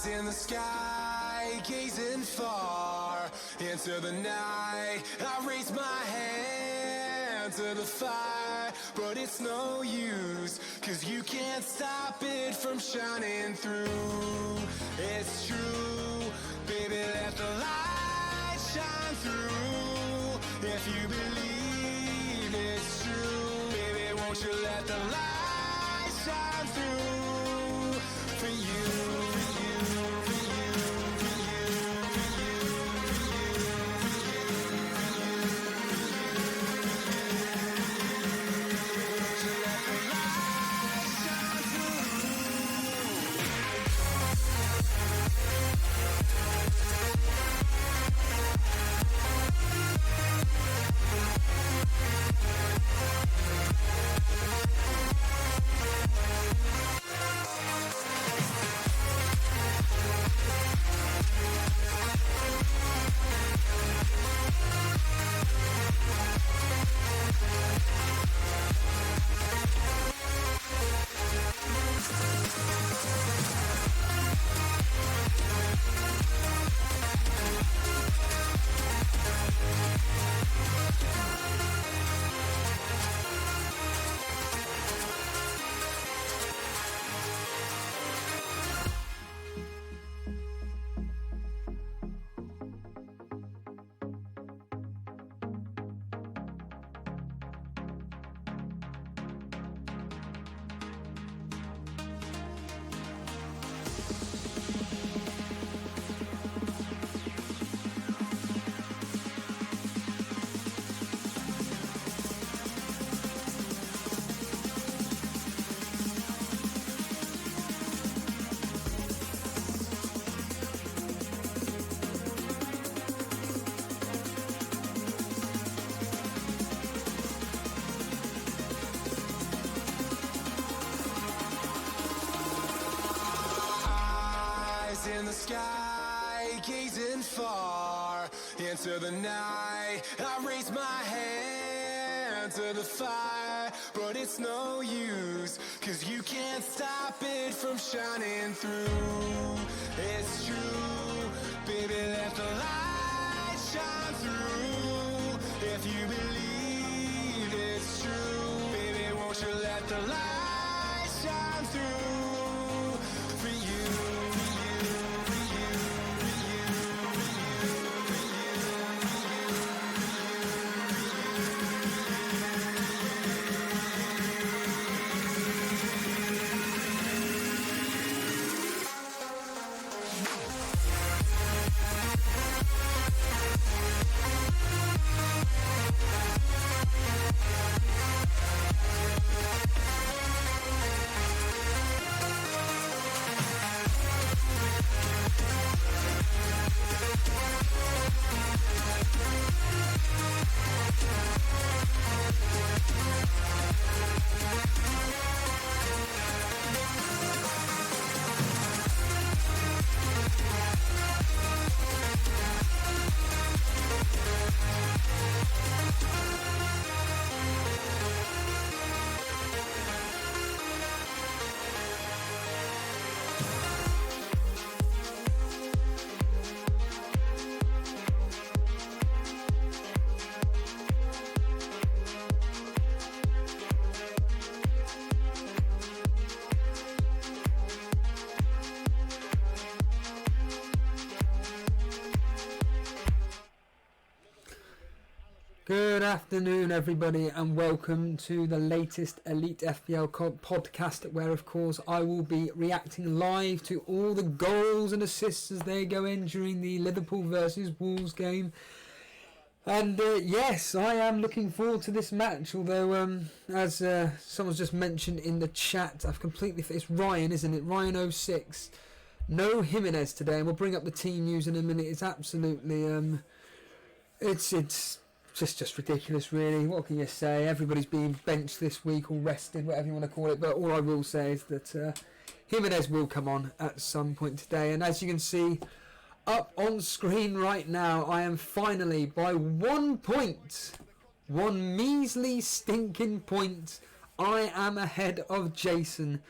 In the sky, gazing far into the night, I raise my hand to the fire, but it's no use, 'cause you can't stop it from shining through. It's true, baby, let the light shine through. If you believe it's true, baby, won't you let the light shine through for you. In the sky, gazing far into the night, I raise my hand to the fire, but it's no use, 'cause you can't stop it from shining through. It's true, baby, let the light shine through. If you believe it's true, baby, won't you let the light shine through for you. Good afternoon everybody and welcome to the latest Elite FPL podcast, where of course I will be reacting live to all the goals and assists as they go in during the Liverpool versus Wolves game. And yes, I am looking forward to this match. Although, as someone's just mentioned in the chat, I've completely... It's Ryan, isn't it? Ryan06. No Jimenez today, and we'll bring up the team news in a minute. It's absolutely... It's just ridiculous, really. What can you say? Everybody's being benched this week or rested, whatever you want to call it. But all I will say is that Jimenez will come on at some point today. And as you can see... Up on screen right now, I am finally, by 1 point, one measly stinking point, I am ahead of Jason.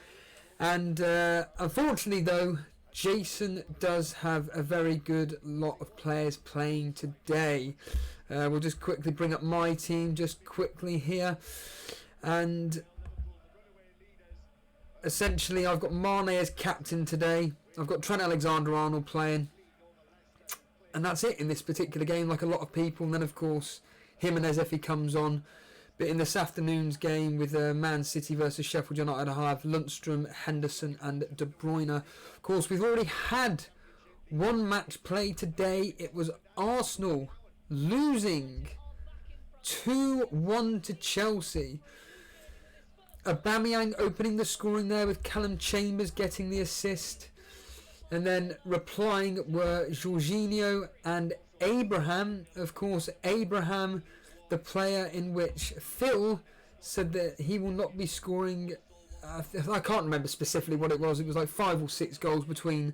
And unfortunately though, Jason does have a very good lot of players playing today. We'll just quickly bring up my team just quickly here. And essentially I've got Mane as captain today. I've got Trent Alexander-Arnold playing. And that's it in this particular game, like a lot of people. And then, of course, Jimenez if he comes on. But in this afternoon's game with Man City versus Sheffield United, I have Lundstrom, Henderson and De Bruyne. Of course, we've already had one match play today. It was Arsenal losing 2-1 to Chelsea. Aubameyang opening the scoring there with Callum Chambers getting the assist. And then replying were Jorginho and Abraham. Of course, Abraham, the player in which Phil said that he will not be scoring. I can't remember specifically what it was. It was like 5 or 6 goals between,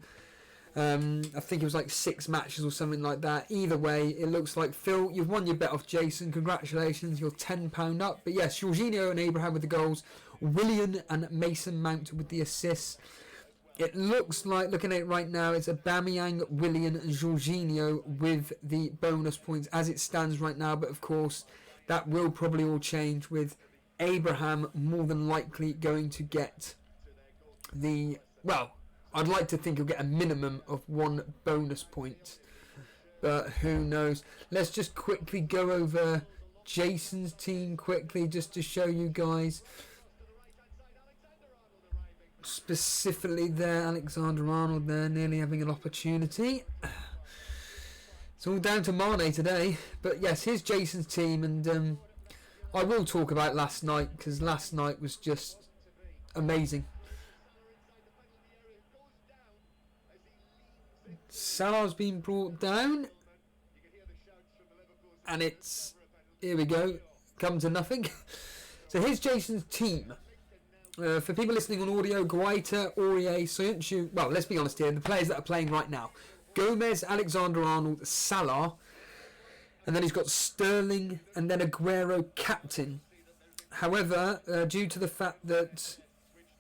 I think it was like 6 matches or something like that. Either way, it looks like Phil, you've won your bet off Jason. Congratulations, you're £10 up. But yes, Jorginho and Abraham with the goals. Willian and Mason Mount with the assists. It looks like, looking at it right now, it's Aubameyang, Willian and Jorginho with the bonus points as it stands right now. But of course, that will probably all change with Abraham more than likely going to get the... Well, I'd like to think he'll get a minimum of 1 bonus point. But who knows. Let's just quickly go over Jason's team quickly just to show you guys... Specifically there, Alexander-Arnold there, nearly having an opportunity. It's all down to Mane today. But yes, here's Jason's team, and I will talk about last night, because last night was just amazing. Salah's been brought down. And it's, here we go, come to nothing. So here's Jason's team. For people listening on audio, Guaita, Aurier, Soyuncu, well, let's be honest here, the players that are playing right now. Gomez, Alexander-Arnold, Salah, and then he's got Sterling, and then Aguero captain. However, due to the fact that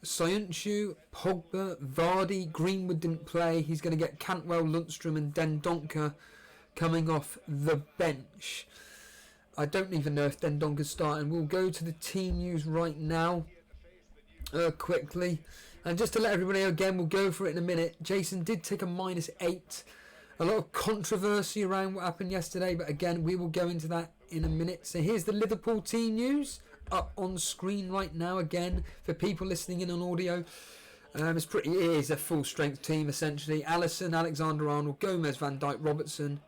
Soyuncu, Pogba, Vardy, Greenwood didn't play, he's going to get Cantwell, Lundstrom and Dendoncker coming off the bench. I don't even know if Dendonker's starting. We'll go to the team news right now. Quickly, and just to let everybody know again, we'll go for it in a minute. Jason did take a -8. A lot of controversy around what happened yesterday, but again, we will go into that in a minute. So here's the Liverpool team news up on screen right now. Again, for people listening in on audio, it is a full strength team essentially. Alisson, Alexander-Arnold, Gomez, Van Dijk, Robertson,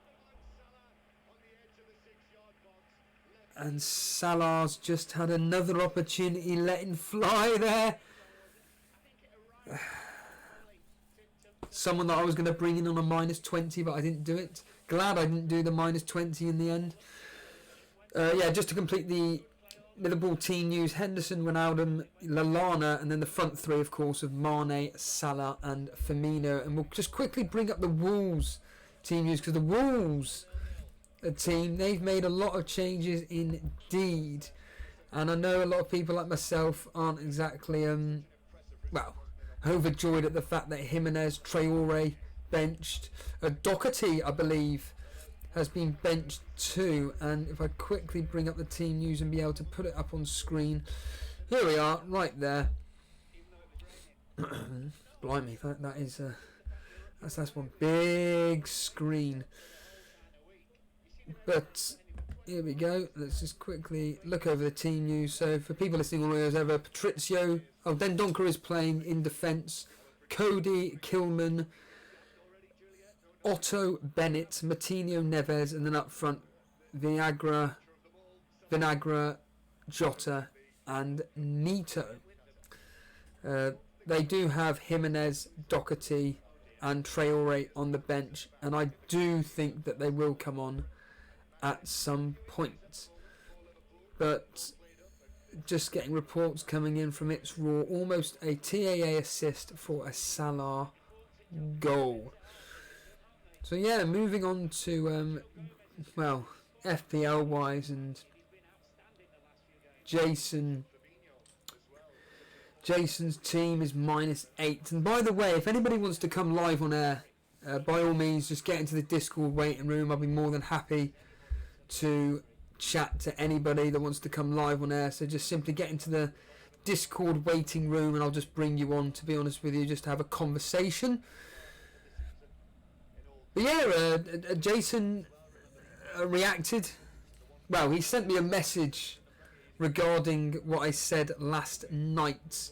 and Salah's just had another opportunity letting fly there. Someone that I was going to bring in on a -20, but I didn't do it. Glad I didn't do the -20 in the end. Yeah, just to complete the Liverpool team news, Henderson, Wijnaldum, Lallana, and then the front three, of course, of Mane, Salah and Firmino. And we'll just quickly bring up the Wolves team news, because the Wolves... team, they've made a lot of changes indeed, and I know a lot of people like myself aren't exactly well, overjoyed at the fact that Jimenez, Traore benched. Doherty, I believe, has been benched too. And if I quickly bring up the team news and be able to put it up on screen, here we are, right there. Blimey, that is that's one big screen. But here we go. Let's just quickly look over the team news. So for people listening on audio, over Patricio, Dendoncker is playing in defence. Cody, Kilman, Otto, Bennett, Martinho, Neves, and then up front Vinagre, Jota and Neto. They do have Jimenez, Doherty and Traore on the bench, and I do think that they will come on at some point. But just getting reports coming in from It's Raw, almost a TAA assist for a Salah goal. So yeah, moving on to FPL wise, and Jason's team is -8. And by the way, if anybody wants to come live on air, by all means just get into the Discord waiting room. I'll be more than happy to chat to anybody that wants to come live on air. So just simply get into the Discord waiting room and I'll just bring you on, to be honest with you, just to have a conversation. But yeah, Jason reacted. Well, he sent me a message regarding what I said last night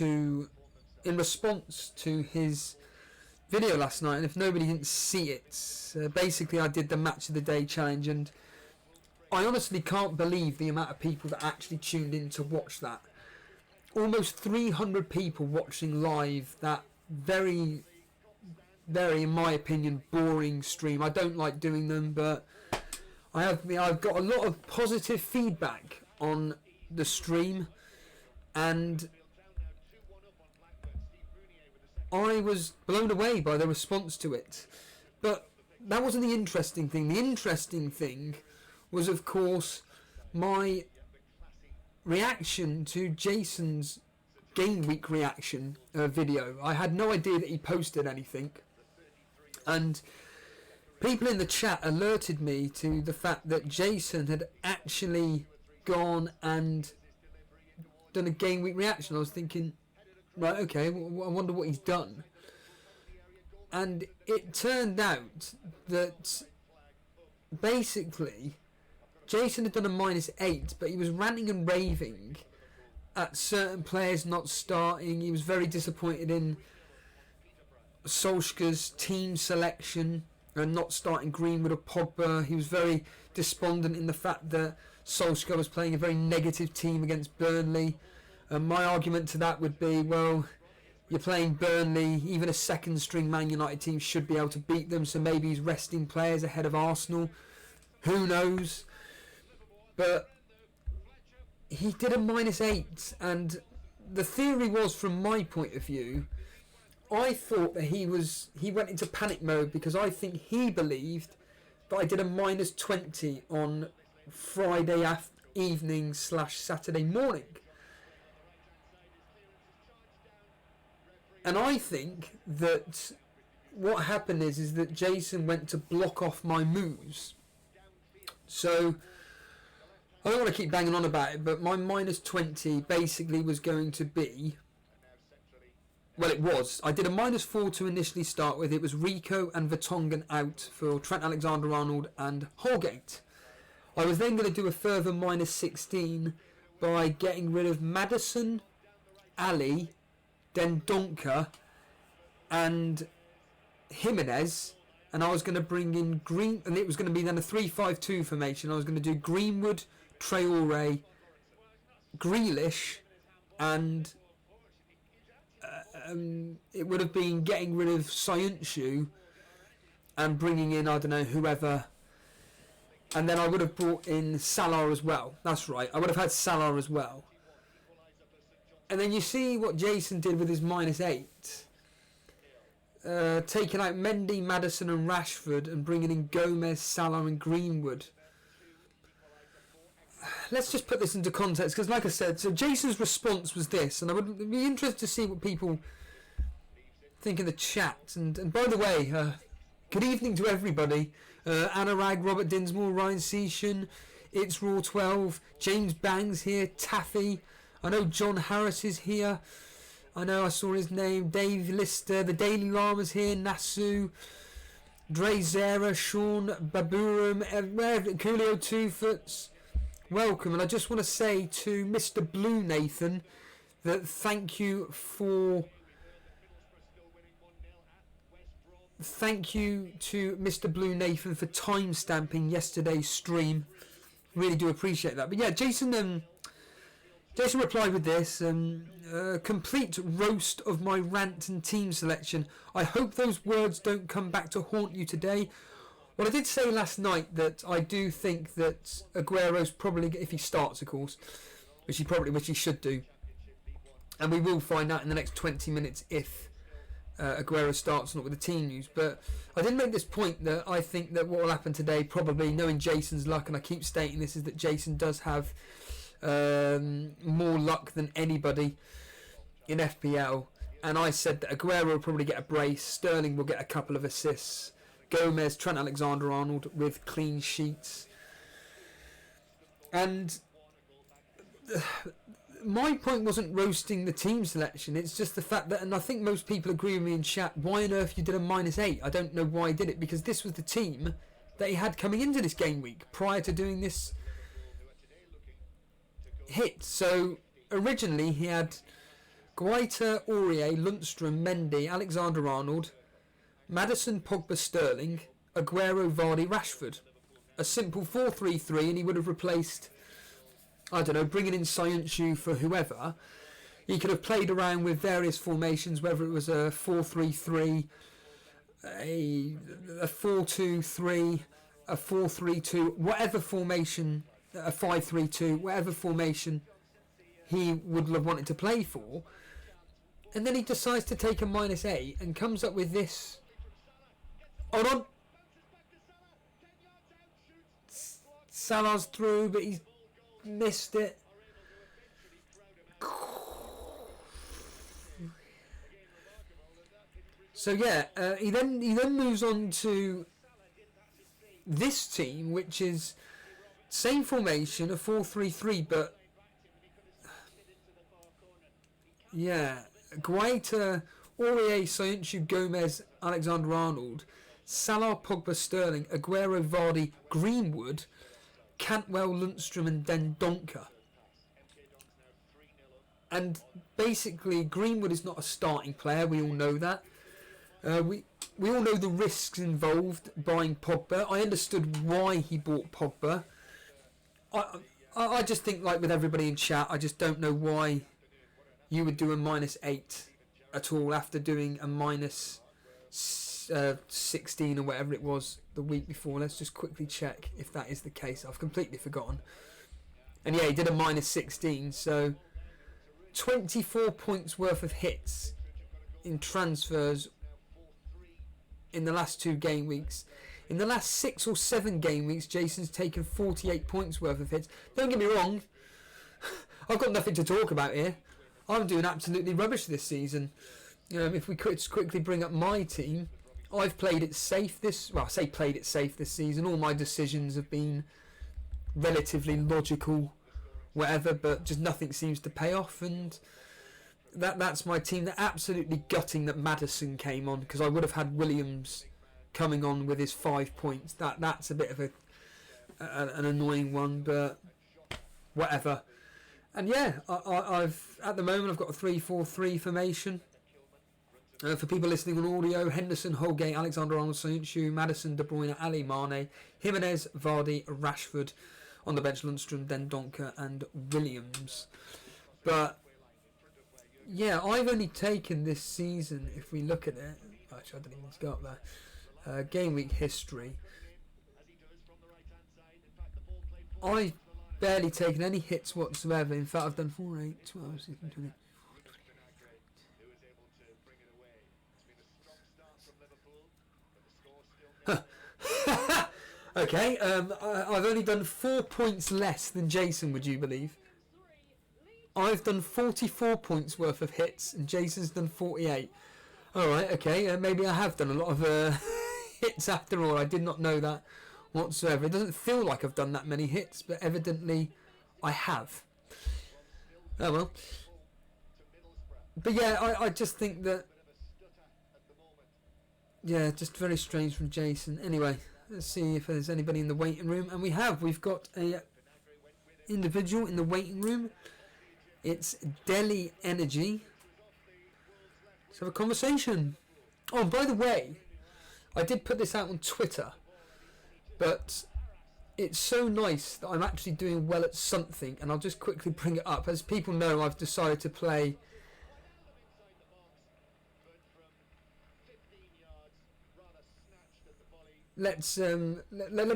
in response to his video last night. And if nobody didn't see it, basically I did the match of the day challenge, and I honestly can't believe the amount of people that actually tuned in to watch that. Almost 300 people watching live that very, in my opinion, boring stream. I don't like doing them, but I've got a lot of positive feedback on the stream, and I was blown away by the response to it. But that wasn't the interesting thing. The interesting thing was, of course, my reaction to Jason's game week reaction video. I had no idea that he posted anything, and people in the chat alerted me to the fact that Jason had actually gone and done a game week reaction. I was thinking, right, okay, I wonder what he's done. And it turned out that basically Jason had done a -8, but he was ranting and raving at certain players not starting. He was very disappointed in Solskjaer's team selection and not starting Greenwood or Pogba. He was very despondent in the fact that Solskjaer was playing a very negative team against Burnley. And my argument to that would be, well, you're playing Burnley, even a second string Man United team should be able to beat them, so maybe he's resting players ahead of Arsenal. Who knows? But he did a -8, and the theory was, from my point of view, I thought that he went into panic mode because I think he believed that I did a -20 on Friday evening / Saturday morning. And I think that what happened is that Jason went to block off my moves. So I don't want to keep banging on about it, but my -20 basically was going to be, well, it was. I did a -4 to initially start with. It was Rico and Vertonghen out for Trent Alexander-Arnold and Holgate. I was then going to do a further -16 by getting rid of Maddison, Ali, Dendonka and Jimenez, and I was going to bring in Green, and it was going to be then a 3-5-2 formation. I was going to do Greenwood, Traore, Grealish, and it would have been getting rid of Sayuncu and bringing in, I don't know, whoever, and then I would have brought in Salah as well. That's right, I would have had Salah as well. And then you see what Jason did with his -8. Taking out Mendy, Maddison and Rashford and bringing in Gomez, Salah and Greenwood. Let's just put this into context, because like I said, so Jason's response was this, and I would be interested to see what people think in the chat. And by the way, good evening to everybody. Anurag, Robert Dinsmore, Ryan Seashan, It's Raw 12, James Bangs here, Taffy. I know John Harris is here. I know I saw his name. Dave Lister, the Daily Llama's here. Nasu, Dre Zera, Sean, Baburum, Coolio Two Foots. Welcome. And I just want to say to Mr. Blue Nathan that thank you for thank you to Mr. Blue Nathan for time-stamping yesterday's stream. Really do appreciate that. But yeah, Jason replied with this. Complete roast of my rant and team selection. I hope those words don't come back to haunt you today. Well, I did say last night that I do think that Aguero's probably, if he starts, of course, which he should do, and we will find out in the next 20 minutes if Aguero starts or not with the team news. But I did make this point that I think that what will happen today, probably knowing Jason's luck, and I keep stating this, is that Jason does have more luck than anybody in FPL, and I said that Aguero will probably get a brace, Sterling will get a couple of assists, Gomez, Trent Alexander-Arnold with clean sheets. And my point wasn't roasting the team selection, it's just the fact that, and I think most people agree with me in chat, why on earth you did a -8? I don't know why he did it, because this was the team that he had coming into this game week prior to doing this hit. So originally he had Guaita, Aurier, Lundstram, Mendy, Alexander-Arnold, Maddison, Pogba, Sterling, Aguero, Vardy, Rashford. A simple 4-3-3, and he would have replaced, I don't know, bringing in Sayuncu for whoever. He could have played around with various formations, whether it was a 4-3-3, a 4-2-3, a 4-3-2, whatever formation, a 5-3-2, whatever formation he would have wanted to play for. And then he decides to take a -8 and comes up with this. Hold on. Salah's through, but he's missed it. So yeah, he then moves on to this team, which is same formation, a 4-3-3, but yeah, Guaita, Aurier, Sayuncu, Gomez, Alexander-Arnold, Salah, Pogba, Sterling, Aguero, Vardy, Greenwood, Cantwell, Lundstram and Dendoncker. And basically Greenwood is not a starting player, we all know that. We all know the risks involved buying Pogba. I understood why he bought Pogba. I just think, like with everybody in chat, I just don't know why you would do a -8 at all after doing a -16 or whatever it was the week before. Let's just quickly check if that is the case. I've completely forgotten. And yeah, he did a -16, so 24 points worth of hits in transfers in the last 2 game weeks. In the last 6 or 7 game weeks, Jason's taken 48 points worth of hits. Don't get me wrong, I've got nothing to talk about here. I'm doing absolutely rubbish this season. If we could quickly bring up my team, I've played it safe this... Well, I say played it safe this season. All my decisions have been relatively logical, whatever, but just nothing seems to pay off. And that's my team. They're absolutely gutting that Maddison came on, because I would have had Williams coming on with his 5 points. That's a bit of an annoying one, but whatever. And yeah, I've at the moment I've got a 3-4-3 formation. For people listening on audio, Henderson, Holgate, Alexander-Arnold, Sayuncu, Maddison, De Bruyne, Ali, Mane, Jimenez, Vardy, Rashford. On the bench, Lundstram, Dendoncker and Williams. But yeah, I've only taken this season, if we look at it, actually I didn't even go up there, game week history, I've barely taken any hits whatsoever. In fact, I've done 4, 8, 12, 16, 20. Okay, I've only done 4 points less than Jason, would you believe? I've done 44 points worth of hits and Jason's done 48. Alright, okay, maybe I have done a lot of hits after all. I did not know that whatsoever. It doesn't feel like I've done that many hits, but evidently I have. Oh well. But yeah, I just think that... Yeah, just very strange from Jason. Anyway, let's see if there's anybody in the waiting room. And we've got a individual in the waiting room. It's Delhi Energy. Let's have a conversation. Oh, and by the way, I did put this out on Twitter, but it's so nice that I'm actually doing well at something, and I'll just quickly bring it up. As people know, I've decided to play let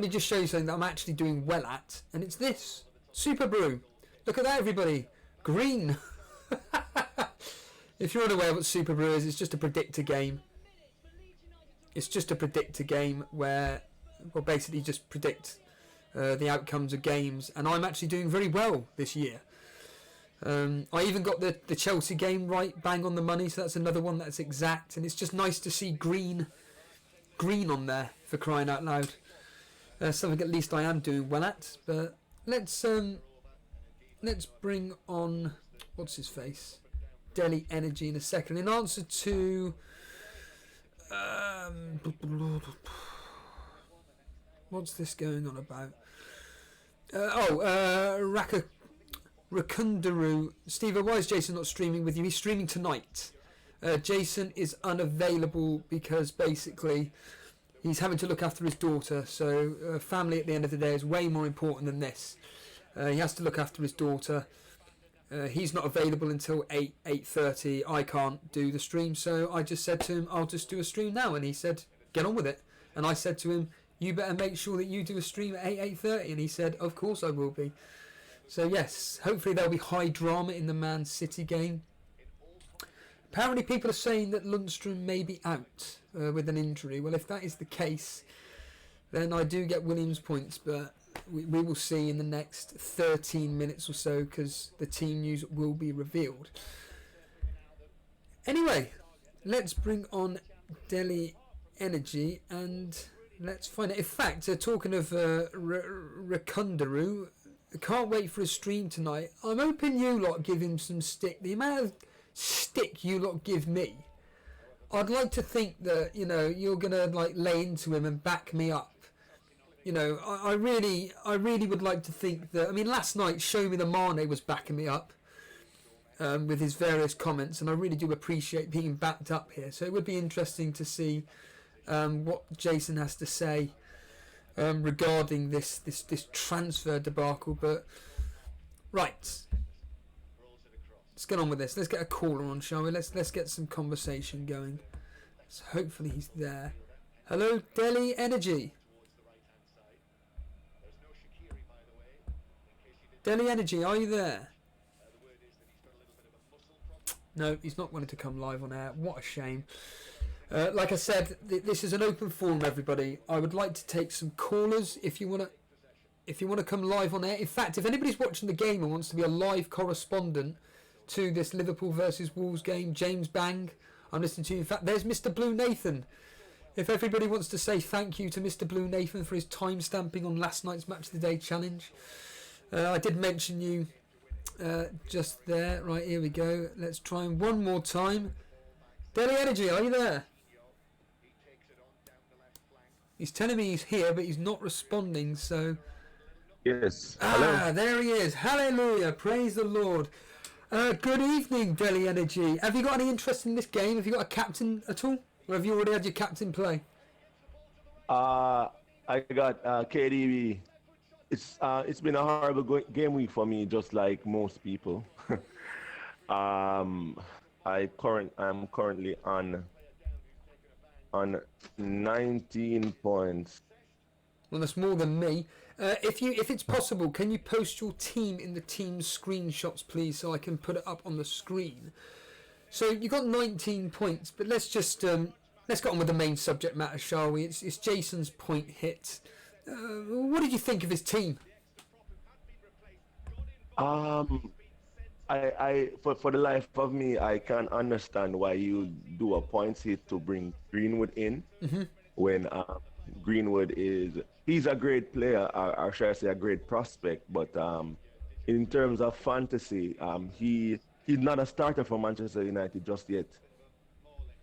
me just show you something that I'm actually doing well at, and it's this Superbru. Look at that, everybody. Green. If you're unaware what Superbru is, it's just a predictor game. It's just a predictor game where, well, basically just predict the outcomes of games, and I'm actually doing very well this year. I even got the Chelsea game right, bang on the money, so that's another one that's exact, and it's just nice to see green on there, for crying out loud. Something at least I am doing well at. But let's bring on, what's his face, Delhi Energy in a second. In answer to what's this going on about? Rakundaru. Steve, why is Jason not streaming with you? He's streaming tonight. Jason is unavailable because basically he's having to look after his daughter. So family at the end of the day is way more important than this. He has to look after his daughter. He's not available until 8:30. I can't do the stream, so I just said to him, I'll just do a stream now. And he said, get on with it. And I said to him, you better make sure that you do a stream at 8:30. And he said, of course I will be. So yes, hopefully there'll be high drama in the Man City game. Apparently people are saying that Lundstrom may be out with an injury. Well, if that is the case, then I do get Williams points, but we will see in the next 13 minutes or so, because the team news will be revealed. Anyway, let's bring on Delhi Energy and let's find out. In fact, talking of Rakundaru, I can't wait for a stream tonight. I'm hoping you lot give him some stick. The amount of stick you lot give me, I'd like to think that, you know, you're gonna like lay into him and back me up. You know, I really would like to think that. I mean, last night Show Me the Mane was backing me up with his various comments, and I really do appreciate being backed up here. So it would be interesting to see what Jason has to say regarding this transfer debacle. But right, let's get on with this. Let's get a caller on, shall we? Let's get some conversation going. So hopefully he's there. Hello, Delhi Energy. Delhi Energy, are you there? No, he's not wanting to come live on air. What a shame. Like I said, this is an open forum, everybody. I would like to take some callers if you want to come live on air. In fact, if anybody's watching the game and wants to be a live correspondent to this Liverpool versus Wolves game, James Bang, I'm listening to you. In fact, there's Mr. Blue Nathan. If everybody wants to say thank you to Mr. Blue Nathan for his time stamping on last night's Match of the Day challenge. I did mention you just there. Right, here we go. Let's try him one more time. Delhi Energy, are you there? He's telling me he's here, but he's not responding, so... Yes. Hello. There he is. Hallelujah. Praise the Lord. Good evening, Delhi Energy. Have you got any interest in this game? Have you got a captain at all? Or have you already had your captain play? I got KDB. It's been a horrible game week for me, just like most people. I'm currently on 19 points. Well, that's more than me. If it's possible, can you post your team in the team screenshots, please, so I can put it up on the screen? So you got 19 points, but let's just let's get on with the main subject matter, shall we? It's Jason's point hit. What did you think of his team? I for the life of me, I can't understand why you do a points hit to bring Greenwood in when Greenwood he's a great player, or should I say a great prospect, but in terms of fantasy, he's not a starter for Manchester United just yet.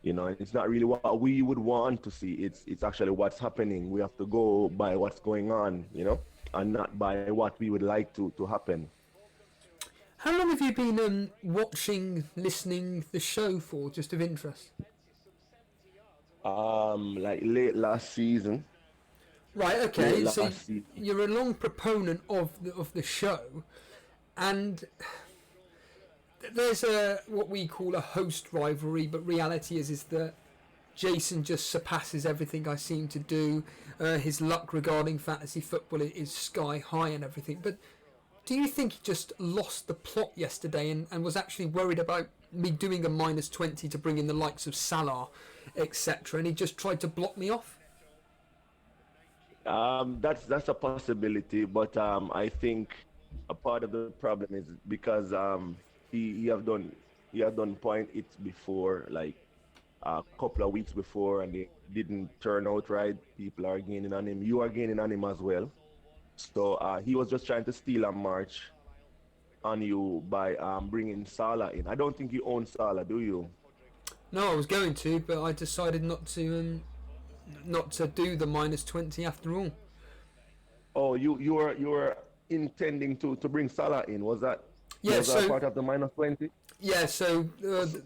You know, it's not really what we would want to see. It's actually what's happening. We have to go by what's going on, you know, and not by what we would like to happen. How long have you been listening the show for, just of interest? Like late last season. Right. Late Okay. So last season. you're a long proponent of the show, and there's a what we call a host rivalry, but reality is that Jason just surpasses everything I seem to do. His luck regarding fantasy football is sky high and everything. But do you think he just lost the plot yesterday and was actually worried about me doing a -20 to bring in the likes of Salah, etc., and he just tried to block me off? That's a possibility, but I think a part of the problem is because he have done point it before, like a couple of weeks before, and it didn't turn out right. People are gaining on him. You are gaining on him as well. So he was just trying to steal a march on you by bringing Salah in. I don't think you own Salah, do you? No, I was going to, but I decided not to do the -20 after all. Oh, you were intending to bring Salah in. Was that Yeah, was that so part of the -20? yeah, so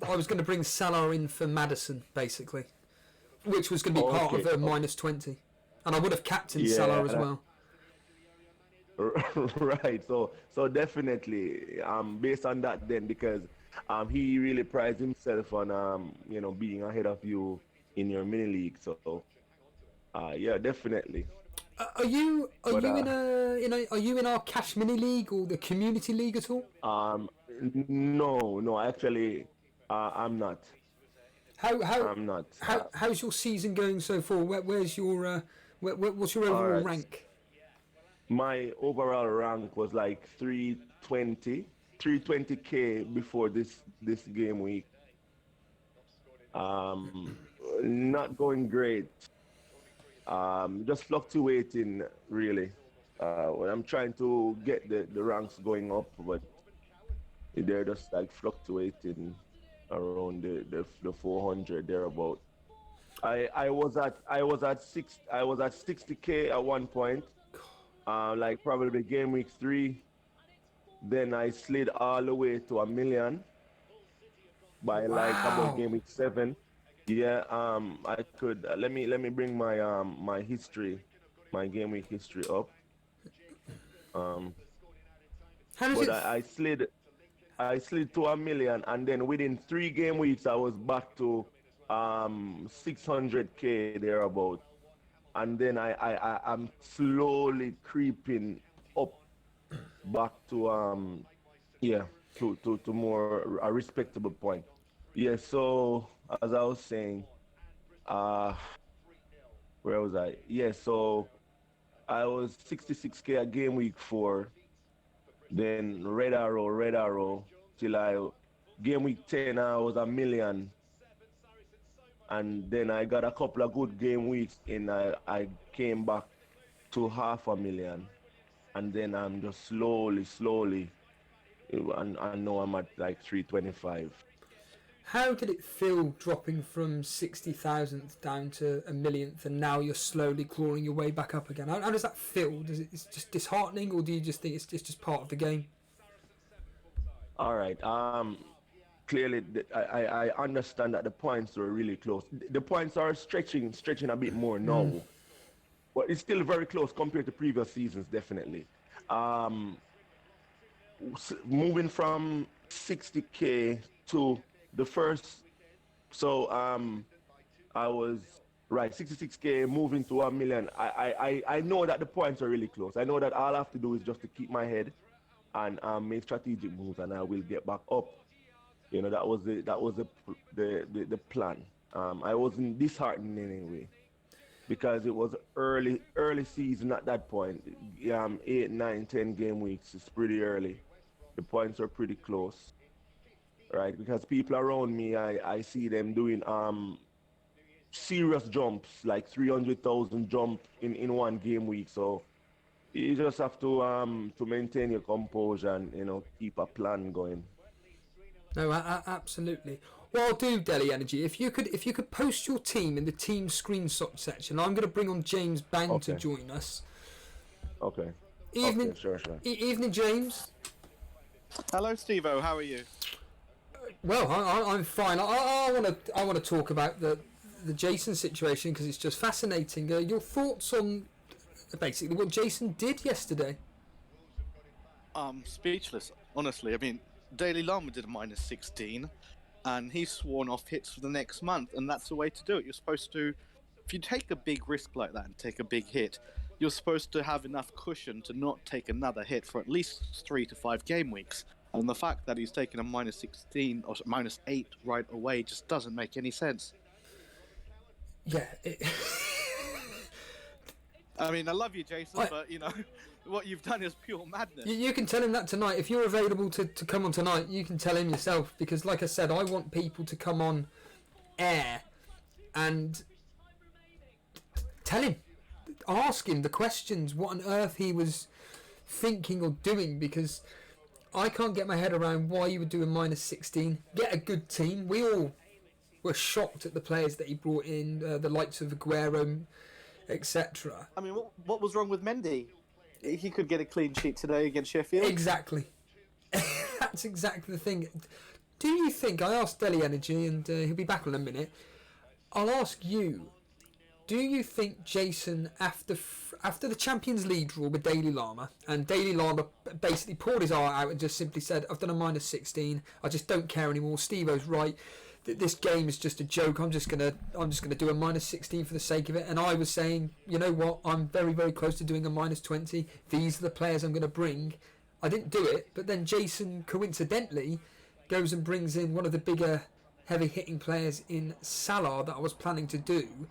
I was going to bring Salah in for Maddison, basically, which was going to be part of a -20, and I would have captained Salah as well. Right. So definitely based on that then, because he really prides himself on being ahead of you in your mini league. So yeah, definitely. Are you But are you in our cash mini league or the community league at all? no, actually I'm not. I'm not. How's your season going so far? Where's your what's your All overall right. rank? My overall rank was like 320k before this game week. Not going great. Just fluctuating really. When I'm trying to get the ranks going up, but they're just like fluctuating around the 400 thereabout. I was at 60k at one point. Like probably game week 3. Then I slid all the way to 1 million by like about game week 7. Yeah, I could let me bring my history, my game week history up. How does But it? I slid to 1 million, and then within 3 game weeks I was back to 600k thereabout. And then I'm slowly creeping up back to to more a respectable point. Yeah, so as I was saying, where was I? Yeah, so I was 66k at game week 4, then red arrow till game week 10 I was 1 million. And then I got a couple of good game weeks and I came back to 500,000. And then I'm just slowly, and I know I'm at like 325. How did it feel dropping from 60,000th down to a millionth, and now you're slowly clawing your way back up again? How does that feel? It's just disheartening, or do you just think it's just part of the game? All right. Clearly, I understand that the points were really close. The points are stretching a bit more now, but it's still very close compared to previous seasons, definitely. Moving from 60k to the first, so I was right 66k, moving to 1 million. I know that the points are really close. I know that all I have to do is just to keep my head and make strategic moves, and I will get back up. You know, that was the plan. I wasn't disheartened in any way because it was early season at that point. 8, 9, 10 game weeks is pretty early. The points are pretty close, right? Because people around me, I see them doing serious jumps, like 300,000 jump in one game week. So you just have to maintain your composure and keep a plan going. No, absolutely. What I'll do, Delhi Energy, if you could post your team in the team screenshot section, I'm going to bring on James Bang to join us. Okay. Evening, okay, sure. Evening, James. Hello, Steve-O. How are you? Well, I'm fine. I want to talk about the the Jason situation because it's just fascinating. Your thoughts on basically what Jason did yesterday? Speechless, honestly. I mean, Daily Llama did a -16, and he's sworn off hits for the next month, and that's the way to do it. You're supposed to, if you take a big risk like that and take a big hit, you're supposed to have enough cushion to not take another hit for at least 3 to 5 game weeks. And the fact that he's taken a -16 or -8 right away just doesn't make any sense. Yeah. I mean, I love you, Jason, but, you know, what you've done is pure madness. You can tell him that tonight. If you're available to come on tonight, you can tell him yourself. Because, like I said, I want people to come on air and tell him. Ask him the questions. What on earth he was thinking or doing. Because I can't get my head around why you would do a -16. Get a good team. We all were shocked at the players that he brought in. The likes of Aguero, etc. I mean, what was wrong with Mendy? He could get a clean sheet today against Sheffield. Exactly. That's exactly the thing. Do you think, I asked Deli Energy, and he'll be back in a minute, I'll ask you, do you think Jason, after the Champions League draw with Daily Llama, and Daily Llama basically poured his heart out and just simply said, I've done a -16, I just don't care anymore, Steve-O's right, this game is just a joke, I'm just gonna do a -16 for the sake of it, and I was saying, you know what, I'm very, very close to doing a -20, these are the players I'm going to bring. I didn't do it, but then Jason coincidentally goes and brings in one of the bigger heavy hitting players in Salah that I was planning to do.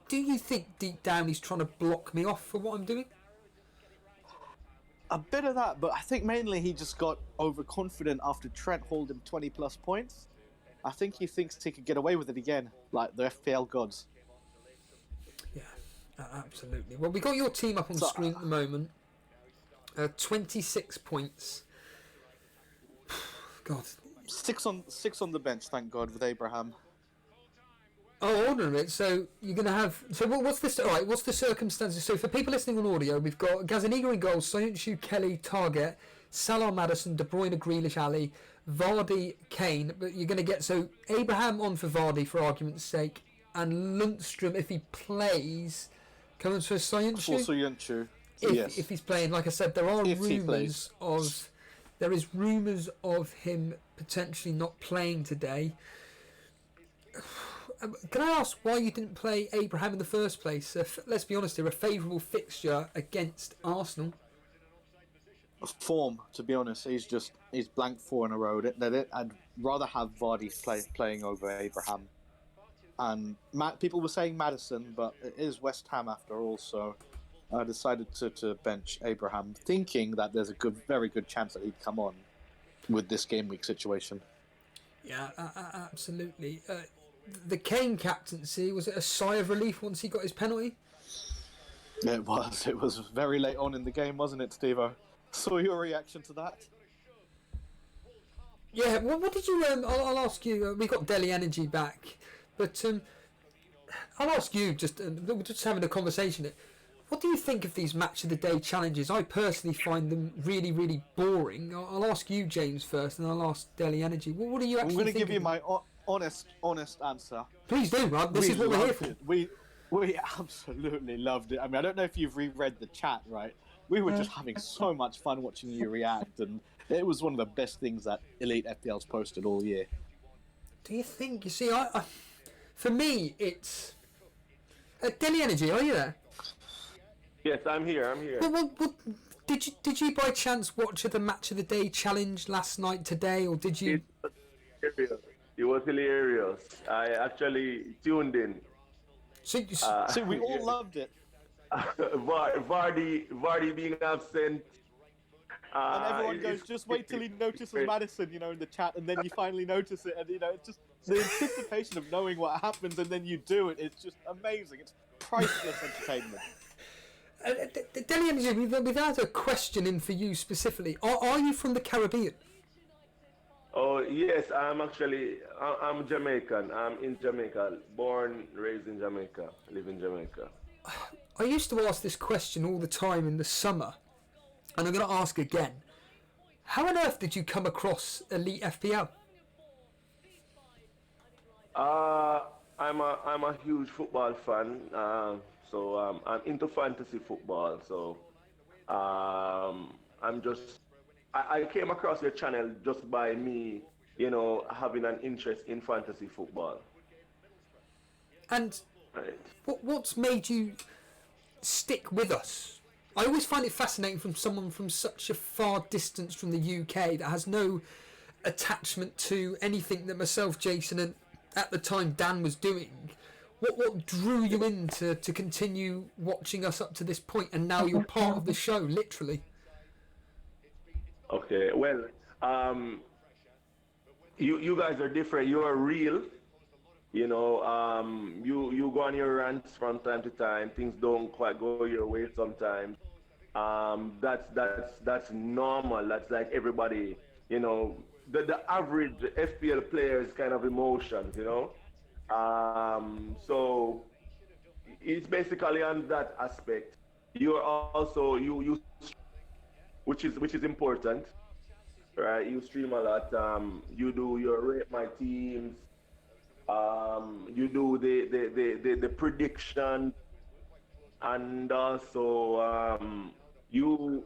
Do you think deep down he's trying to block me off for what I'm doing? A bit of that, but I think mainly he just got overconfident after Trent hauled him 20 plus points. I think he thinks he could get away with it again, like the FPL gods. Yeah, absolutely. Well, we got your team up on screen at the moment. 26 points. God. Six on the bench, thank God, with Abraham. Oh, hold on a minute. So you're going to have... So what's this? All right, what's the circumstances? So for people listening on audio, we've got Gazaniga in goal, Soyuncu, Kelly, Target, Salah, Maddison, De Bruyne, Grealish, Ali, Vardy, Kane. But you're going to get... So Abraham on for Vardy, for argument's sake, and Lundstrom, if he plays, comes for Soyuncu. For Soyuncu, yes. If he's playing, like I said, there are rumours of... There is rumours of him potentially not playing today. Can I ask why you didn't play Abraham in the first place? Let's be honest here, a favourable fixture against Arsenal. Form, to be honest, he's blanked 4 in a row. I'd rather have Vardy playing over Abraham. And people were saying Maddison, but it is West Ham after all, so I decided to bench Abraham, thinking that there's a very good chance that he'd come on with this game week situation. Yeah, absolutely. The Kane captaincy, was it a sigh of relief once he got his penalty? It was. It was very late on in the game, wasn't it, Steve-O? Saw your reaction to that? Yeah, what did you... I'll ask you, we got Deli Energy back, but I'll ask you, we're just having a conversation. What do you think of these match of the day challenges? I personally find them really, really boring. I'll ask you, James, first, and I'll ask Deli Energy. What do you actually think? I'm going to give you my honest answer. Please do, man. This is what we're here for. We absolutely loved it. I mean, I don't know if you've reread the chat, right? We were just having so much fun watching you react, and it was one of the best things that Elite FPL's posted all year. Do you think? You see, I for me, it's... Deli Energy, are you there? Yes, I'm here. Well, did you by chance watch the match of the day challenge last night, today, or did you... It was hilarious. I actually tuned in. So we all loved it. Vardy being absent. And everyone goes, just wait till he notices Maddison, in the chat, and then you finally notice it, and it's just the anticipation of knowing what happens, and then you do it. It's just amazing. It's priceless entertainment. Deli Energy, without a question in for you specifically, are you from the Caribbean? Oh yes, I'm Jamaican. I'm in Jamaica, born, raised in Jamaica, live in Jamaica. I used to ask this question all the time in the summer, and I'm going to ask again. How on earth did you come across Elite FPL? I'm a huge football fan. So I'm into fantasy football. So I'm just I came across your channel just by me, having an interest in fantasy football. And Right. what's made you stick with us? I always find it fascinating from someone from such a far distance from the UK that has no attachment to anything that myself, Jason, and at the time Dan was doing. What drew you in to continue watching us up to this point, and now you're part of the show, literally? Okay. Well, um, you guys are different. You are real. You go on your rants from time to time. Things don't quite go your way sometimes. That's normal. That's like everybody. The average FPL player's kind of emotions. So it's basically on that aspect. You are also you which is important, right? You stream a lot. You do your rate my teams. You do the prediction, and also you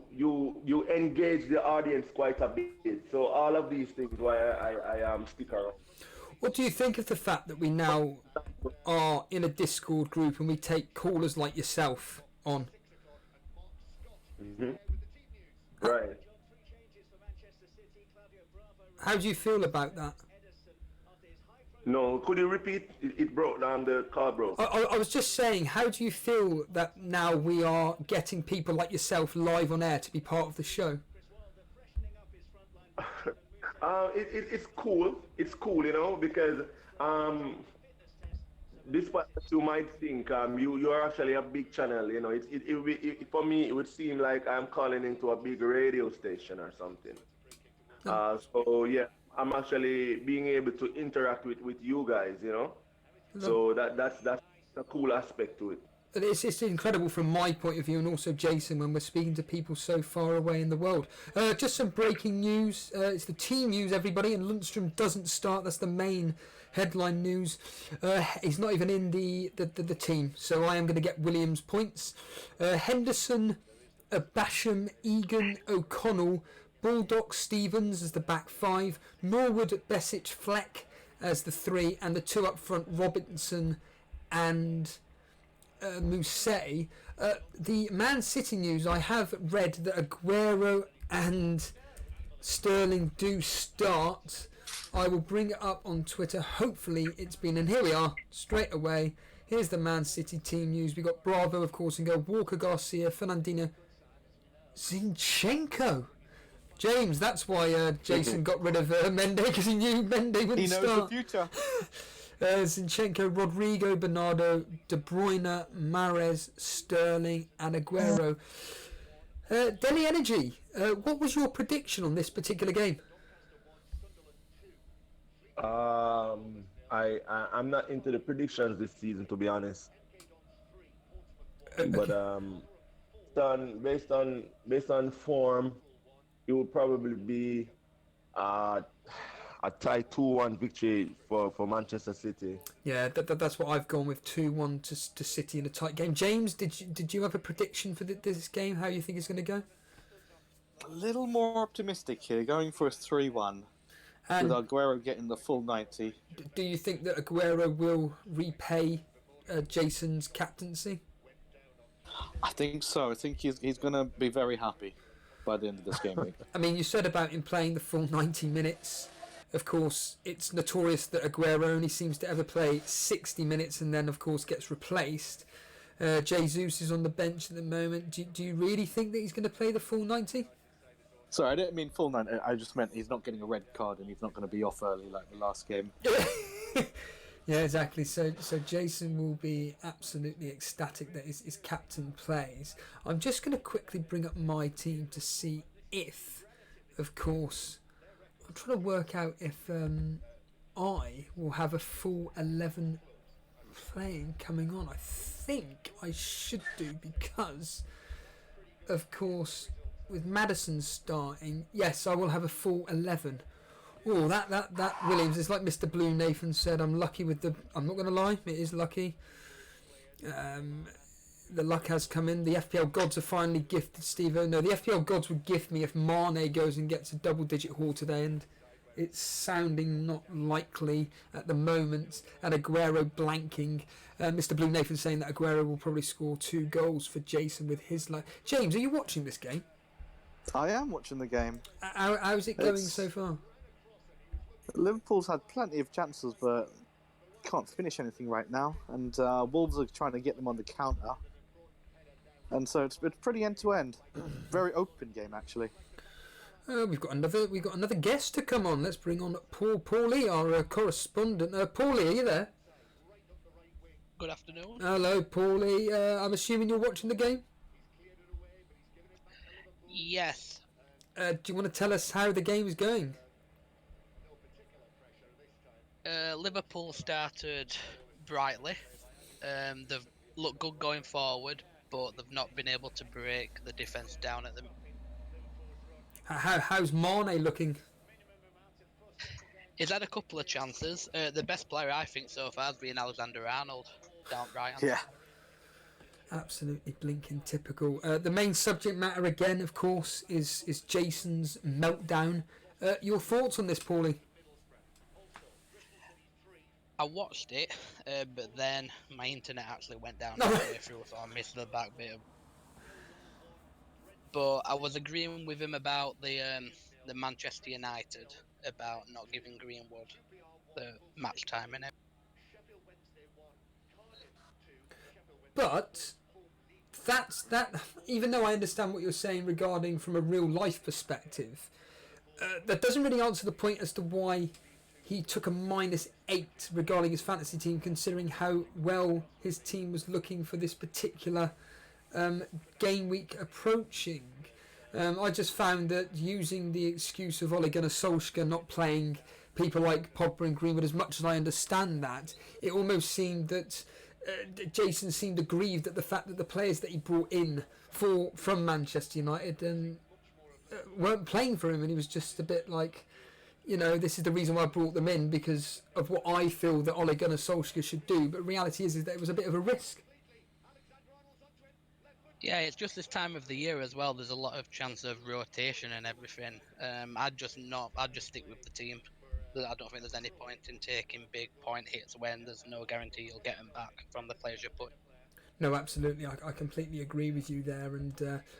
engage the audience quite a bit. So all of these things why I stick around. What do you think of the fact that we now are in a Discord group and we take callers like yourself on? Hmm. Right. How do you feel about that? No, could you repeat? It broke down. The car broke. I was just saying, how do you feel that now we are getting people like yourself live on air to be part of the show? It's cool. It's cool, because despite what you might think, you're actually a big channel. For me, it would seem like I'm calling into a big radio station or something. So yeah, I'm actually being able to interact with you guys. So that's a cool aspect to it. It's incredible from my point of view, and also Jason, when we're speaking to people so far away in the world. Just some breaking news. It's the team news, everybody, and Lundstrom doesn't start. That's the main headline news. He's not even in the team, so I am going to get Williams points. Henderson, Basham, Egan, O'Connell, Baldock, Stevens as the back five, Norwood, Besic, Fleck as the three, and the two up front, Robinson and Mousset. The Man City news, I have read that Aguero and Sterling do start. I will bring it up on Twitter. Hopefully it's been, and here we are, straight away. Here's the Man City team news. We got Bravo, of course, and go Walker, Garcia, Fernandinho, Zinchenko. James, that's why Jason got rid of Mendy, because he knew Mendy wouldn't start. He knows the future. Zinchenko, Rodrigo, Bernardo, De Bruyne, Mahrez, Sterling, and Aguero. Delhi Energy, what was your prediction on this particular game? I'm not into the predictions this season, to be honest. But based on form, it would probably be a tie 2-1 victory for Manchester City. Yeah, that's what I've gone with, 2-1 to City in a tight game. James, did you have a prediction for this game? How you think it's going to go? A little more optimistic here, going for a 3-1. And with Aguero getting the full 90. Do you think that Aguero will repay Jason's captaincy? I think so. I think he's going to be very happy by the end of this game week. I mean, you said about him playing the full 90 minutes. Of course, it's notorious that Aguero only seems to ever play 60 minutes and then, of course, gets replaced. Jesus is on the bench at the moment. Do you really think that he's going to play the full 90? Sorry, I didn't mean full 90. I just meant he's not getting a red card and he's not going to be off early like the last game. Yeah, exactly. So Jason will be absolutely ecstatic that his captain plays. I'm just going to quickly bring up my team to see if, of course, I'm trying to work out if I will have a full 11 playing coming on. I think I should do, because, of course, with Maddison starting, yes, I will have a full 11. Oh, that Williams is like Mr. Blue Nathan said. I'm lucky with the. I'm not going to lie, it is lucky. The luck has come in. The FPL gods are finally gifted Steve. No, the FPL gods would gift me if Mane goes and gets a double-digit haul today, and it's sounding not likely at the moment. And Aguero blanking. Mr. Blue Nathan saying that Aguero will probably score 2 goals for Jason with his luck. James, are you watching this game? I am watching the game. How's it going so far? Liverpool's had plenty of chances, but can't finish anything right now. And Wolves are trying to get them on the counter. And so it's pretty end-to-end. Very open game, actually. We've got another guest to come on. Let's bring on Paulie, our correspondent. Paulie, are you there? Good afternoon. Hello, Paulie. I'm assuming you're watching the game? Yes. Do you want to tell us how the game is going? Liverpool started brightly. They've looked good going forward, but they've not been able to break the defence down at them. How's Mane looking? He's had a couple of chances. The best player I think so far has been Alexander-Arnold down right. Yeah. Absolutely blinking typical. The main subject matter again, of course, is Jason's meltdown. Your thoughts on this, Paulie? I watched it, but then my internet actually went down halfway through, so I missed the back bit. But I was agreeing with him about the Manchester United about not giving Greenwood the match time in it. But that's that. Even though I understand what you're saying regarding from a real life perspective, that doesn't really answer the point as to why he took a -8 regarding his fantasy team, considering how well his team was looking for this particular game week approaching. I just found that using the excuse of Ole Gunnar Solskjaer not playing people like Pogba and Greenwood, as much as I understand that, it almost seemed that Jason seemed aggrieved at the fact that the players that he brought in from Manchester United weren't playing for him, and he was just a bit like, this is the reason why I brought them in, because of what I feel that Ole Gunnar Solskjaer should do. But reality is that it was a bit of a risk. Yeah, it's just this time of the year as well. There's a lot of chance of rotation and everything. I'd just stick with the team. I don't think there's any point in taking big point hits when there's no guarantee you'll get them back from the players you put. No, absolutely. I completely agree with you there. And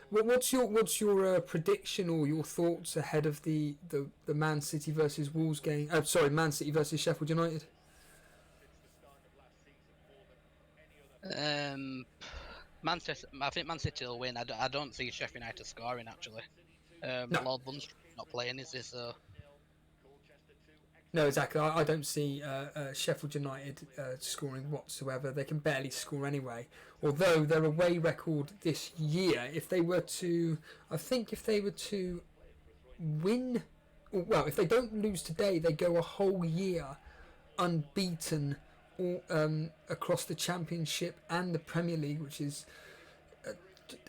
what's your prediction or your thoughts ahead of the Man City versus Wolves game? Man City versus Sheffield United. I think Man City will win. I don't see Sheffield United scoring actually. No. Lord Lundstrom not playing, is this? So No, exactly. I don't see Sheffield United scoring whatsoever. They can barely score anyway. Although their away record this year, if they were to win, well, if they don't lose today, they go a whole year unbeaten across the Championship and the Premier League, which is,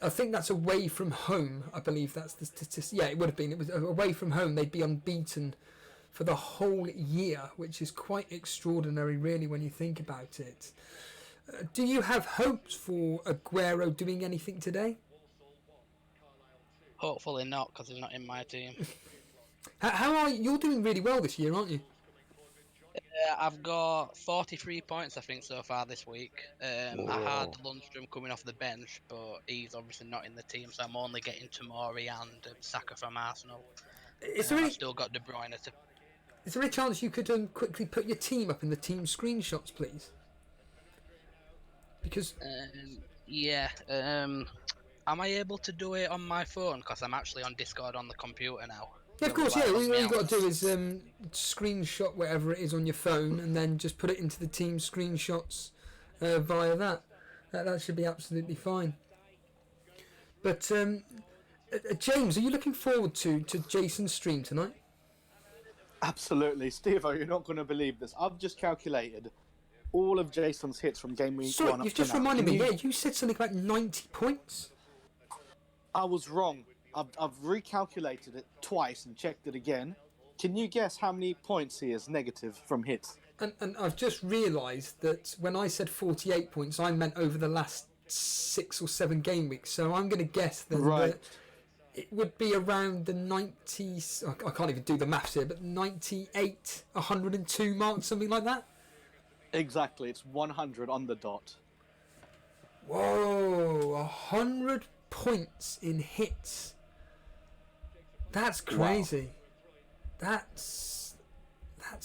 I think that's away from home. I believe that's the statistic. Yeah, it would have been. It was away from home. They'd be unbeaten for the whole year, which is quite extraordinary, really, when you think about it. Do you have hopes for Aguero doing anything today? hopefully not, because he's not in my team. How are you? You're doing really well this year, aren't you? I've got 43 points, I think, so far this week. I had Lundstrom coming off the bench, but he's obviously not in the team, so I'm only getting Tomori and Saka from Arsenal. I've still got De Bruyne to... Is there a chance you could quickly put your team up in the team screenshots, please? Because... am I able to do it on my phone? Because I'm actually on Discord on the computer now. Yeah, of course, yeah. All you've got to do is screenshot whatever it is on your phone and then just put it into the team screenshots via that. That should be absolutely fine. But, James, are you looking forward to Jason's stream tonight? Absolutely. Steve-o, you're not going to believe this. I've just calculated all of Jason's hits from Game Week 1 Sorry, up you've to just now. reminded me, yeah, you said something about 90 points? I was wrong. I've recalculated it twice and checked it again. Can you guess how many points he is negative from hits? And I've just realised that when I said 48 points, I meant over the last 6 or 7 game weeks. So I'm going to guess then Right. that it would be around the 90... I can't even do the maths here, but 98, 102 mark, something like that? Exactly, it's 100 on the dot. Whoa, 100 points in hits. That's crazy. That's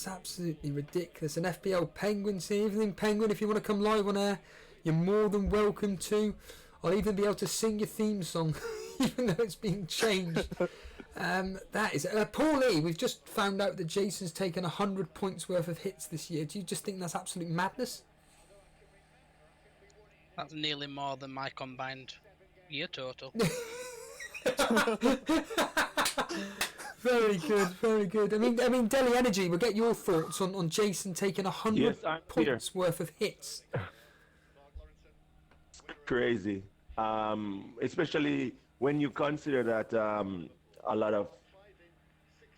absolutely ridiculous. And FPL Penguins here. Evening Penguin, if you want to come live on air, you're more than welcome to. I'll even be able to sing your theme song, even though it's been changed. That is Paulie. We've just found out that Jason's taken 100 points worth of hits this year. Do you just think that's absolute madness? That's nearly more than my combined year total. Very good, very good. I mean, Delhi Energy. We'll get your thoughts on Jason taking 100 points worth of hits. It's crazy, especially when you consider that a lot of.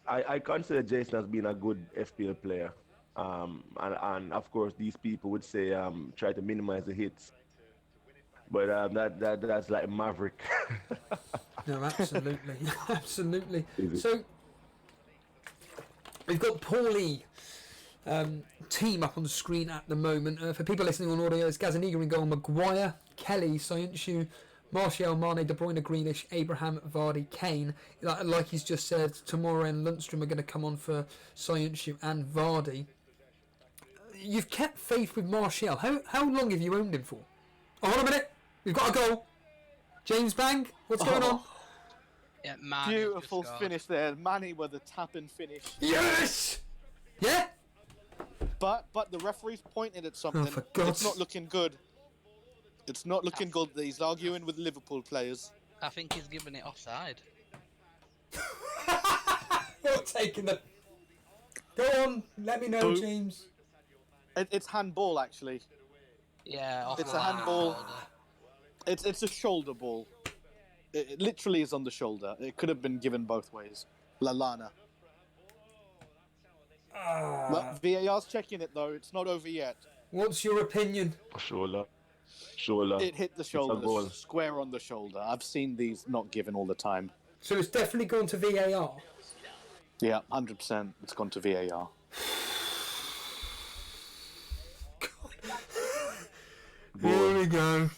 I consider Jason as being a good FPL player, and of course these people would say try to minimize the hits, but that's like Maverick. No, absolutely, absolutely. So we've got Paulie team up on the screen at the moment. For people listening on audio, it's Gazaniga in goal, Maguire, Kelly, Soyuncu, Martial, Mane, De Bruyne, Greenish, Abraham, Vardy, Kane. Like he's just said, Tomorrow and Lundstrom are going to come on for Soyuncu and Vardy. You've kept faith with Martial. How long have you owned him for? Oh, hold on a minute. We've got a goal. James Bang, what's going on? Yeah, man. Beautiful finish there. Manny with a tap and finish. Yes! Yeah? But the referee's pointed at something. Oh, for God's... It's not looking good. It's not looking good. He's arguing with Liverpool players. I think he's giving it offside. You're taking the... Go on, let me know, James. It's handball, actually. Yeah, it's a handball. It's a shoulder ball. It literally is on the shoulder. It could have been given both ways. Lallana. But VAR's checking it, though. It's not over yet. What's your opinion? Shoulder. It hit the shoulder, square on the shoulder. I've seen these not given all the time. So it's definitely gone to VAR? Yeah, 100%. It's gone to VAR. Here we go.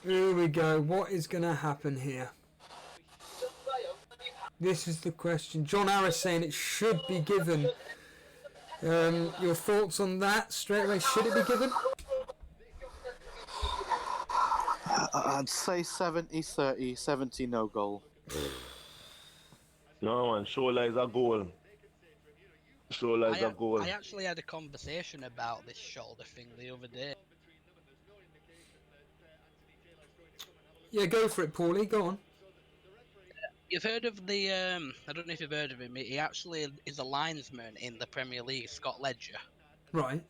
Here we go. What is going to happen here? This is the question. John Harris saying it should be given. Your thoughts on that straight away? Should it be given? I'd say 70-30, 70 no goal. No, man. Shola is a goal. Shola is a goal. I actually had a conversation about this shoulder thing the other day. Yeah, go for it, Paulie. Go on. You've heard of the, I don't know if you've heard of him, he actually is a linesman in the Premier League, Scott Ledger. Right.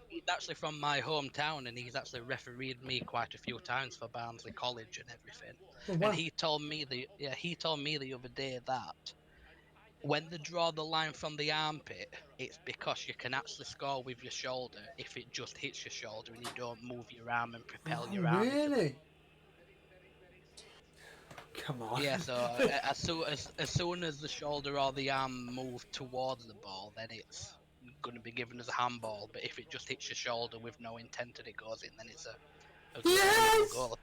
He's actually from my hometown, and he's actually refereed me quite a few times for Barnsley College and everything. Oh, wow. And he told me the other day that when they draw the line from the armpit, it's because you can actually score with your shoulder if it just hits your shoulder and you don't move your arm and propel your arm. Really? Come on. Yeah, so as soon as the shoulder or the arm move towards the ball, then it's going to be given as a handball. But if it just hits your shoulder with no intent and it goes in, then it's a yes! goal.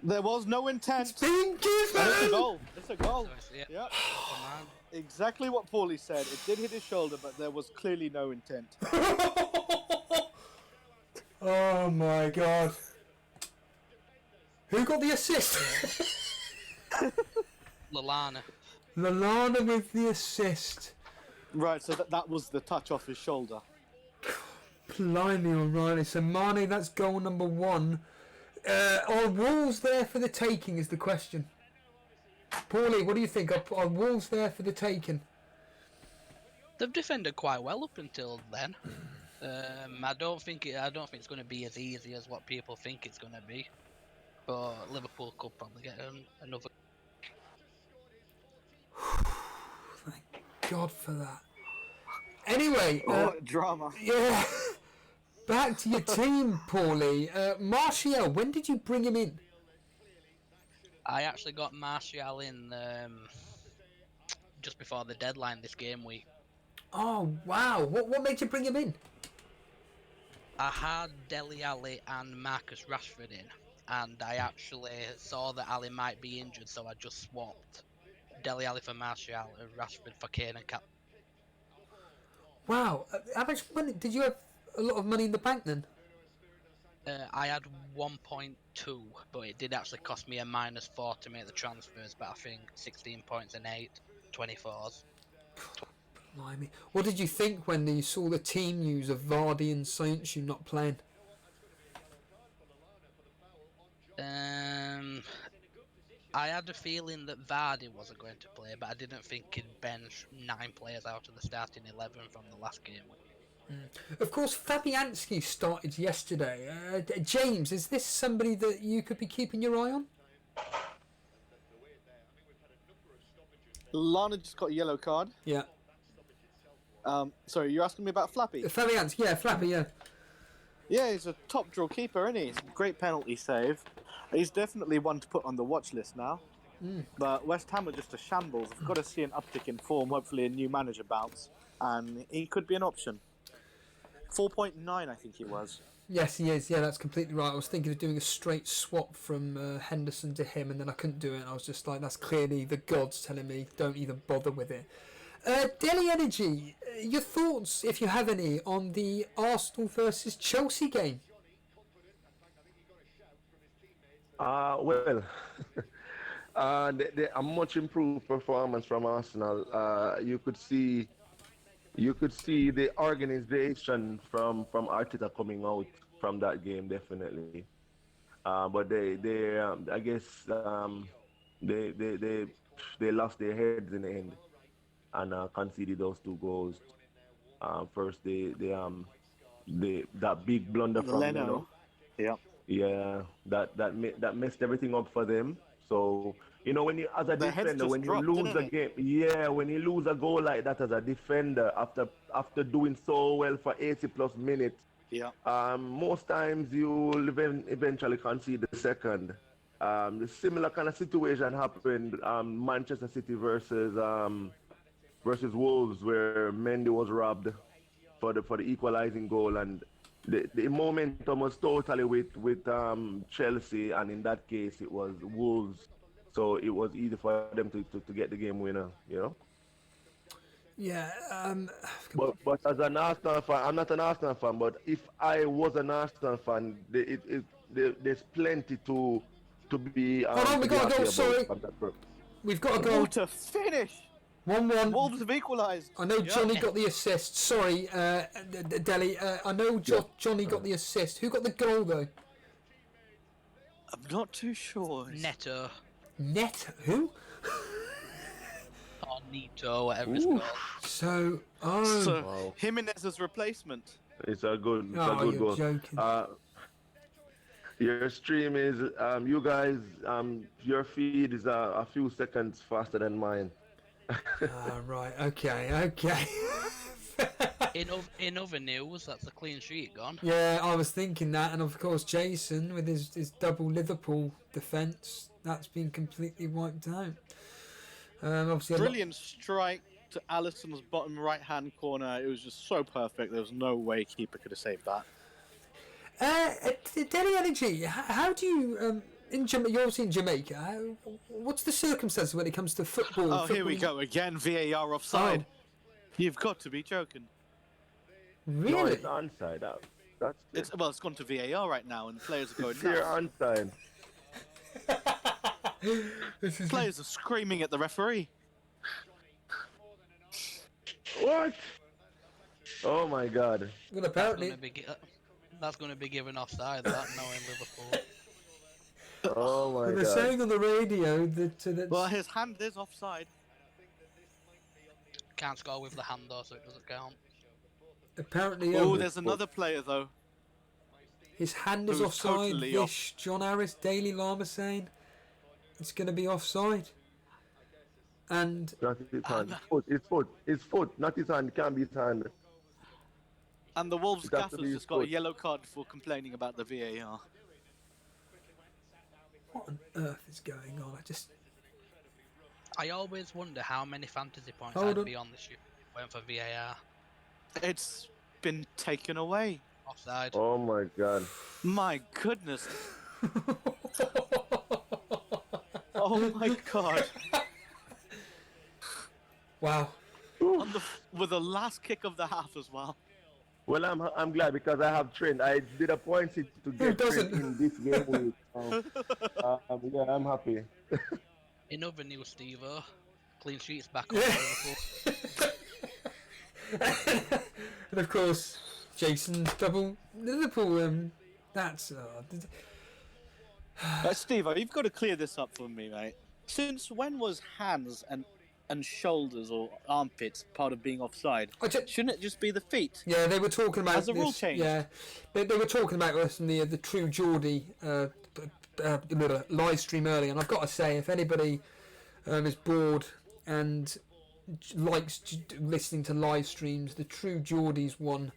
There was no intent. It's been given! It's a goal. It's a goal. So yeah. Yep. Exactly what Paulie said. It did hit his shoulder, but there was clearly no intent. Oh my God. Who got the assist? Lallana with the assist. Right, so that was the touch off his shoulder. Blimey, O'Reilly. So Mane, that's goal number 1. Are Wolves there for the taking is the question. Paulie, what do you think? Are Wolves there for the taking? They've defended quite well up until then. I don't think it's going to be as easy as what people think it's going to be. But Liverpool could probably get another. Thank God for that. Anyway, Drama. yeah. Back to your team, Paulie. Martial, when did you bring him in? I actually got Martial in just before the deadline this game week. Oh, wow. What made you bring him in? I had Dele Alli and Marcus Rashford in, and I actually saw that Ali might be injured, so I just swapped Dele Alli for Martial and Rashford for Kane and Cap. Wow. How much money? Did you have a lot of money in the bank then? I had 1.2, but it did actually cost me a -4 to make the transfers, but I think 16 points and 8, 24s. Blimey. What did you think when you saw the team news of Vardy and Sancho not playing? I had a feeling that Vardy wasn't going to play, but I didn't think he'd bench 9 players out of the starting 11 from the last game. Of course, Fabianski started yesterday. James, is this somebody that you could be keeping your eye on? Lana just got a yellow card. Yeah. Sorry, you're asking me about Flappy? Fabianski, yeah, Flappy, yeah. Yeah, he's a top draw keeper, isn't he? He's a great penalty save. He's definitely one to put on the watch list now. But West Ham are just a shambles. I've got to see an uptick in form, hopefully a new manager bounce, and he could be an option. 4.9, I think he was. Yes, he is. Yeah, that's completely right. I was thinking of doing a straight swap from Henderson to him, and then I couldn't do it. And I was just like, that's clearly the gods telling me don't even bother with it. Daily Energy, your thoughts, if you have any, on the Arsenal versus Chelsea game? Well, a much improved performance from Arsenal. You could see the organization from Arteta coming out from that game, definitely. But I guess they lost their heads in the end and conceded those 2 goals. First, that big blunder from Leno. Yeah, that messed everything up for them. So when you, as a defender, when you lose a game, when you lose a goal like that as a defender after doing so well for 80+ minutes, most times you will eventually concede the second. The similar kind of situation happened Manchester City versus Wolves, where Mendy was robbed for the equalizing goal, and the momentum was totally with Chelsea, and in that case it was Wolves, so it was easy for them to get the game winner, Yeah. But as an Arsenal fan, I'm not an Arsenal fan, but if I was an Arsenal fan, there's plenty to be. Hold on, we got a goal. Sorry, we've got a goal to finish. 1-1. Wolves have equalised. I know Johnny got the assist. Sorry, Deli. I know Johnny got the assist. Who got the goal though? I'm not too sure. Neto. Who? Or Neto, whatever it's called. So, wow. Jimenez's replacement. It's a good you're goal. Joking. Your stream is you guys your feed is a few seconds faster than mine. Right, okay. In other news, that's a clean sheet gone. Yeah, I was thinking that, and of course Jason with his double Liverpool defence, that's been completely wiped out. Obviously, Brilliant strike to Alisson's bottom right-hand corner. It was just so perfect. There was no way keeper could have saved that. Daily Energy, how do you you're obviously in Jamaica. What's the circumstances when it comes to football? Oh, here we go again. VAR offside. You've got to be joking. Really? No, it's onside. It's gone to VAR right now, and players are going Thier onside. Players are screaming at the referee. What? Oh my God. Well, apparently that's going to be given offside. That knowing Liverpool. Oh my God. they're saying on the radio that. Well, his hand is offside. Can't score with the hand though, so it doesn't count. Apparently. Oh, there's another player though. His hand is Who's offside. totally Vish, John Harris, Daily Lama saying it's going to be offside. And Not his hand. His foot, not his hand. It can't be his hand. And the Wolves It has to be gaffer's his just got a foot. yellow card for complaining about the VAR. what on earth is going on? I always wonder how many fantasy points Hold I'd on. be on this year if it weren't for VAR. It's been taken away. Offside. Oh my God. My goodness. Oh my God. Wow. With the last kick of the half as well. Well, I'm glad because I have trained. I did a point to get doesn't? trained in this game week. Yeah, I'm happy. In other news, Steve-O, clean sheets back on Liverpool. And of course, Jason's double Liverpool. That's Steve, you've got to clear this up for me, mate. Since when was hands and shoulders or armpits part of being offside? Shouldn't it just be the feet? yeah. They were talking about Has the this, rule changed? Yeah, they were talking about this in the True Geordie live stream earlier, and I've got to say, if anybody is bored and likes listening to live streams, the True Geordies one,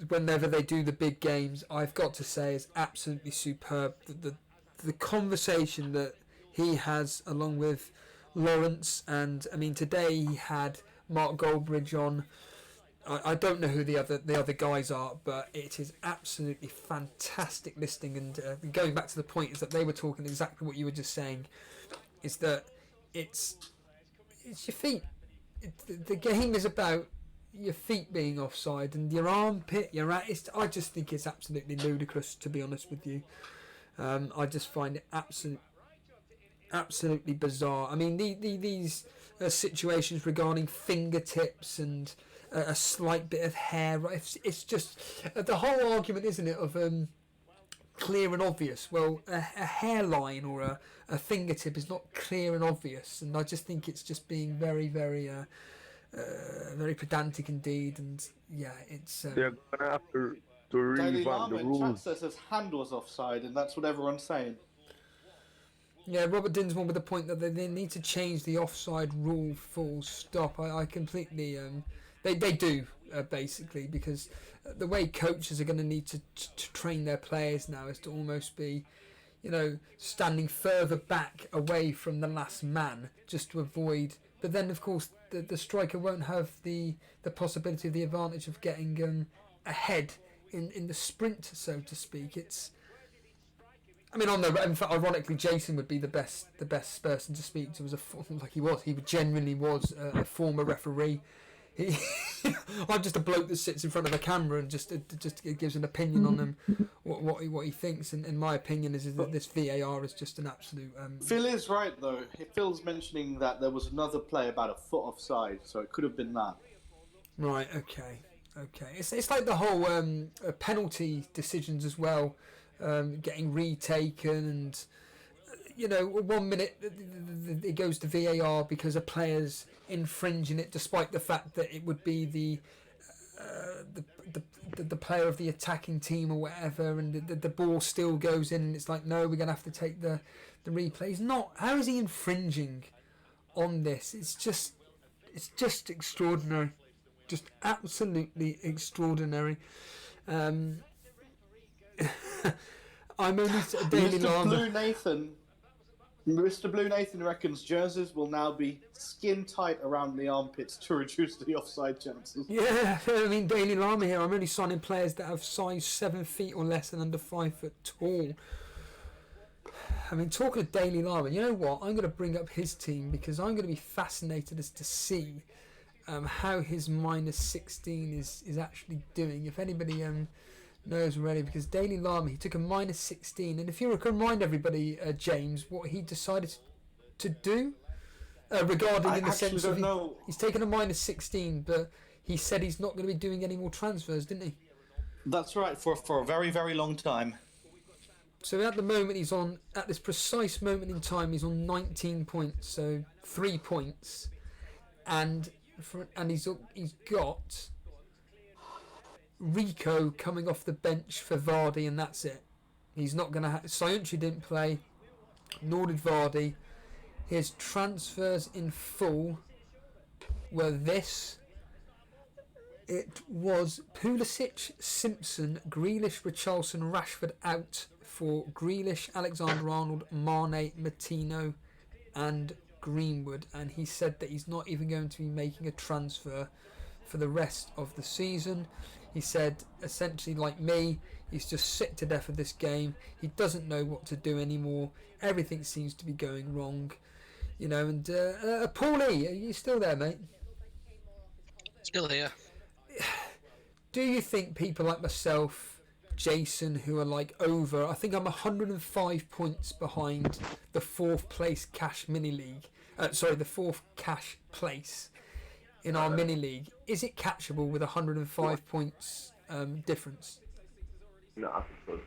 whenever they do the big games, I've got to say is absolutely superb. The conversation that he has along with Lawrence, and I mean today he had Mark Goldbridge on. I don't know who the other guys are, but it is absolutely fantastic listening. And going back to the point is that they were talking exactly what you were just saying, is that it's your feet. The game is about your feet being offside and your armpit, I just think it's absolutely ludicrous, to be honest with you. I just find it absolutely bizarre. I mean, these situations regarding fingertips and a slight bit of hair, it's just the whole argument, isn't it, of clear and obvious. Well, a hairline or a fingertip is not clear and obvious, and I just think it's just being very, very very pedantic indeed. And yeah, it's They're gonna have to Daily revamp Lama the in chat rules. says his hand was offside, and that's what everyone's saying. yeah, Robert Dinsmore with the point that they need to change the offside rule, full stop. I completely they do basically, because the way coaches are going to need to train their players now is to almost be, standing further back away from the last man just to avoid. But then of course the striker won't have the possibility of the advantage of getting ahead in the sprint, so to speak. I mean, in fact, ironically, Jason would be the best person to speak to. He genuinely was a former referee. I'm just a bloke that sits in front of a camera and just gives an opinion on him, what he thinks. And my opinion is that this VAR is just an absolute. Phil is right though. Phil's mentioning that there was another play about a foot offside, so it could have been that. Right. Okay. It's like the whole penalty decisions as well, getting retaken, and 1 minute it goes to VAR because a player's infringing it, despite the fact that it would be the player of the attacking team or whatever, and the ball still goes in, and it's like, no, we're gonna have to take the replay. He's not. How is he infringing on this? It's just extraordinary, just absolutely extraordinary. I'm only Daily Lama. Mr. Blue Nathan reckons jerseys will now be skin tight around the armpits to reduce the offside chances. Yeah, I mean, Daily Lama here. I'm only signing players that have size 7 feet or less and under 5 foot tall. I mean, talking of Daily Lama, you know what? I'm going to bring up his team because I'm going to be fascinated as to see how his minus 16 is actually doing. If anybody knows already, because Daily Lama, he took a minus 16, and if you can remind everybody, James, what he decided to do regarding in the sense of he's taken a minus 16, but he said he's not going to be doing any more transfers, didn't he? That's right, for a very, very long time. So at the moment at this precise moment in time, he's on 19 points, so 3 points, and he's got Rico coming off the bench for Vardy, and that's it. He's not going to Sayunchi didn't play, nor did Vardy. his transfers in full were this. It was Pulisic, Simpson, Grealish, Richarlison, Rashford out for Grealish, Alexander-Arnold, Mane, Martino and Greenwood. And he said that he's not even going to be making a transfer for the rest of the season. He said, essentially like me, he's just sick to death of this game. He doesn't know what to do anymore. Everything seems to be going wrong. You know, and Paulie, are you still there, mate? Still here. Do you think people like myself, Jason, who are like over, I think I'm 105 points behind the 4th place cash mini league, the 4th cash place in our mini league, is it catchable with 105 points difference? No, I think so.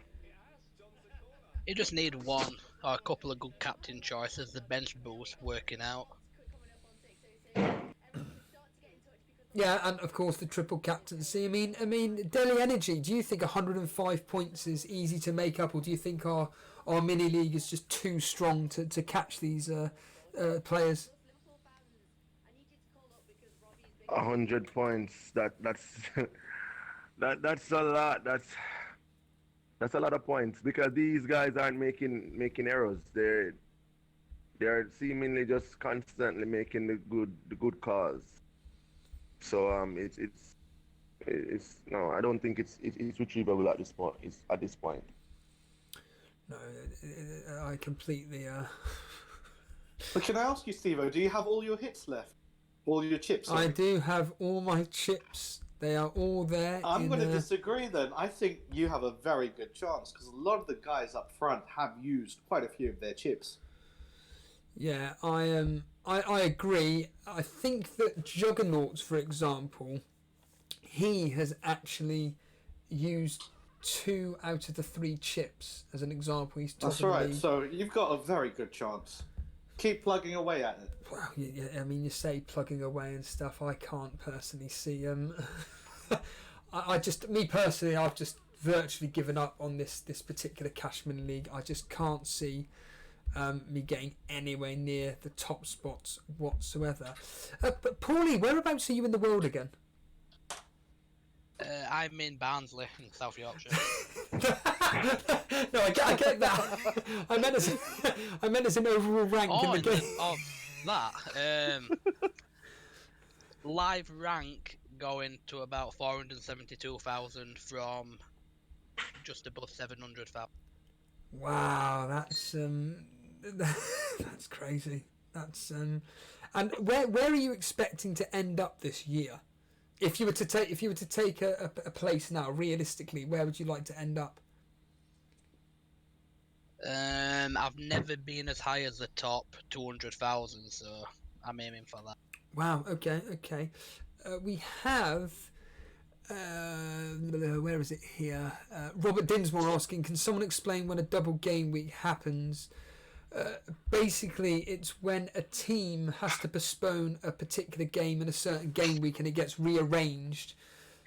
You just need one or a couple of good captain choices, the bench boost working out. Yeah, and of course the triple captaincy. I mean, Daily Energy. Do you think 105 points is easy to make up, or do you think our mini league is just too strong to catch these players? 100 points. That's that's a lot. That's a lot of points because these guys aren't making errors. They're seemingly just constantly making the good calls. So it's no, I don't think it's retrievable at this point. No, I completely. But can I ask you, Steve-O, do you have all your hits left? All your chips? I do have all my chips. They are all there. I'm going to disagree then. I think you have a very good chance because a lot of the guys up front have used quite a few of their chips. Yeah, I agree. I think that Juggernauts, for example, he has actually used 2 out of the 3 chips as an example. He's That's right. So you've got a very good chance. Keep plugging away at it. Well, yeah, I mean, you say plugging away and stuff. I can't personally see. I've just virtually given up on this particular Cashman League. I just can't see me getting anywhere near the top spots whatsoever. But Paulie, whereabouts are you in the world again? I'm in Barnsley in South Yorkshire. No, I get that. I meant as an overall rank in the game. Of that, live rank going to about 472,000 from just above 700,000. Wow, that's that's crazy. That's and where are you expecting to end up this year? If you were to take a place now, realistically, where would you like to end up? I've never been as high as the top 200,000, so I'm aiming for that. Wow. Okay. We have. Where is it here? Robert Dinsmore asking, can someone explain when a double game week happens? Basically, it's when a team has to postpone a particular game in a certain game week and it gets rearranged.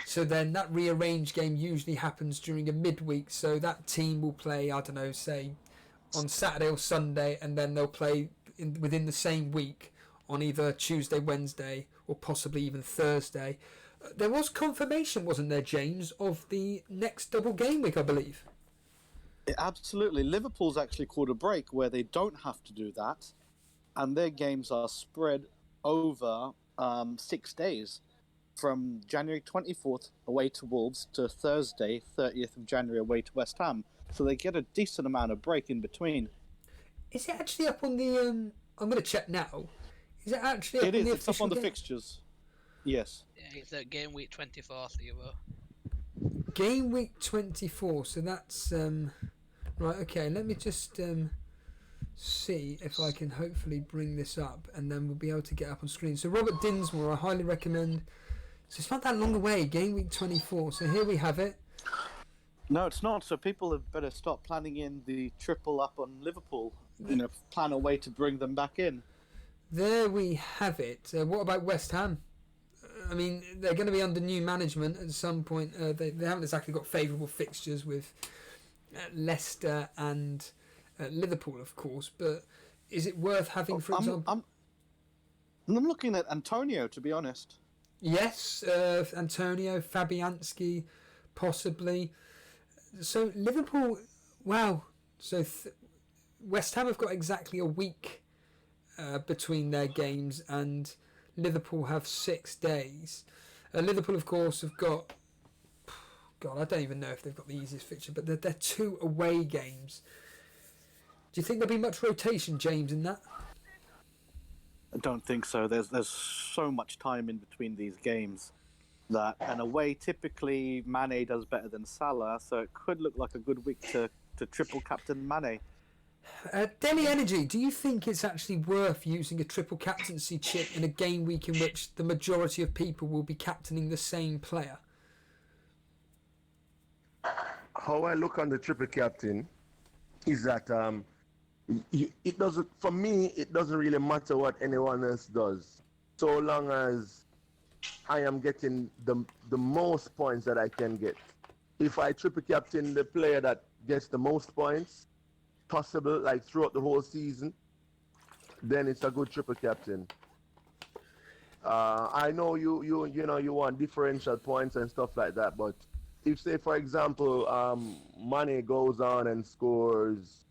So then that rearranged game usually happens during a midweek. So that team will play, I don't know, say on Saturday or Sunday, and then they'll play within the same week on either Tuesday, Wednesday, or possibly even Thursday. There was confirmation, wasn't there, James, of the next double game week, I believe. Absolutely. Liverpool's actually called a break where they don't have to do that, and their games are spread over 6 days, from January 24th away to Wolves to Thursday 30th of January away to West Ham. So they get a decent amount of break in between. Is it actually up on the... I'm going to check now. Is it actually up on the official... It's up on the fixtures. Yes. Yeah, it's at Game Week 24, Theo. Game Week 24, so that's... Right, okay, let me just see if I can hopefully bring this up, and then we'll be able to get up on screen. So Robert Dinsmore, I highly recommend... So it's not that long away, Game Week 24. So here we have it. No, it's not. So people have better start planning in the triple up on Liverpool. Plan a way to bring them back in. There we have it. What about West Ham? I mean, they're going to be under new management at some point. They haven't exactly got favourable fixtures with Leicester and Liverpool, of course. But is it worth having, for example? I'm looking at Antonio, to be honest. Yes, Antonio, Fabianski, possibly. So Liverpool, wow. So West Ham have got exactly a week between their games, and Liverpool have 6 days. Liverpool, of course, have got... God, I don't even know if they've got the easiest fixture, but they're 2 away games. Do you think there'll be much rotation, James, in that? I don't think so. There's so much time in between these games that, and away typically Mane does better than Salah, so it could look like a good week to triple captain Mane. Daily Energy, do you think it's actually worth using a triple captaincy chip in a game week in which the majority of people will be captaining the same player? How I look on the triple captain is that it doesn't, for me, it doesn't really matter what anyone else does, so long as I am getting the most points that I can get. If I triple captain the player that gets the most points possible, like throughout the whole season, then it's a good triple captain. I know you know you want differential points and stuff like that, but if, say, for example, Mane goes on and scores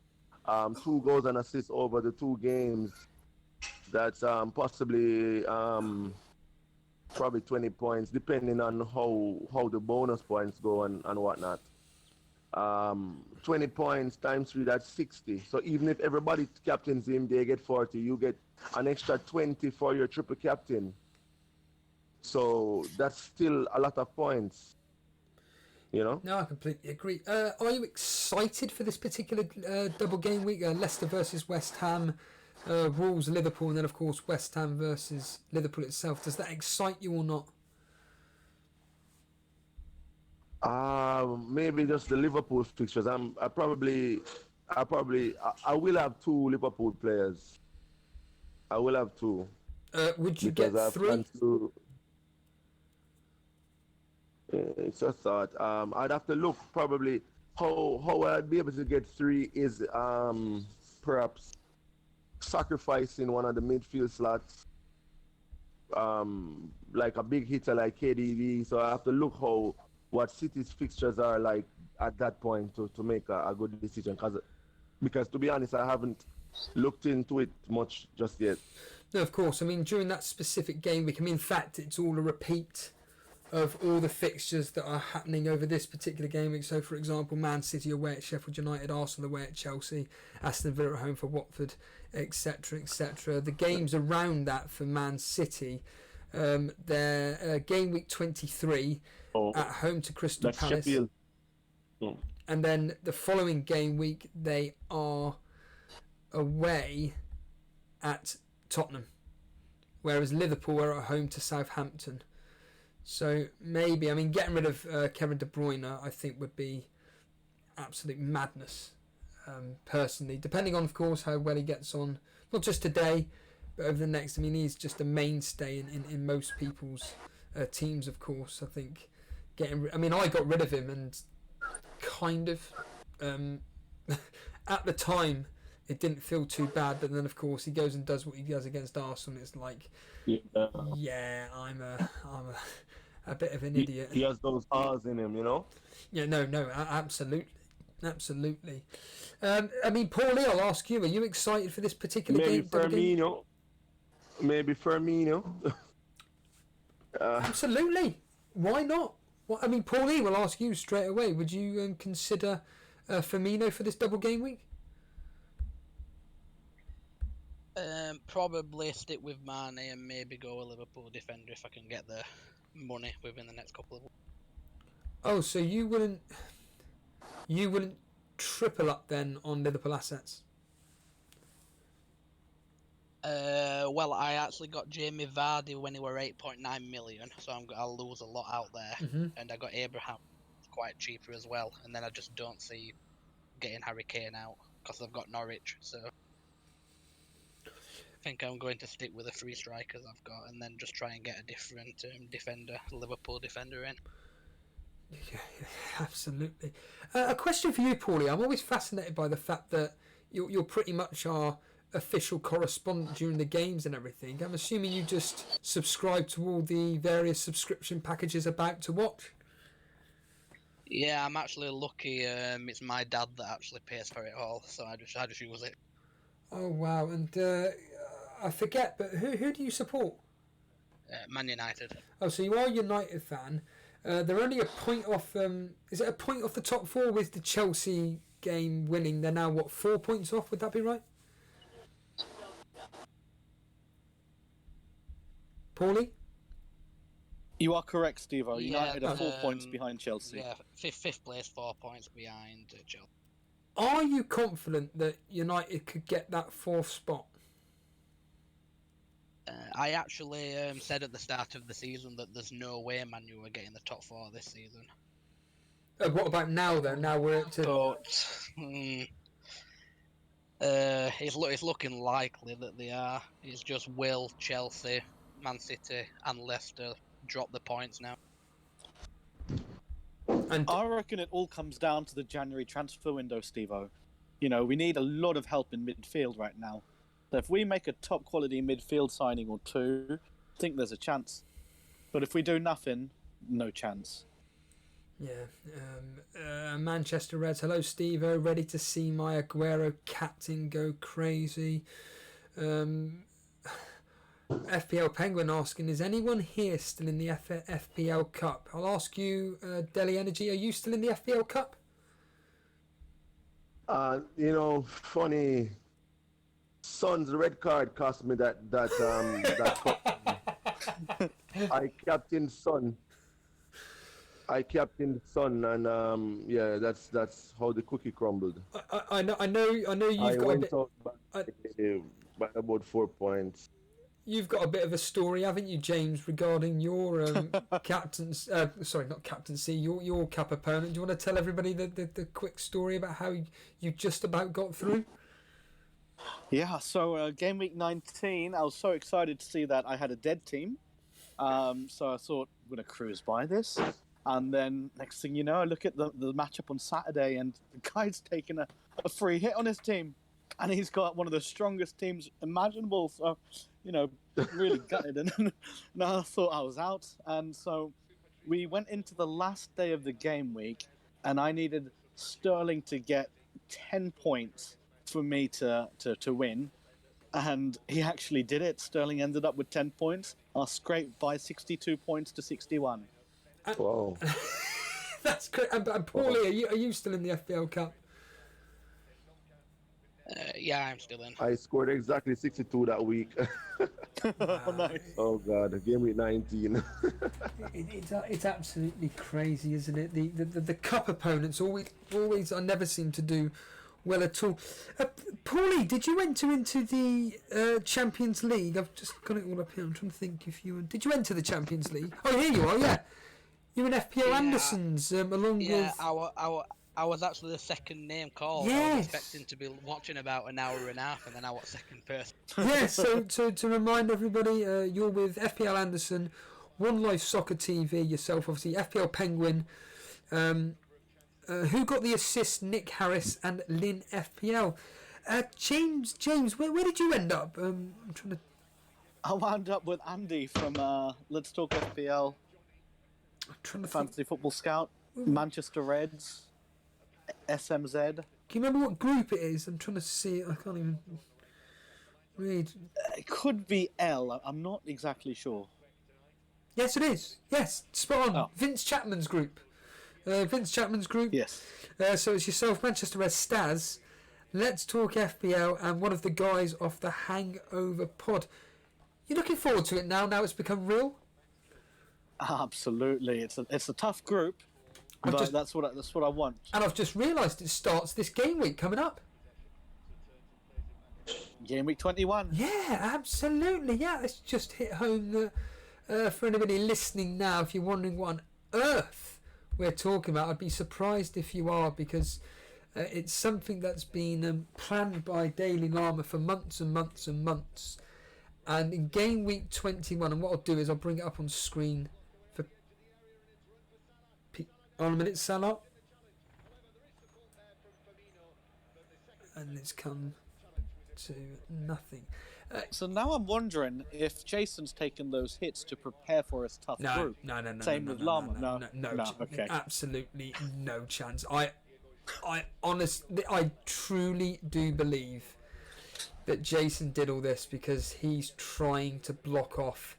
2 goals and assists over the 2 games, that's possibly probably 20 points, depending on how the bonus points go and whatnot. 20 points times 3, that's 60. So even if everybody captains him, they get 40. You get an extra 20 for your triple captain. So that's still a lot of points. You know? No, I completely agree. Are you excited for this particular double game week? Leicester versus West Ham, Wolves, Liverpool, and then of course West Ham versus Liverpool itself. Does that excite you or not? Maybe just the Liverpool fixtures. I will have 2 Liverpool players. I will have 2. Would you get 3? It's a thought. I'd have to look probably how I'd be able to get 3 is perhaps sacrificing one of the midfield slots, like a big hitter like KDB. So I have to look what City's fixtures are like at that point to make a good decision. Because to be honest, I haven't looked into it much just yet. No, of course. I mean, during that specific game week, in fact, it's all a repeat of all the fixtures that are happening over this particular game week. So, for example, Man City away at Sheffield United, Arsenal away at Chelsea, Aston Villa at home for Watford, etc., etc. The games around that for Man City, they're game week 23 at home to Crystal Palace. Sheffield. Oh. And then the following game week, they are away at Tottenham, whereas Liverpool are at home to Southampton. So maybe, getting rid of Kevin De Bruyne, I think, would be absolute madness, personally. Depending on, of course, how well he gets on, not just today, but over the next. He's just a mainstay in most people's teams, of course. I think I got rid of him and kind of, at the time, it didn't feel too bad. But then, of course, he goes and does what he does against Arsenal. It's like, yeah, I'm a bit of an idiot. He has those R's in him, you know? Yeah, no, absolutely. Paulie, I'll ask you, are you excited for this particular game? Maybe Firmino. Absolutely. Why not? Well, Paulie, we'll ask you straight away. Would you consider Firmino for this double game week? Probably stick with Mane and maybe go a Liverpool defender if I can get the money within the next couple of weeks. Oh, so you wouldn't triple up then on Liverpool assets? Well, I actually got Jamie Vardy when he were 8.9 million, so I'll lose a lot out there. Mm-hmm. And I got Abraham quite cheaper as well, and then I just don't see getting Harry Kane out because I've got Norwich. So I think I'm going to stick with the 3 strikers I've got, and then just try and get a different Liverpool defender in. Yeah, absolutely. A question for you, Paulie. I'm always fascinated by the fact that you're pretty much our official correspondent during the games and everything. I'm assuming you just subscribe to all the various subscription packages about to watch. Yeah, I'm actually lucky. It's my dad that actually pays for it all, so I just use it. Oh wow! And I forget, but who do you support? Man United. Oh, so you are a United fan. They're only a point off. Is it a point off the top four with the Chelsea game winning? They're now what, 4 points off? Would that be right? Paulie? You are correct, Steve. Yeah, United are 4 points behind Chelsea. Yeah, fifth place, 4 points behind Chelsea. Are you confident that United could get that fourth spot? I actually said at the start of the season that there's no way Man U are getting the top 4 this season. What about now, though? Now we're at it's looking likely that they are. It's just will Chelsea, Man City, and Leicester drop the points now. And I reckon it all comes down to the January transfer window, Steve-O. You know, we need a lot of help in midfield right now. So if we make a top quality midfield signing or two, I think there's a chance. But if we do nothing, no chance. yeah, Manchester Reds. Hello, Steve-O. Ready to see my Aguero captain go crazy. FPL Penguin asking, is anyone here still in the FPL Cup? I'll ask you, Delhi Energy, are you still in the FPL Cup? You know, funny. Son's red card cost me that cup. I captained Son, and yeah, that's how the cookie crumbled. I know you've I got went a bit. out by about 4 points. You've got a bit of a story, haven't you, James, regarding your captain's... sorry, not captaincy, your cup opponent. Do you want to tell everybody the quick story about how you just about got through? Yeah, so game week 19, I was so excited to see that I had a dead team. So I thought, I'm going to cruise by this. And then next thing you know, I look at the matchup on Saturday and the guy's taken a free hit on his team. And he's got one of the strongest teams imaginable. So, you know, really gutted. And I thought I was out. And so we went into the last day of the game week, and I needed Sterling to get 10 points for me to win. And he actually did it. Sterling ended up with 10 points. I scraped by 62 points to 61. Wow. That's great. And Paulie, are you still in the FPL Cup? Yeah, I'm still in. I scored exactly 62 that week. Oh, nice. Oh God, game week 19. It's absolutely crazy, isn't it? The cup opponents always I never seem to do well at all. Paulie, did you enter into the Champions League? I've just got it all up here. I'm trying to think if did you enter the Champions League? Oh, here you are. Yeah, you're in FPL Anderson's along with. I was actually the second name called. Yes. I was expecting to be watching about an hour and a half, and then I was second person. Yeah, so to remind everybody, you're with FPL Anderson, One Life Soccer TV, yourself, obviously, FPL Penguin. Who got the assist? Nick Harris and Lynn FPL. James, where did you end up? I'm trying to. I wound up with Andy from Let's Talk FPL, Fantasy Football Scout, Manchester Reds, SMZ. Can you remember what group it is? I'm trying to see it. I can't even read. It could be L. I'm not exactly sure. Yes, it is. Yes, spot on. Oh. Vince Chapman's group. Yes. So it's yourself, Manchester Red Staz, Let's Talk FPL, and one of the guys off the Hangover Pod. You're looking forward to it now it's become real? Absolutely. It's a tough group, but that's what I want. And I've just realised it starts this game week coming up. Game week 21. Yeah, absolutely. Yeah, it's just hit home that for anybody listening now, if you're wondering what on earth we're talking about, I'd be surprised if you are, because it's something that's been planned by Daily Llama for months and months and months. And in game week 21, and what I'll do is I'll bring it up on screen for... On a minute, Salah. And it's come nothing. So now I'm wondering if Jason's taken those hits to prepare for his tough group. No. Same with Llama. No. Okay. Absolutely no chance. I truly do believe that Jason did all this because he's trying to block off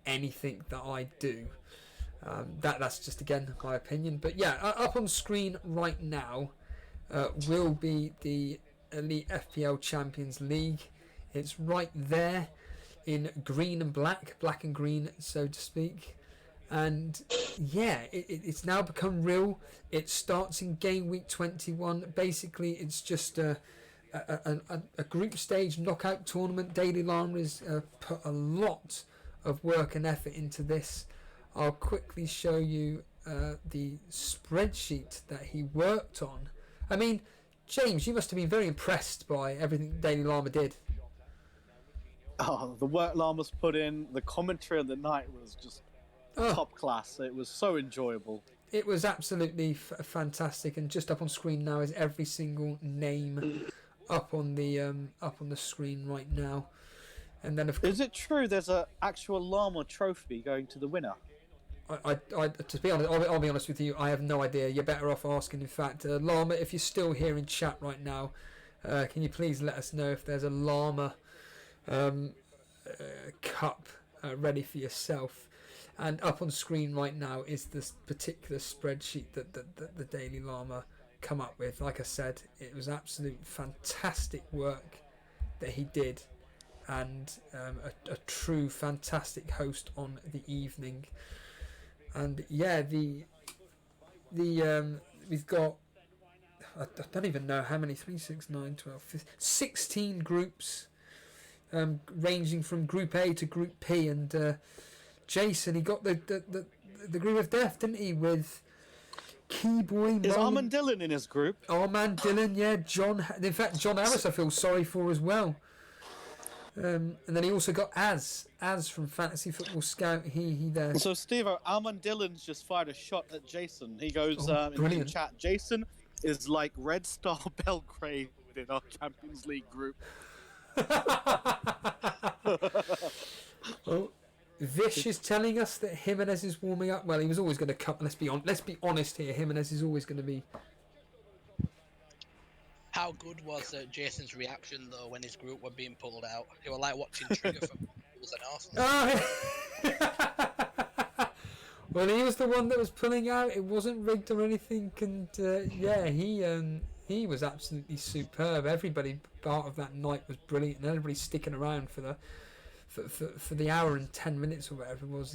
anything that I do. That's just, again, my opinion. But yeah, up on screen right now will be the Elite FPL Champions League. It's right there in green and black and green, so to speak. And yeah, it's now become real. It starts in game week 21. Basically, it's just a group stage knockout tournament. Daily Llama has put a lot of work and effort into this. I'll quickly show you the spreadsheet that he worked on. I mean, James, you must have been very impressed by everything Daily Llama did. Oh, the work Llama's put in, the commentary of the night was just top class. It was so enjoyable. It was absolutely fantastic, and just up on screen now is every single name up on the screen right now. And then, is it true there's an actual Llama trophy going to the winner? To be honest, I'll be honest with you, I have no idea. You're better off asking. In fact, Llama, if you're still here in chat right now, can you please let us know if there's a Llama cup ready for yourself? And up on screen right now is this particular spreadsheet that the Daily Llama come up with. Like I said, it was absolute fantastic work that he did, and a true fantastic host on the evening. And yeah, we've got, I don't even know how many, 3, 6, 9, 12, 15, 16 groups, ranging from Group A to Group P. And Jason, he got the group of death, didn't he? With Keyboy. Is Armand Dillon in his group? Armand Dillon, yeah. In fact, John Harris I feel sorry for as well. And then he also got Az from Fantasy Football Scout. He there. So Steve, Armand Dillon's just fired a shot at Jason. He goes in the chat. Jason is like Red Star Belgrade in our Champions League group. Well, Vish is telling us that Jimenez is warming up. Well, he was always going to cut. Let's be honest here. Jimenez is always going to be. How good was Jason's reaction though when his group were being pulled out? They were like watching Trigger from Bulls and Arsenal. Well, he was the one that was pulling out. It wasn't rigged or anything, and yeah, he was absolutely superb. Everybody part of that night was brilliant, and everybody sticking around for the hour and 10 minutes or whatever it was.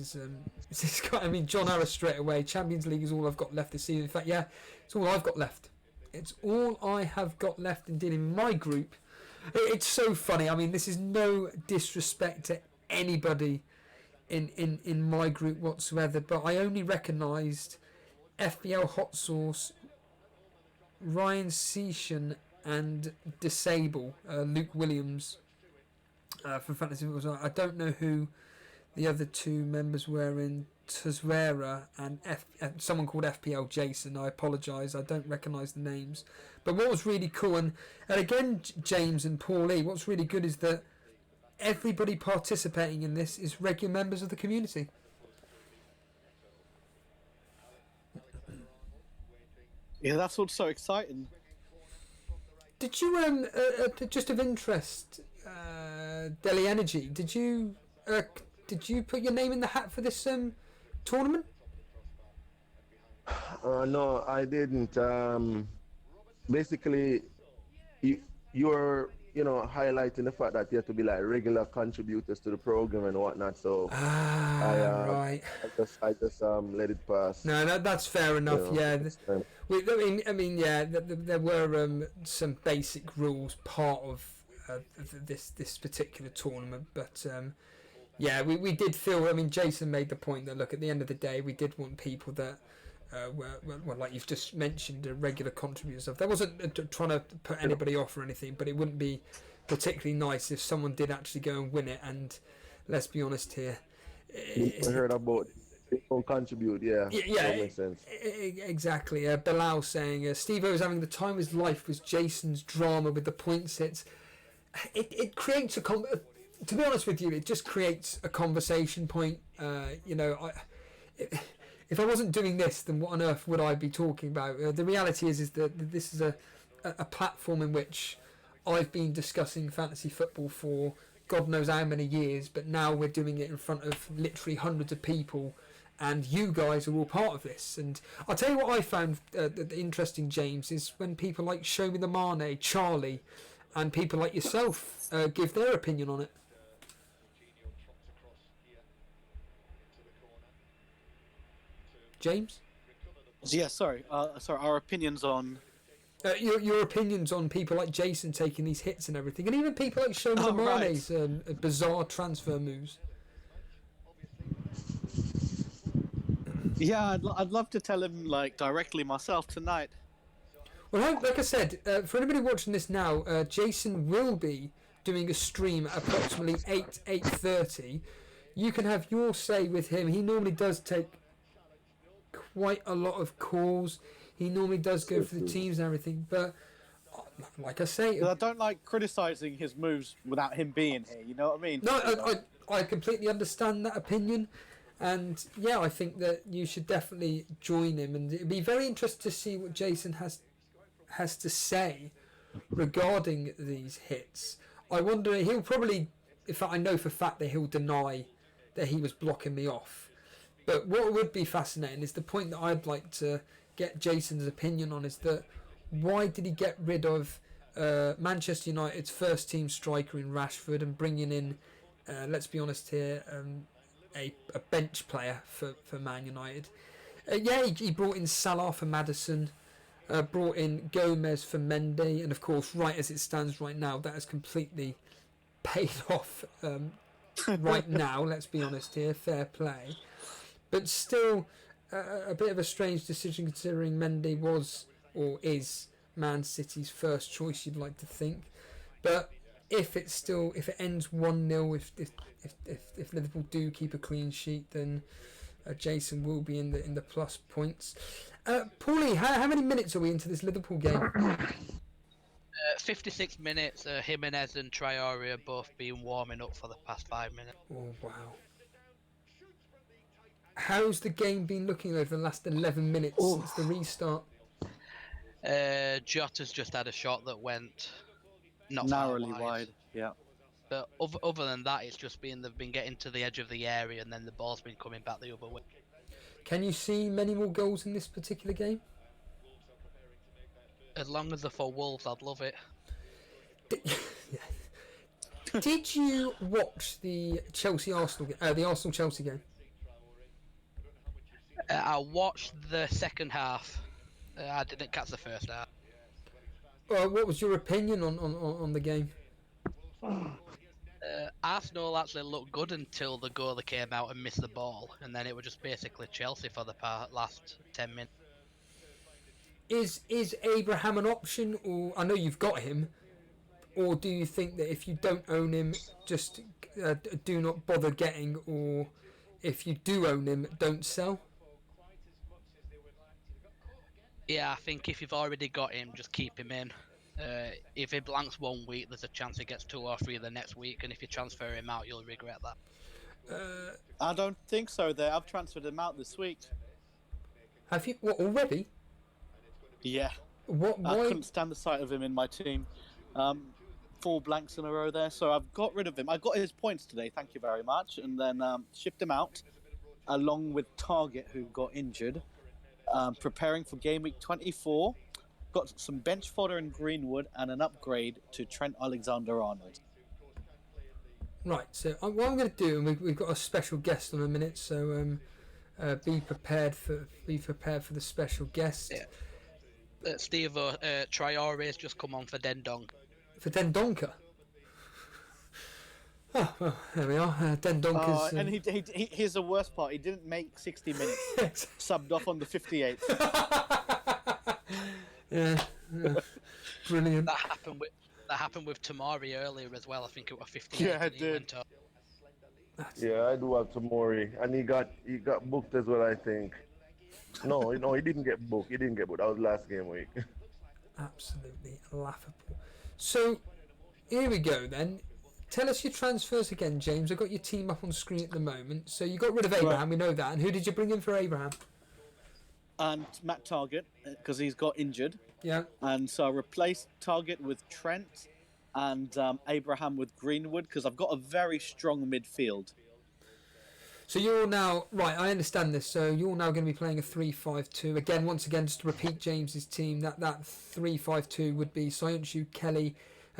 This guy, I mean, John Harris straight away. Champions League is all I've got left this season. In fact, yeah, it's all I've got left. It's all I have got left in dealing in my group. It's so funny. I mean, this is no disrespect to anybody in my group whatsoever, but I only recognised FPL Hot Sauce, Ryan Seashan, and Disable, Luke Williams from Fantasy Football. I don't know who the other two members were in Tazwera and someone called FPL Jason. I apologise, I don't recognise the names. But what was really cool, and again, James and Paul E, what's really good is that everybody participating in this is regular members of the community. Yeah, that's what's so exciting. Did you, just of interest, Delhi Energy, did you put your name in the hat for this tournament? No, I didn't. Basically, you're highlighting the fact that you have to be like regular contributors to the program and whatnot. So right. I just let it pass. No, that's fair enough. Yeah, I mean, yeah, there were some basic rules part of this particular tournament, but yeah, we did feel. I mean, Jason made the point that look, at the end of the day, we did want people that were like you've just mentioned, regular contributors. There wasn't trying to put anybody off or anything, but it wouldn't be particularly nice if someone did actually go and win it. And let's be honest here, I heard about people contribute. Yeah, that makes sense. Exactly. Bilal saying Steve-O was having the time of his life with Jason's drama with the points hits. it creates to be honest with you, it just creates a conversation point. If I wasn't doing this, then what on earth would I be talking about? The reality is that this is a platform in which I've been discussing fantasy football for God knows how many years, but now we're doing it in front of literally hundreds of people, and you guys are all part of this. And I'll tell you what I found interesting, James, is when people like Show Me the Mane, Charlie, and people like yourself give their opinion on it. James? Yeah, sorry. Our opinions on... Your opinions on people like Jason taking these hits and everything, and even people like Show Me the Mane's bizarre transfer moves. Yeah, I'd love to tell him directly myself tonight. Well, like I said, for anybody watching this now, Jason will be doing a stream at approximately 8:30. You can have your say with him. He normally does take quite a lot of calls. He normally does go for the teams and everything, but like I say, I don't like criticising his moves without him being here. You know what I mean? No, I completely understand that opinion, and yeah, I think that you should definitely join him, and it'd be very interesting to see what Jason has to say regarding these hits. I wonder, he'll probably, in fact, I know for a fact that he'll deny that he was blocking me off. But what would be fascinating is the point that I'd like to get Jason's opinion on is that why did he get rid of Manchester United's first team striker in Rashford and bringing in, let's be honest here, a bench player for Man United? He brought in Salah for Maddison, brought in Gomez for Mendy, and of course, right as it stands right now, that has completely paid off right now, let's be honest here, fair play. But still, a bit of a strange decision considering Mendy was or is Man City's first choice, you'd like to think. But if it ends 1-0, if Liverpool do keep a clean sheet, then Jason will be in the plus points. Paulie, how many minutes are we into this Liverpool game? 56 minutes. Jimenez and Traore have both been warming up for the past 5 minutes. Oh wow. How's the game been looking over the last 11 minutes since the restart? Jota's just had a shot that went not narrowly wide. Yeah. But other than that, it's just been they've been getting to the edge of the area and then the ball's been coming back the other way. Can you see many more goals in this particular game? As long as they're for Wolves, I'd love it. Did you watch the the Arsenal-Chelsea game? I watched the second half. I didn't catch the first half. What was your opinion on the game? Arsenal actually looked good until the goalie came out and missed the ball, and then it was just basically Chelsea for the last 10 minutes. Is Abraham an option, or I know you've got him, or do you think that if you don't own him, just do not bother getting, or if you do own him, don't sell? Yeah, I think if you've already got him, just keep him in. If he blanks 1 week, there's a chance he gets 2 or 3 the next week, and if you transfer him out, you'll regret that. I don't think so. I've transferred him out this week. Have you? What, already? Yeah. Why? I couldn't stand the sight of him in my team. 4 blanks in a row there, so I've got rid of him. I got his points today, thank you very much, and then shipped him out, along with Target, who got injured. Preparing for game week 24. Got some bench fodder in Greenwood and an upgrade to Trent Alexander-Arnold. Right, so what I'm going to do, and we've got a special guest in a minute, so be prepared for the special guest. Yeah. Steve, Traore's just come on for Dendonk. For Dendonka? Oh, well, there we are. Dendonka's... and here's the worst part. He didn't make 60 minutes. Subbed off on the 58th. Yeah, brilliant. That happened with Tamari earlier as well. I think it was 58. Yeah, it did. Yeah, I do have Tamori, and he got booked as well, I think. No, he didn't get booked. That was last game week. Absolutely laughable. So, here we go then. Tell us your transfers again, James. I've got your team up on screen at the moment. So you got rid of Abraham, we know that. And who did you bring in for Abraham? And Matt Target, because he's got injured. Yeah. And so I replaced Target with Trent and Abraham with Greenwood, because I've got a very strong midfield. So you're now... Right, I understand this. So you're now going to be playing a 3-5-2. Again, once again, just to repeat James's team, that 3-5-2 would be Soyuncu, Kelly,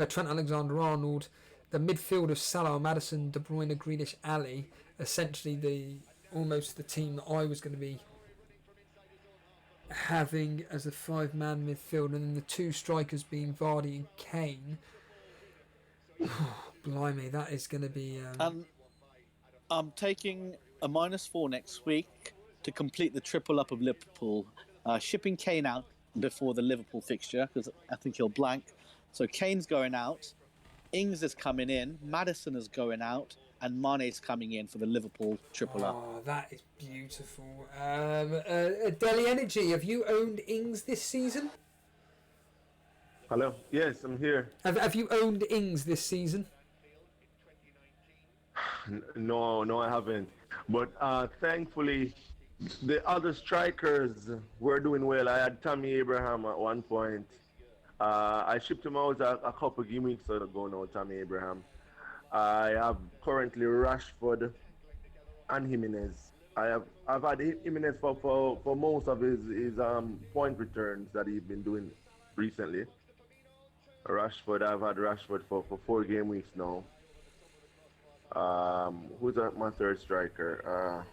Trent Alexander-Arnold, the midfield of Salah, Maddison, De Bruyne, Grealish, Ali. Essentially almost the team that I was going to be having as a 5-man midfield, and then the 2 strikers being Vardy and Kane. Blimey, that is going to be... I'm taking a -4 next week to complete the triple up of Liverpool, shipping Kane out before the Liverpool fixture, because I think he'll blank. So Kane's going out, Ings is coming in, Maddison is going out, and Mane's coming in for the Liverpool triple up. Oh, that is beautiful. Deli Energy, have you owned Ings this season? Hello? Yes, I'm here. Have you owned Ings this season? No, I haven't. But thankfully, the other strikers were doing well. I had Tammy Abraham at one point. I shipped him out a couple of weeks ago now, Tammy Abraham. I have currently Rashford and Jimenez. I've had Jimenez for most of his point returns that he's been doing recently. I've had Rashford for 4 game weeks now. Who's my third striker?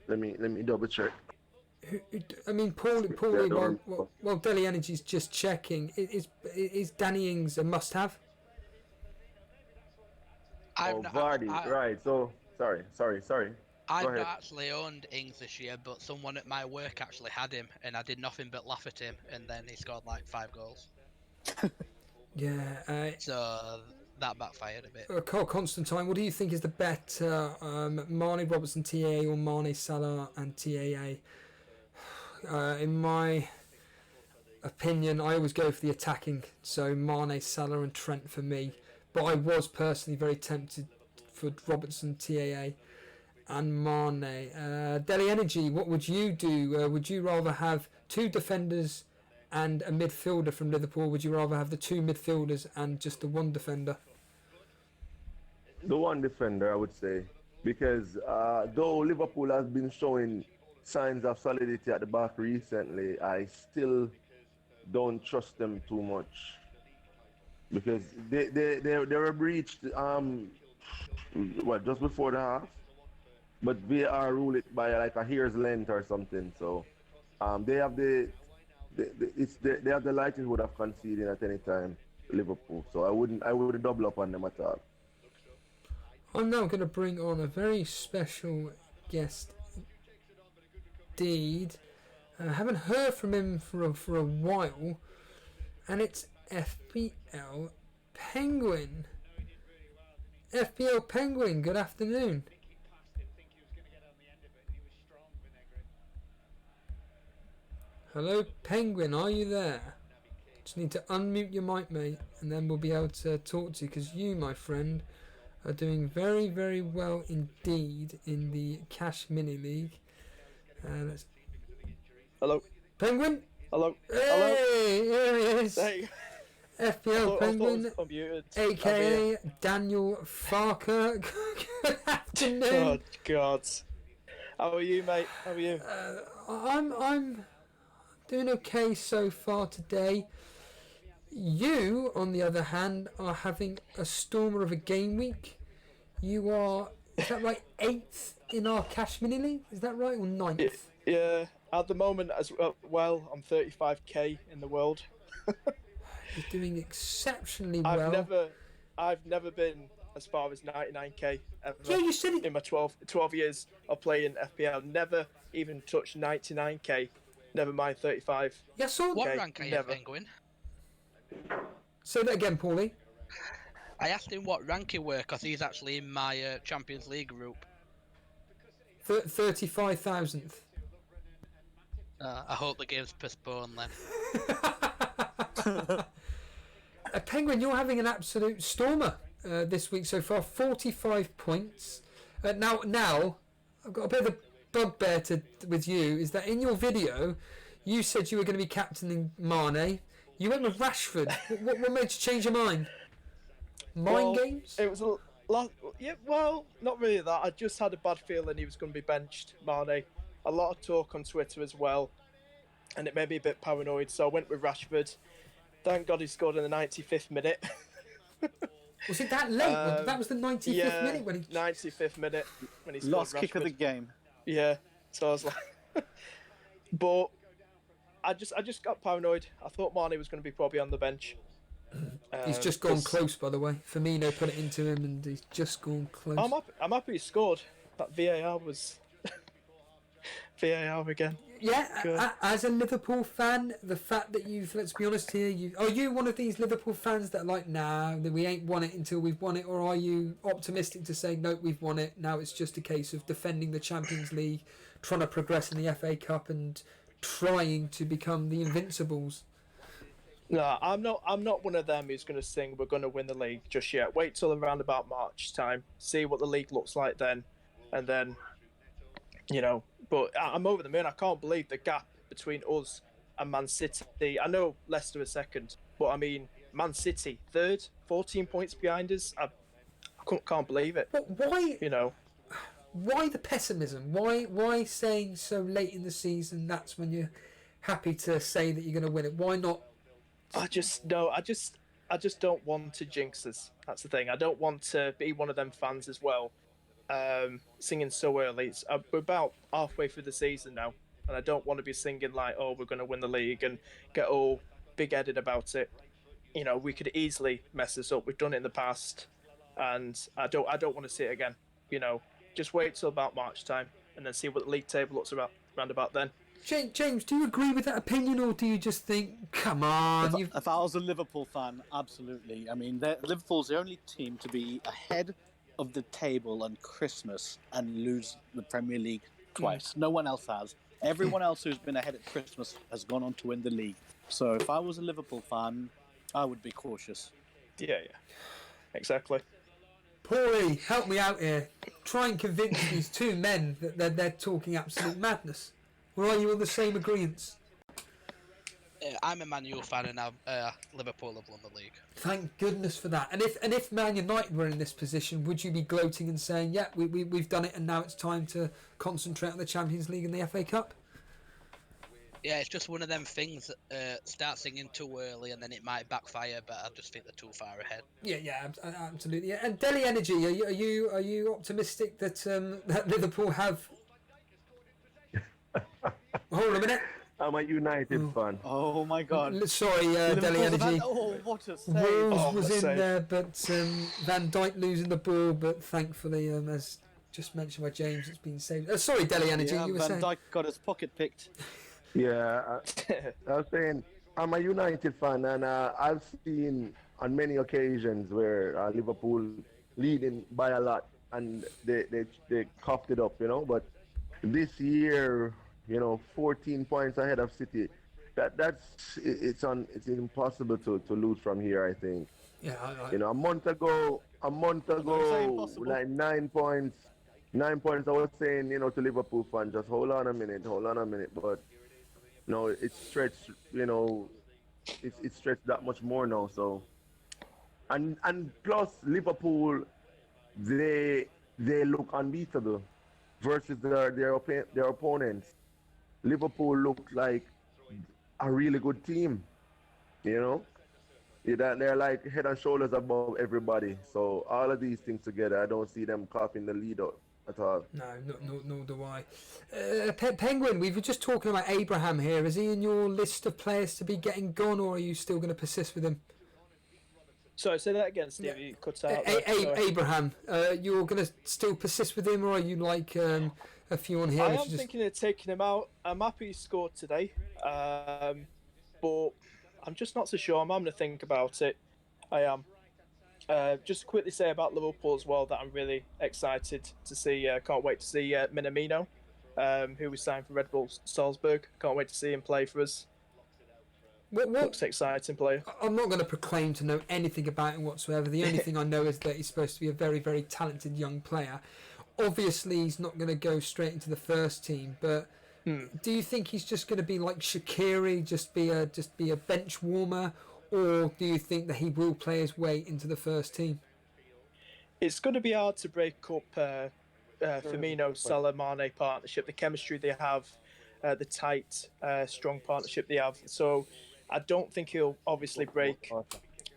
Let me double check. I mean, Paulie, while Deli Energy's just checking, is Danny Ings a must-have? Vardy, right. So, sorry. I've not actually owned Ings this year, but someone at my work actually had him, and I did nothing but laugh at him, and then he scored like 5 goals. Yeah. So that backfired a bit. Carl Constantine, what do you think is the better, Mane, Robertson, TAA, or Mane, Salah, and TAA? In my opinion, I always go for the attacking, so Mane, Salah, and Trent for me. But I was personally very tempted for Robertson, TAA, and Mane. Deli Energy, what would you do? Would you rather have 2 defenders and a midfielder from Liverpool? Would you rather have the 2 midfielders and just the 1 defender? The 1 defender, I would say, because though Liverpool has been showing signs of solidity at the back recently, I still don't trust them too much, because they were breached just before the half, but VAR ruled it by like a hair's length or something. So they have the likelihood of conceding at any time, Liverpool. So I wouldn't double up on them at all. I'm now going to bring on a very special guest indeed. I haven't heard from him for a while, and it's FPL Penguin. FPL Penguin, good afternoon. Hello, Penguin, are you there? Just need to unmute your mic, mate, and then we'll be able to talk to you, because you, my friend, are doing very, very well indeed in the Cash Mini League. Hello. Penguin? Hello. Hey, Hello. here he is. Hey. FPL Penguin, aka Daniel Farker. Good afternoon. Oh God. How are you, mate? How are you? I'm doing okay so far today. You, on the other hand, are having a stormer of a game week. You are, is that right, 8th in our Cash Mini League? Is that right, or 9th? Yeah. At the moment, as well, I'm 35k in the world. You're doing exceptionally well. I've never been as far as 99k ever. Yeah, you said it. In my 12 years of playing FPL, never even touched 99k. Never mind 35. Yeah, so What rank are you, Penguin? Say that again, Paulie. I asked him what rank he were, because he's actually in my Champions League group. 35,000th. I hope the game's postponed then. Penguin, you're having an absolute stormer this week so far. 45 points. Now, I've got a bit of a bugbear with you. Is that in your video, you said you were going to be captaining Mane. You went with Rashford. What made you change your mind? Games? It was a lot. Yeah, well, not really that. I just had a bad feeling he was going to be benched, Mane. A lot of talk on Twitter as well, and it made me a bit paranoid. So I went with Rashford. Thank God he scored in the 95th minute. Was it that late? That was the 95th minute when he... 95th minute when he scored. Last Rashford. kick of the game. Yeah, so I was like... But I just got paranoid. I thought Mane was going to be probably on the bench. He's just gone close, by the way. Firmino put it into him and he's just gone close. I'm happy he scored. That VAR was... VAR again. Yeah, as a Liverpool fan, the fact that let's be honest here, are you one of these Liverpool fans that are like, nah, we ain't won it until we've won it, or are you optimistic to say, no, we've won it, now it's just a case of defending the Champions League, trying to progress in the FA Cup and trying to become the Invincibles? No, I'm not one of them who's going to sing we're going to win the league just yet. Wait till around about March time, see what the league looks like then, and then, but I'm over the moon. I can't believe the gap between us and Man City. I know Leicester is second, but I mean, Man City, third, 14 points behind us. I can't believe it. But why? Why the pessimism? Why saying so late in the season that's when you're happy to say that you're going to win it? Why not? I just don't want to jinx us. That's the thing. I don't want to be one of them fans as well. Singing so early. We're about halfway through the season now, and I don't want to be singing like, "Oh, we're going to win the league," and get all big-headed about it. We could easily mess this up. We've done it in the past, and I don't want to see it again. Just wait till about March time, and then see what the league table looks round about then. James, do you agree with that opinion, or do you just think, come on? If I was a Liverpool fan, absolutely. I mean, Liverpool's the only team to be ahead of the table on Christmas and lose the Premier League twice. No one else has. Everyone else who's been ahead at Christmas has gone on to win the league. So if I was a Liverpool fan, I would be cautious. Yeah. Exactly. Paulie, help me out here. Try and convince these two men that they're talking absolute madness. Or are you on the same agreement? I'm a Man U fan, and Liverpool have won the league. Thank goodness for that. And if Man United were in this position, would you be gloating and saying, "Yeah, we've done it, and now it's time to concentrate on the Champions League and the FA Cup"? Yeah, it's just one of them things that start singing too early, and then it might backfire. But I just think they're too far ahead. Yeah, absolutely. Yeah. And Delhi Energy, are you optimistic that that Liverpool have? Hold on a minute. I'm a United fan. Oh my God! Sorry, Delhi Energy. What a save! Wolves was in there, but Van Dijk losing the ball. But thankfully, as just mentioned by James, it's been saved. Sorry, Delhi Energy. Yeah, you were Van saying. Dijk got his pocket picked. Yeah, I was saying I'm a United fan, and I've seen on many occasions where Liverpool leading by a lot, and they coughed it up, But this year, 14 points ahead of City. It's impossible to lose from here, I think. Yeah. A month ago, like 9 points. 9 points. I was saying, to Liverpool fans, just hold on a minute. But no, it's stretched. It's stretched that much more now. So, and plus Liverpool, they look unbeatable versus their opponents. Liverpool looked like a really good team, They're like head and shoulders above everybody. So all of these things together, I don't see them coughing the lead out at all. No, nor do I. Penguin, we were just talking about Abraham here. Is he in your list of players to be getting gone, or are you still going to persist with him? Sorry, say that again, Steve. You cut out. Abraham, you're going to still persist with him, or are you like a few on here? I am thinking of taking him out. I'm happy he scored today, but I'm just not so sure. I'm having to think about it. I am. Just to quickly say about Liverpool as well that I'm really excited to see. Can't wait to see Minamino, who we signed for Red Bull Salzburg. Can't wait to see him play for us. What? Looks exciting player. I'm not going to proclaim to know anything about him whatsoever. The only thing I know is that he's supposed to be a very, very talented young player. Obviously, he's not going to go straight into the first team, but do you think he's just going to be like Shaqiri, just be a bench warmer, or do you think that he will play his way into the first team? It's going to be hard to break up Firmino, Salah, Mane partnership, the chemistry they have, the tight, strong partnership they have. So I don't think he'll obviously break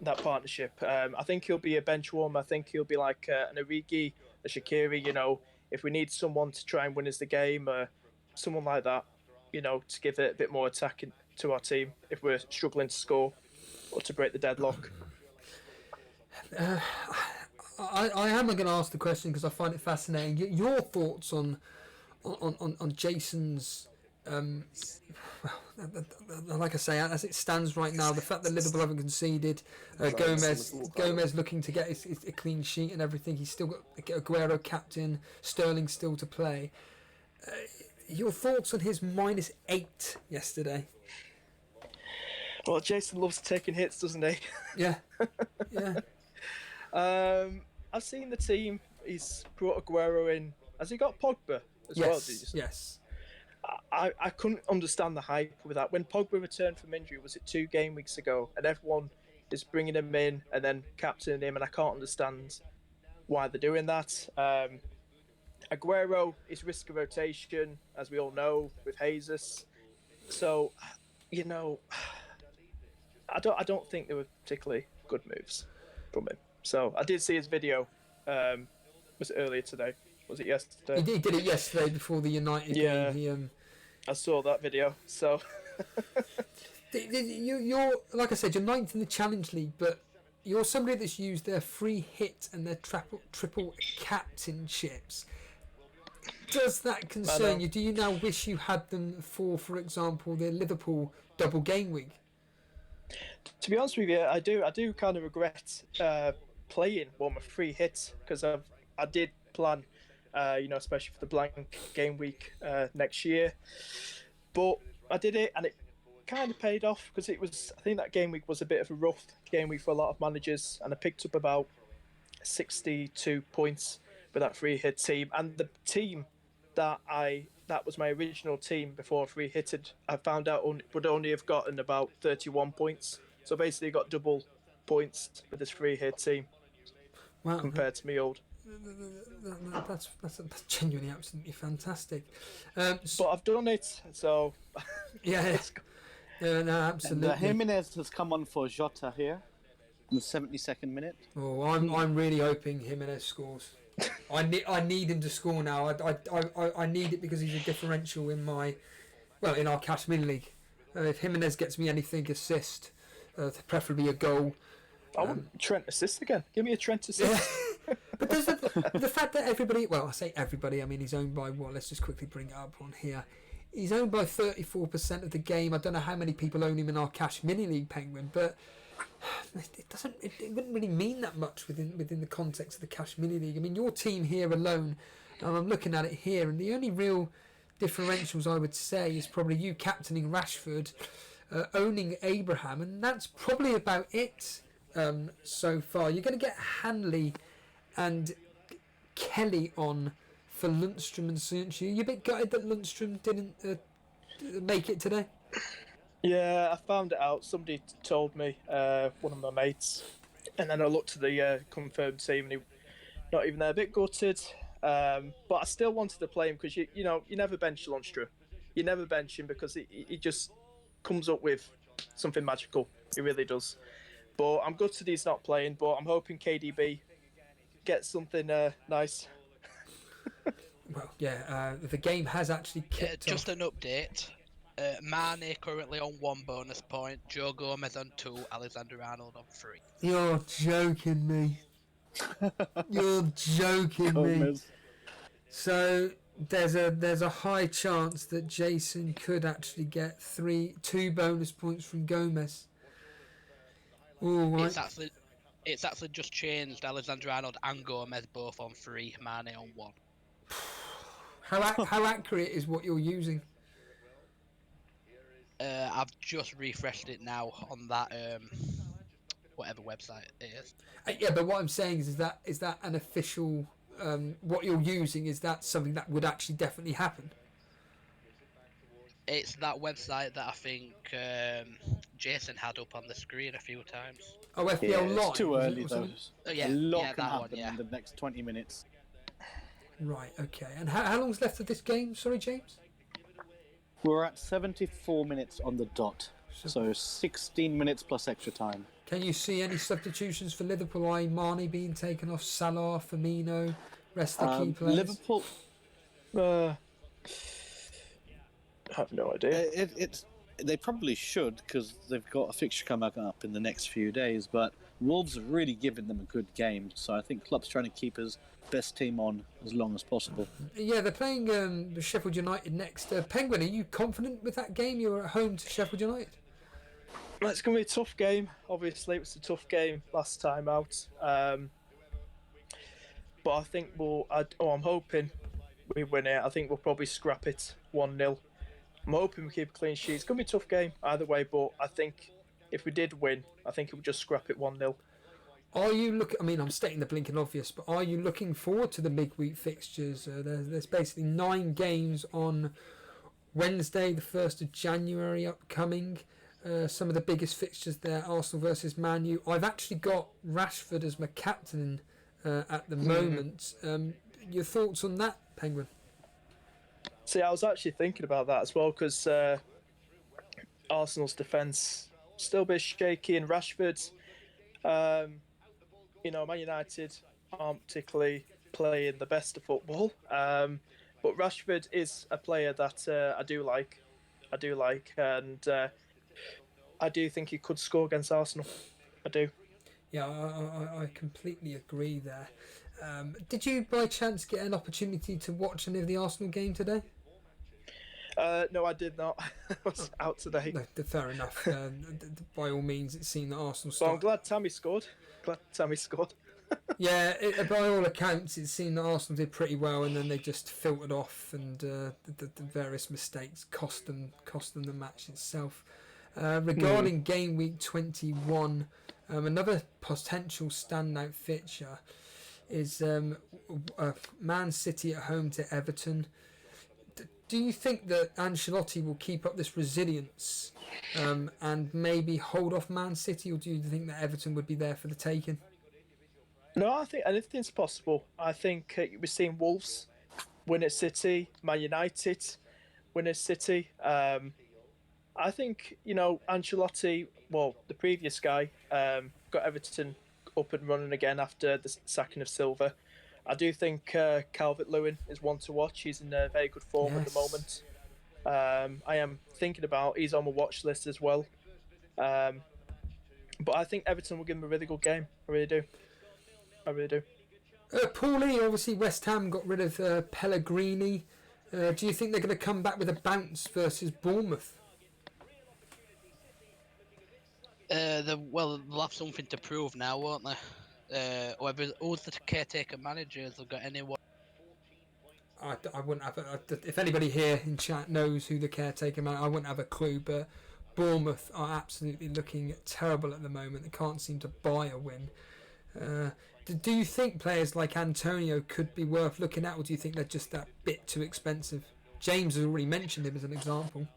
that partnership. I think he'll be a bench warmer. I think he'll be like an Origi, a Shaqiri, you know, if we need someone to try and win us the game, someone like that, you know, to give it a bit more attack to our team if we're struggling to score or to break the deadlock. I am going to ask the question because I find it fascinating. Your thoughts on Jason's, like I say, as it stands right now, the fact that Liverpool haven't conceded, Gomez looking to get a clean sheet and everything. He's still got Aguero captain, Sterling still to play. Your thoughts on his -8 yesterday? Well, Jason loves taking hits, doesn't he? Yeah, yeah. I've seen the team. He's brought Aguero in. Has he got Pogba as well? Did you say? Yes. I couldn't understand the hype with that. When Pogba returned from injury, was it 2 game weeks ago? And everyone is bringing him in and then captaining him, and I can't understand why they're doing that. Aguero is risk of rotation, as we all know, with Jesus. So, you know, I don't think they were particularly good moves from him. So I did see his video. Was it earlier today? Was it yesterday? He did it yesterday before the United game. I saw that video. So you're like I said, you're 9th in the Challenge League, but you're somebody that's used their free hit and their triple captainships. Does that concern you? Do you now wish you had them for example, the Liverpool double game week? To be honest with you, I do kind of regret playing one with free hits because I did plan, you know, especially for the blank game week next year. But I did it, and it kind of paid off because I think that game week was a bit of a rough game week for a lot of managers, and I picked up about 62 points with that free hit team. And the team that was my original team before free hitted, I found out would only have gotten about 31 points. So basically got double points with this free hit team. Wow, compared to me old. That's genuinely absolutely fantastic. But I've done it, so yeah, no, absolutely. And Jimenez has come on for Jota here in the 72nd minute. Oh, I'm really hoping Jimenez scores. I need him to score now. I need it because he's a differential in our cash mini league. If Jimenez gets me anything, assist, preferably a goal. I want Trent assist again. Give me a Trent assist. Yeah. But there's the fact that everybody, well, I say everybody, I mean he's owned by what? Let's just quickly bring it up on here. He's owned by 34% of the game. I don't know how many people own him in our cash mini league, Penguin, but it wouldn't really mean that much within the context of the cash mini league. I mean, your team here alone, and I'm looking at it here, and the only real differentials I would say is probably you captaining Rashford, owning Abraham, and that's probably about it so far. You're going to get Hanley and Kelly on for Lundstrom and Sancho. You a bit gutted that Lundstrom didn't make it today? Yeah, I found it out. Somebody told me, one of my mates, and then I looked at the confirmed team, and he not even there. A bit gutted, but I still wanted to play him because you never bench Lundstrom. You never bench him because he just comes up with something magical. He really does. But I'm gutted he's not playing. But I'm hoping KDB gets something nice. Well, yeah, the game has actually kicked just off. an update. Mane currently on 1 bonus point, Joe Gomez on 2, Alexander Arnold on 3. You're joking me. You're joking me. So there's a high chance that Jason could actually get 2 bonus points from Gomez. All right. It's actually just changed. Alexander Arnold and Gomez both on 3, Mane on 1. How accurate is what you're using? I've just refreshed it now on that whatever website it is. Yeah, but what I'm saying is that an official what you're using, is that something that would actually definitely happen? It's that website that I think Jason had up on the screen a few times. Oh, FPL Yeah, Live. it's too is it, early or though. something? Oh, yeah, A lot yeah, can that happen one, yeah. in the next 20 minutes. Right. Okay. And how long's left of this game? Sorry, James. We're at 74 minutes on the dot, so 16 minutes plus extra time. Can you see any substitutions for Liverpool? Mane being taken off, Salah, Firmino, rest of the key players? Liverpool. I have no idea. They probably should, because they've got a fixture coming up in the next few days. But Wolves have really given them a good game, so I think Klopp's trying to keep his best team on as long as possible. Yeah, they're playing Sheffield United next. Penguin, are you confident with that game? You're at home to Sheffield United. It's going to be a tough game. Obviously, it was a tough game last time out. But I think I'm hoping we win it. I think we'll probably scrap it 1-0. I'm hoping we keep a clean sheet. It's going to be a tough game either way, but I think if we did win, I think it would just scrap it 1-0. Are you I'm stating the blinking obvious, but are you looking forward to the midweek fixtures? There's basically 9 games on Wednesday, the 1st of January upcoming. Some of the biggest fixtures there: Arsenal versus Man U. I've actually got Rashford as my captain at the moment. Your thoughts on that, Penguin? See, I was actually thinking about that as well, because Arsenal's defence still a bit shaky, and Rashford's, Man United aren't particularly playing the best of football. But Rashford is a player that I do like, and I do think he could score against Arsenal. I do. Yeah, I completely agree there. Did you by chance get an opportunity to watch any of the Arsenal game today? No, I did not. I was out today. No, fair enough. By all means, it seemed that Arsenal So I'm glad Tammy scored. Yeah, by all accounts, it seemed that Arsenal did pretty well, and then they just filtered off, and the various mistakes cost them the match itself. Regarding game week 21, another potential standout fixture is Man City at home to Everton. Do you think that Ancelotti will keep up this resilience and maybe hold off Man City, or do you think that Everton would be there for the taking? No, I think anything's possible. I think we're seeing Wolves win at City, Man United win at City. I think, Ancelotti, the previous guy, got Everton up and running again after the sacking of Silva. I do think Calvert-Lewin is one to watch. He's in very good form at the moment. I am thinking about, he's on my watch list as well. But I think Everton will give him a really good game. I really do. Paulie, obviously West Ham got rid of Pellegrini. Do you think they're going to come back with a bounce versus Bournemouth? They'll have something to prove now, won't they? Who's the caretaker managers have got anyone? I wouldn't have if anybody here in chat knows who the caretaker manager, I wouldn't have a clue, but Bournemouth are absolutely looking terrible at the moment. They can't seem to buy a win. Do you think players like Antonio could be worth looking at, or do you think they're just that bit too expensive? James has already mentioned him as an example.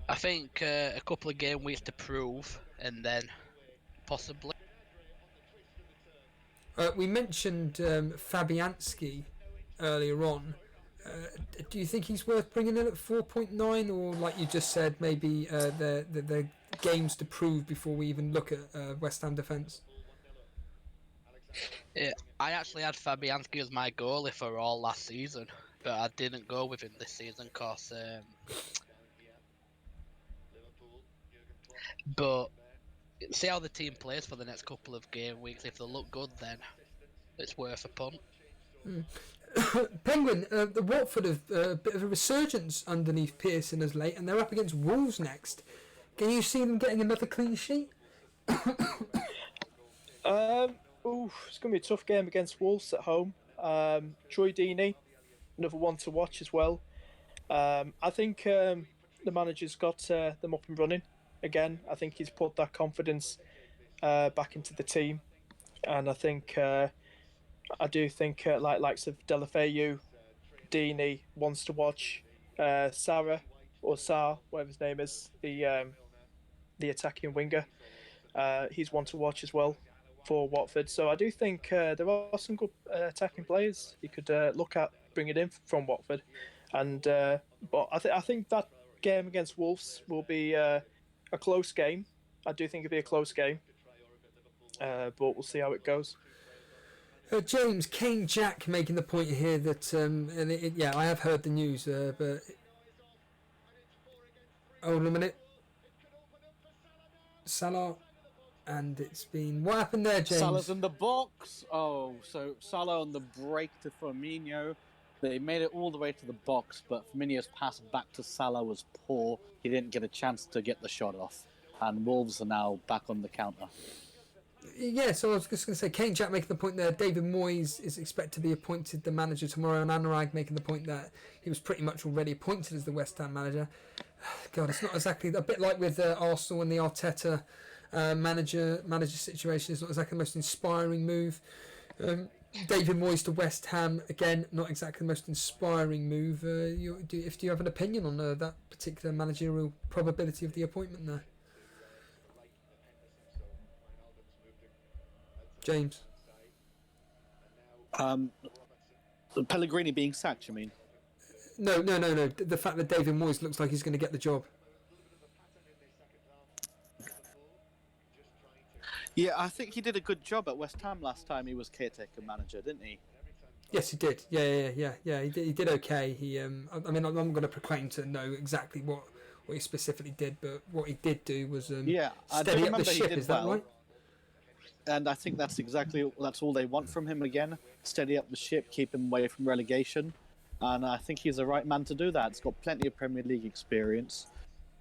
I think a couple of game weeks to prove, and then possibly. We mentioned Fabianski earlier on. Do you think he's worth bringing in at 4.9, or like you just said, maybe the games to prove before we even look at West Ham defence? Yeah, I actually had Fabianski as my goalie for all last season, but I didn't go with him this season because. But see how the team plays for the next couple of game weeks. If they look good, then it's worth a punt. Penguin, the Watford have a bit of a resurgence underneath Pearson as late, and they're up against Wolves next. Can you see them getting another clean sheet? It's going to be a tough game against Wolves at home. Troy Deeney, another one to watch as well. I think the manager's got them up and running again. I think he's put that confidence back into the team, and I think I do think likes of Delafeu, Deeney wants to watch Sarah or Sar, whatever his name is, the attacking winger. He's one to watch as well for Watford. So I do think there are some good attacking players you could look at bringing in from Watford. And but I think that game against Wolves will be a close game. I do think it'll be a close game, but we'll see how it goes. James, Kane Jack making the point here that, I have heard the news, but hold on a minute. Salah, and it's been... What happened there, James? Salah's in the box. Oh, so Salah on the break to Firmino. They made it all the way to the box, but Firmino's pass back to Salah was poor. He didn't get a chance to get the shot off. And Wolves are now back on the counter. Yeah, so I was just going to say, Kane Jack making the point there. David Moyes is expected to be appointed the manager tomorrow, and Anurag making the point that he was pretty much already appointed as the West Ham manager. God, it's not exactly... A bit like with Arsenal and the Arteta manager situation. It's not exactly the most inspiring move. David Moyes to West Ham, again, not exactly the most inspiring move. Do you have an opinion on that particular managerial probability of the appointment there? James? Pellegrini being sacked, you mean? No. The fact that David Moyes looks like he's going to get the job. Yeah, I think he did a good job at West Ham last time he was caretaker manager, didn't he? Yes, he did. Yeah. He did okay. I'm not going to proclaim to know exactly what he specifically did, but what he did do was steady up the ship. Is that right? And I think that's all they want from him again. Steady up the ship, keep him away from relegation. And I think he's the right man to do that. He's got plenty of Premier League experience.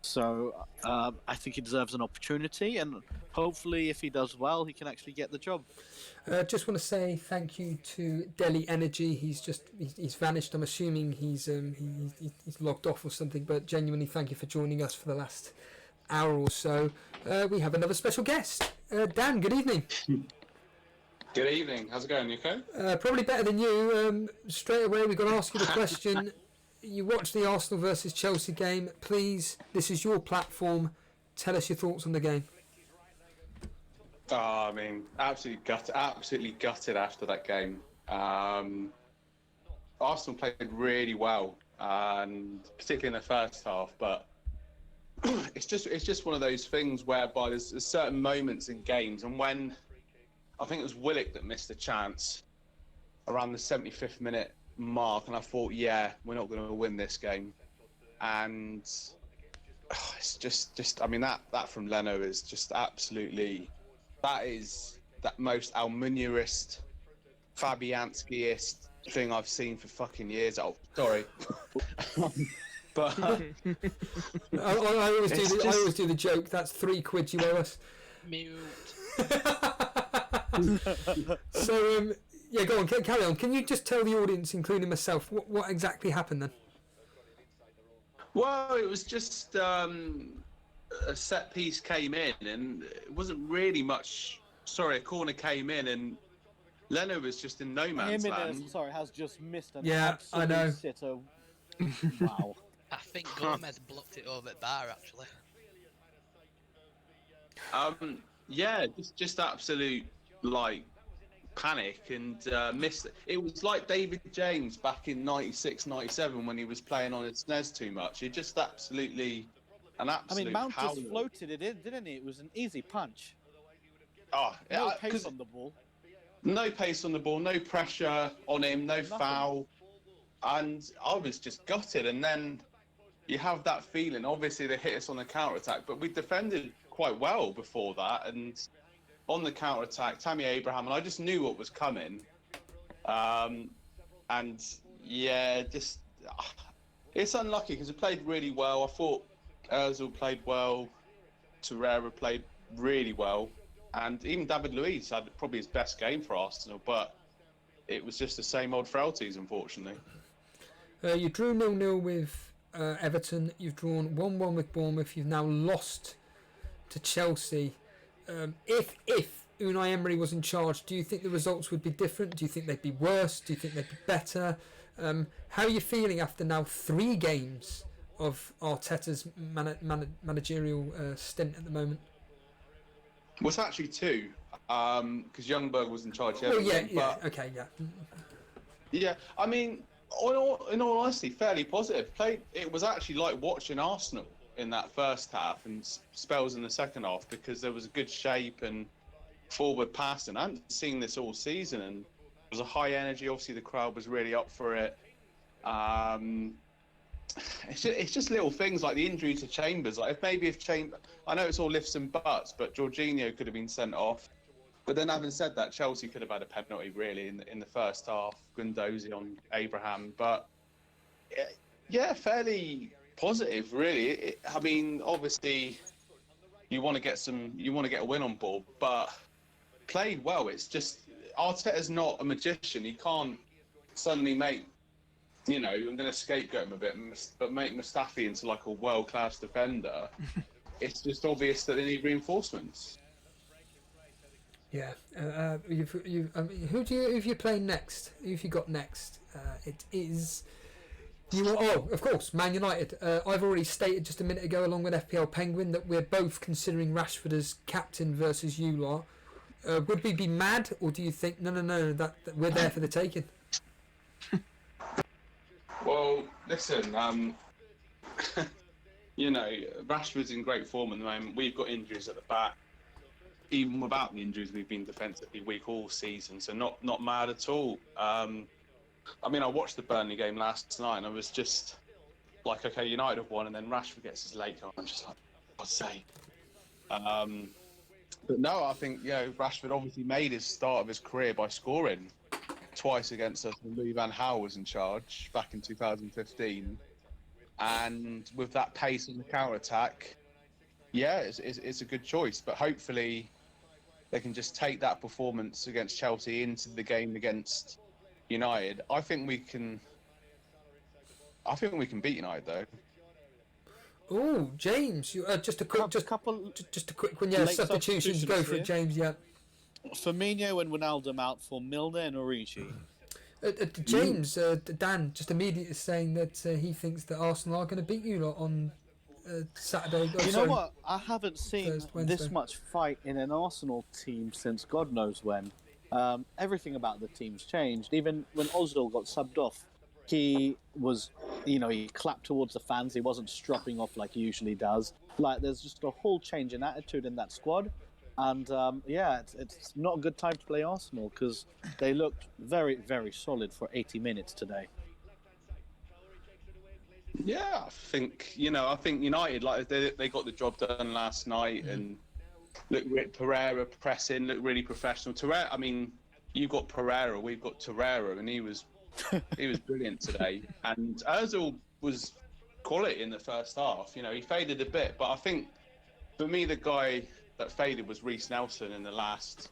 So I think he deserves an opportunity. And hopefully, if he does well, he can actually get the job. Just want to say thank you to Delhi Energy. He's vanished. I'm assuming he's logged off or something. But genuinely, thank you for joining us for the last hour or so. We have another special guest. Dan, good evening. Good evening. How's it going? You okay? Probably better than you. Straight away, we've got to ask you the question. You watched the Arsenal versus Chelsea game. Please, this is your platform. Tell us your thoughts on the game. I mean, absolutely gutted after that game. Arsenal played really well, and particularly in the first half, but it's just one of those things whereby there's certain moments in games, and when I think it was Willock that missed a chance around the 75th minute mark, and I thought, yeah, we're not going to win this game. And it's just I mean, that from Leno is just absolutely, that is that most Almunierist, Fabianski-ist thing I've seen for fucking years. Oh, sorry. But I always do the joke. That's £3 you owe us. Mute. So yeah, go on, carry on. Can you just tell the audience, including myself, what exactly happened then? Well, it was just a set piece came in, and it wasn't really much. Sorry, a corner came in, and Leno was just in no man's land. Has just missed an I know. sitter. Wow. I think Gomez blocked it over at bar, actually. Yeah, just absolute panic, and missed it. It was like David James back in 96, 97 when he was playing on his SNES too much. He just absolutely Mount just floated it in, didn't he? It was an easy punch. Oh, no pace on the ball. No pace on the ball, no pressure on him, no foul, and I was just gutted. And then you have that feeling. Obviously, they hit us on the counter attack, but we defended quite well before that, and on the counter attack, Tammy Abraham, and I just knew what was coming. And yeah, it's unlucky because we played really well. I thought Ozil played well, Torreira played really well, and even David Luiz had probably his best game for Arsenal, but it was just the same old frailties, unfortunately. You drew 0-0 with Everton. You've drawn 1-1 with Bournemouth. You've now lost to Chelsea. If Unai Emery was in charge, do you think the results would be different? Do you think they'd be worse? Do you think they'd be better? How are you feeling after now 3 games of Arteta's managerial stint at the moment? Well, it's actually 2, because Youngberg was in charge. Oh yeah, okay, yeah. Yeah, I mean, in all honesty, fairly positive. It was actually like watching Arsenal in that first half and spells in the second half, because there was a good shape and forward passing. I haven't seen this all season, and it was a high energy. Obviously, the crowd was really up for it. It's just little things like the injury to Chambers. Like if Chambers, I know it's all lifts and buts, but Jorginho could have been sent off. But then, having said that, Chelsea could have had a penalty really in the first half. Guendouzi on Abraham, but yeah, fairly positive really. I mean, obviously, you want to get a win on board, but played well. It's just Arteta's not a magician. He can't suddenly make. I'm going to scapegoat him a bit, but make Mustafi into like a world-class defender. It's just obvious that they need reinforcements. Yeah. Who have you playing next? Who have you got next? It is. Of course, Man United. I've already stated just a minute ago, along with FPL Penguin, that we're both considering Rashford as captain versus you lot. Would we be mad, or do you think no, that we're there for the taking? Well, listen, Rashford's in great form at the moment. We've got injuries at the back. Even without the injuries, we've been defensively weak all season, so not mad at all. I watched the Burnley game last night, and I was just like, okay, United have won, and then Rashford gets his late goal. I'm just like, God's sake. But no, I think Rashford obviously made his start of his career by scoring twice against us when Louis van Gaal was in charge back in 2015, and with that pace in the counter-attack, it's a good choice. But hopefully they can just take that performance against Chelsea into the game against United. I think we can beat United though. Oh, James, just a quick one. Yeah, substitutions. Go for it, James. Yeah. Firmino and Wijnaldum out for Milner and Origi. James, Dan, just immediately saying that he thinks that Arsenal are going to beat you lot on Saturday. Know what? I haven't seen this much fight in an Arsenal team since God knows when. Everything about the team's changed. Even when Ozil got subbed off, he was, he clapped towards the fans. He wasn't stropping off like he usually does. Like, there's just a whole change in attitude in that squad. And, it's not a good time to play Arsenal because they looked very, very solid for 80 minutes today. Yeah, I think United, like, they got the job done last night and look, Pereira pressing, looked really professional. Torreira, you've got Pereira, we've got Torreira, and he was brilliant today. And Ozil was quality in the first half. He faded a bit, but I think for me the guy that faded was Reece Nelson in the last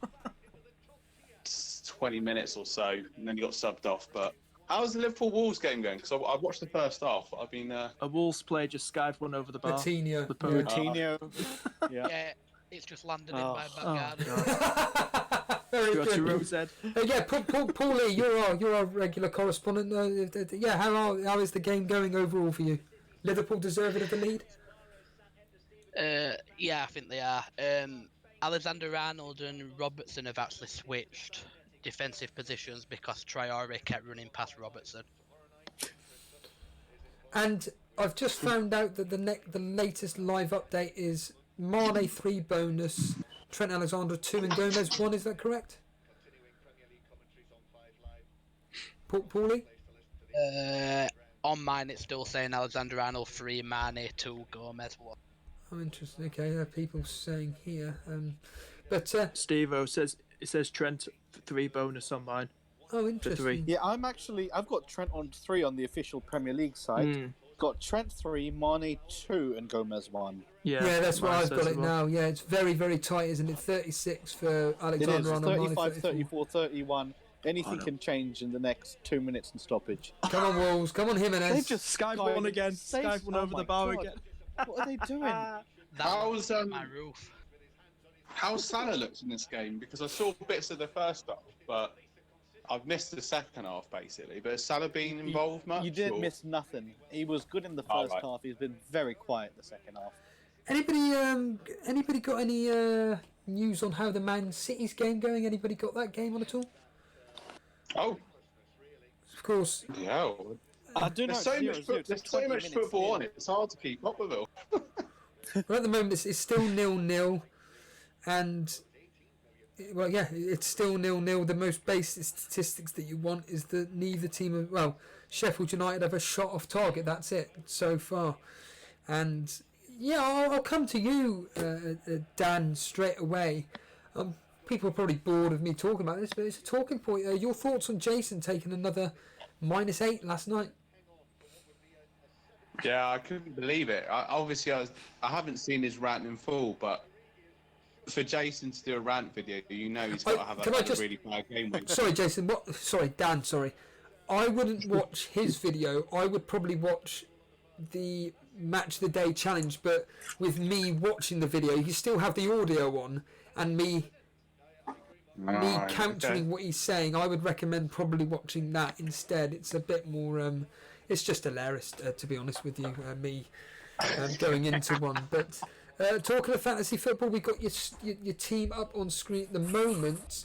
20 minutes or so, and then he got subbed off. But how's the Liverpool Wolves game going? Because I watched the first half. I've been a Wolves player just skived one over the bar. Coutinho. Yeah, it's just landed in my back garden. Very Got your good. Rose Ed. Paulie, you're our regular correspondent. How is the game going overall for you? Liverpool deserving of the lead? Yeah, I think they are. Alexander-Arnold and Robertson have actually switched defensive positions because Traore kept running past Robertson. And I've just found out that the latest live update is Mane 3 bonus, Trent Alexander 2 and Gomez 1. Is that correct? Paulie? On mine it's still saying Alexander-Arnold 3, Mane 2, Gomez 1. Oh, interesting. Okay, there are people saying here. Steve-O says Trent 3 bonus on mine. Oh, interesting. Yeah, I've got Trent on 3 on the official Premier League site. Got Trent 3, Mane 2, and Gomez 1. Yeah, that's why I've got it now. Yeah, it's very, very tight, isn't it? 36 for Alexander-Arnold. It is 35, 34, 31, Anything can change in the next 2 minutes in stoppage. Come on, Wolves. Come on, Jimenez. They've just Skype one again. Skype one over the bar again. What are they doing? That How's was my roof. How's Salah looked in this game? Because I saw bits of the first half, but I've missed the second half basically. But has Salah been involved much? You didn't miss nothing. He was good in the first half. He's been very quiet the second half. Anybody got any news on how the Man City's game going? Anybody got that game on at all? Oh, of course. Yeah. I do know. There's so much football on it. It's hard to keep up with it. Well, at the moment, it's still 0-0, and well, yeah, it's still 0-0. The most basic statistics that you want is that neither team, Sheffield United have a shot off target. That's it so far, and yeah, I'll come to you, Dan, straight away. People are probably bored of me talking about this, but it's a talking point. Your thoughts on Jason taking another -8 last night? Yeah, I couldn't believe it. I haven't seen his rant in full, but for Jason to do a rant video, you know he's got to have a really bad game week. Sorry, Jason. Sorry, Dan. Sorry. I wouldn't watch his video. I would probably watch the Match of the Day challenge, but with me watching the video, you still have the audio on, and me countering what he's saying. I would recommend probably watching that instead. It's a bit more. It's just hilarious, to be honest with you. Me going into one, but talking of fantasy football, we got your team up on screen at the moment.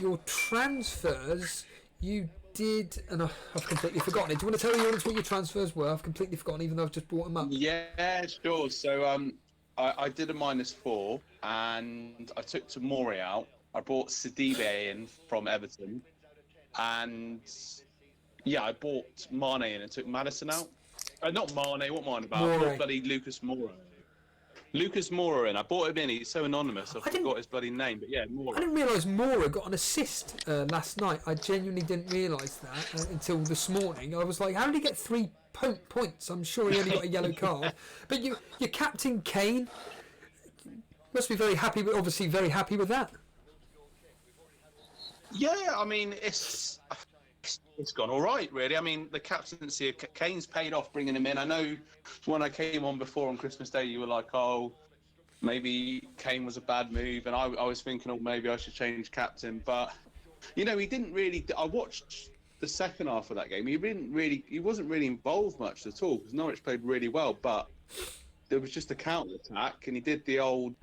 Your transfers, you did, and I've completely forgotten it. Do you want to tell the audience what your transfers were? I've completely forgotten, even though I've just brought them up. Yeah, sure. So I did a -4, and I took Tomori out. I brought Sidibe in from Everton, and yeah, I bought Mane in and took Maddison out. Not Mane. What Mane about? I bought bloody Lucas Moura. Lucas Moura in. I bought him in. He's so anonymous. I forgot his bloody name. But yeah, Moura. I didn't realise Moura got an assist last night. I genuinely didn't realise that until this morning. I was like, how did he get 3 points? I'm sure he only got a yellow card. But your captain Kane must be very happy. Obviously, very happy with that. Yeah, I mean, it's gone all right, really. I mean, the captaincy of Kane's paid off bringing him in. I know when I came on before on Christmas Day, you were like, oh, maybe Kane was a bad move. And I was thinking, oh, maybe I should change captain. But, you know, he didn't really... I watched the second half of that game. He wasn't really involved much at all because Norwich played really well. But there was just a counter-attack and he did the old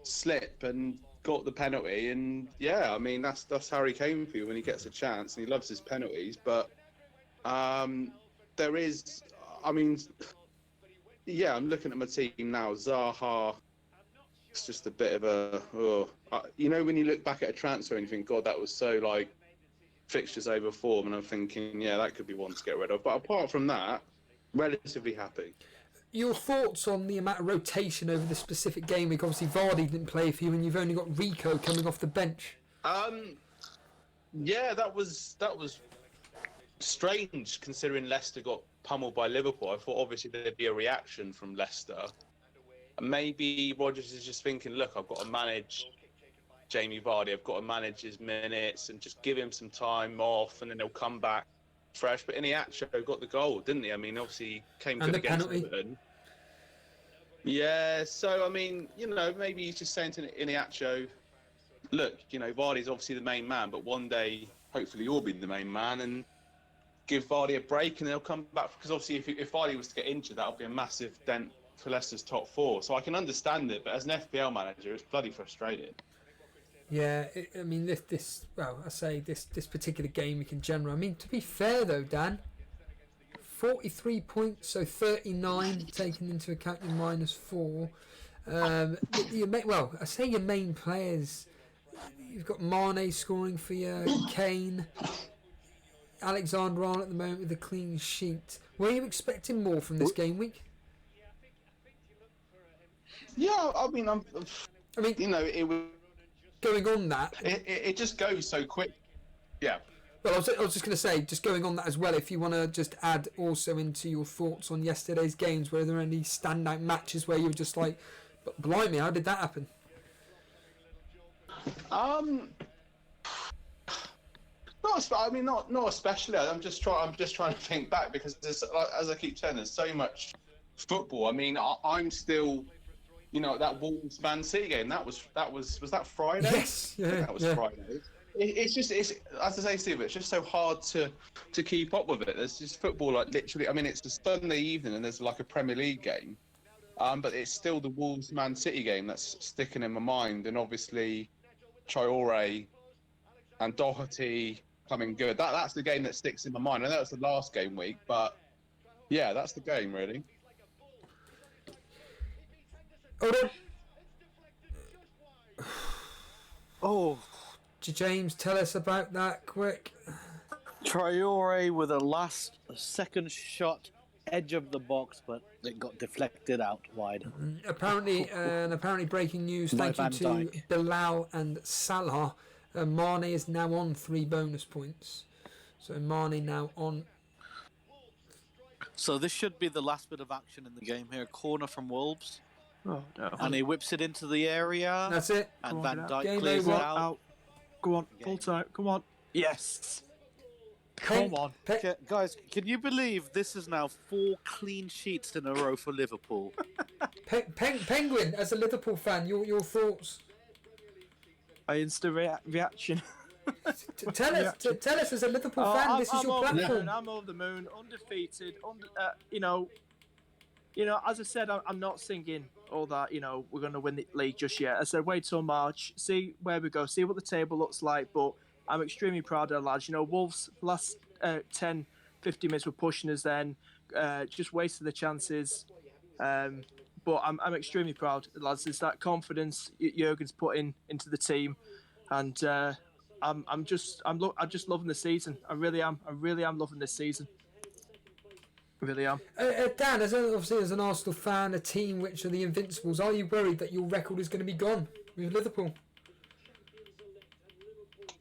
slip and got the penalty, and yeah, I mean that's Harry Kane for you when he gets a chance, and he loves his penalties. But there is, I mean, yeah, I'm looking at my team now. Zaha, it's just a bit of a, you know, when you look back at a transfer and you think, God, that was so like fixtures over form, and I'm thinking, yeah, that could be one to get rid of. But apart from that, relatively happy. Your thoughts on the amount of rotation over the specific game week? Obviously, Vardy didn't play for you, and you've only got Rico coming off the bench. Yeah, that was strange considering Leicester got pummeled by Liverpool. I thought obviously there'd be a reaction from Leicester. Maybe Rodgers is just thinking, look, I've got to manage Jamie Vardy. I've got to manage his minutes and just give him some time off, and then he'll come back fresh. But Iniacho got the goal, didn't he? I mean, obviously he came good against Everton. Yeah, so I mean, you know, maybe he's just saying to Iniacho, look, you know, Vardy's obviously the main man, but one day hopefully you'll be the main man, and give Vardy a break, and they'll come back. Because obviously if Vardy was to get injured, that would be a massive dent for Leicester's top four. So I can understand it, but as an FPL manager, it's bloody frustrating. Yeah, I mean, this particular game week in general. I mean, to be fair though, Dan, 43 points, so 39 taken into account your -4. I say your main players. You've got Mane scoring for you, Kane, Alexander-Arnold at the moment with a clean sheet. Were you expecting more from this game week? Yeah, I mean, you know, it was. Going on that, it just goes so quick. Yeah. Well, I was just going to say, just going on that as well, if you want to just add also into your thoughts on yesterday's games, were there any standout matches where you were just like, but blimey, how did that happen? Not especially. I'm just trying to think back because there's, like, as I keep saying, there's so much football. I mean, I'm still, that Wolves Man City game. Was that Friday? Yes, I think that was Friday. It's as I say, Steve. It's just so hard to keep up with it. There's just football, like, literally. I mean, it's a Sunday evening and there's like a Premier League game, but it's still the Wolves Man City game that's sticking in my mind. And obviously, Traore and Doherty coming good. That's the game that sticks in my mind. I know it's the last game week, but yeah, that's the game really. Hold on. Oh, James, tell us about that quick. Traore with a second shot, edge of the box, but it got deflected out wide. Apparently breaking news. By Thank you Van to Dijk. Bilal and Salah. Mane is now on 3 bonus points. So Mane now on. So this should be the last bit of action in the game here. Corner from Wolves. Oh no! And he whips it into the area. That's it. And Go on, Van get out. Dijk Game clears over. it out. Go on, Game. full time. Come on. Yes. Pen- Come on. Okay, guys, can you believe this is now 4 clean sheets in a row for Liverpool? Penguin, as a Liverpool fan, your thoughts? Instant reaction. Tell us as a Liverpool fan, this is your platform. I'm over the moon, undefeated. As I said, I'm not singing all that. We're going to win the league just yet. I said wait till March, see where we go, see what the table looks like. But I'm extremely proud of the lads. Wolves last 10, 50 minutes were pushing us. Then just wasted the chances. But I'm extremely proud, lads. It's that confidence Jurgen's put into the team, and I'm just loving the season. I really am loving this season. I really am. Dan, obviously as an Arsenal fan, a team which are the Invincibles, are you worried that your record is going to be gone with Liverpool?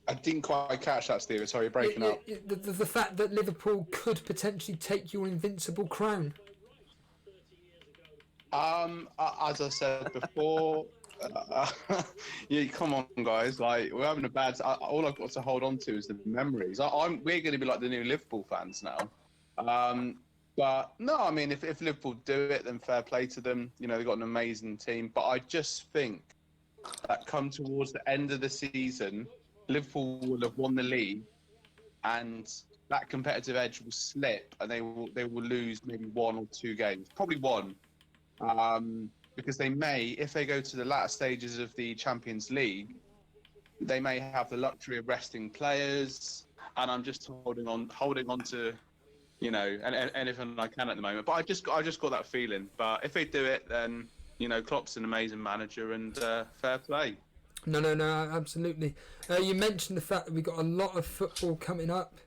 I didn't quite catch that, Steve. Sorry, you're breaking up. The fact that Liverpool could potentially take your invincible crown. As I said before, come on, guys. Like, we're having a bad. All I've got to hold on to is the memories. We're going to be like the new Liverpool fans now. But no, I mean, if Liverpool do it, then fair play to them. They've got an amazing team. But I just think that come towards the end of the season, Liverpool will have won the league, and that competitive edge will slip, and they will lose maybe 1 or 2 games, probably 1. Because they may, if they go to the latter stages of the Champions League, they may have the luxury of resting players, and I'm just holding on to, anything I can at the moment. But I just got that feeling. But if they do it, then Klopp's an amazing manager, and fair play. No, absolutely. You mentioned the fact that we've got a lot of football coming up.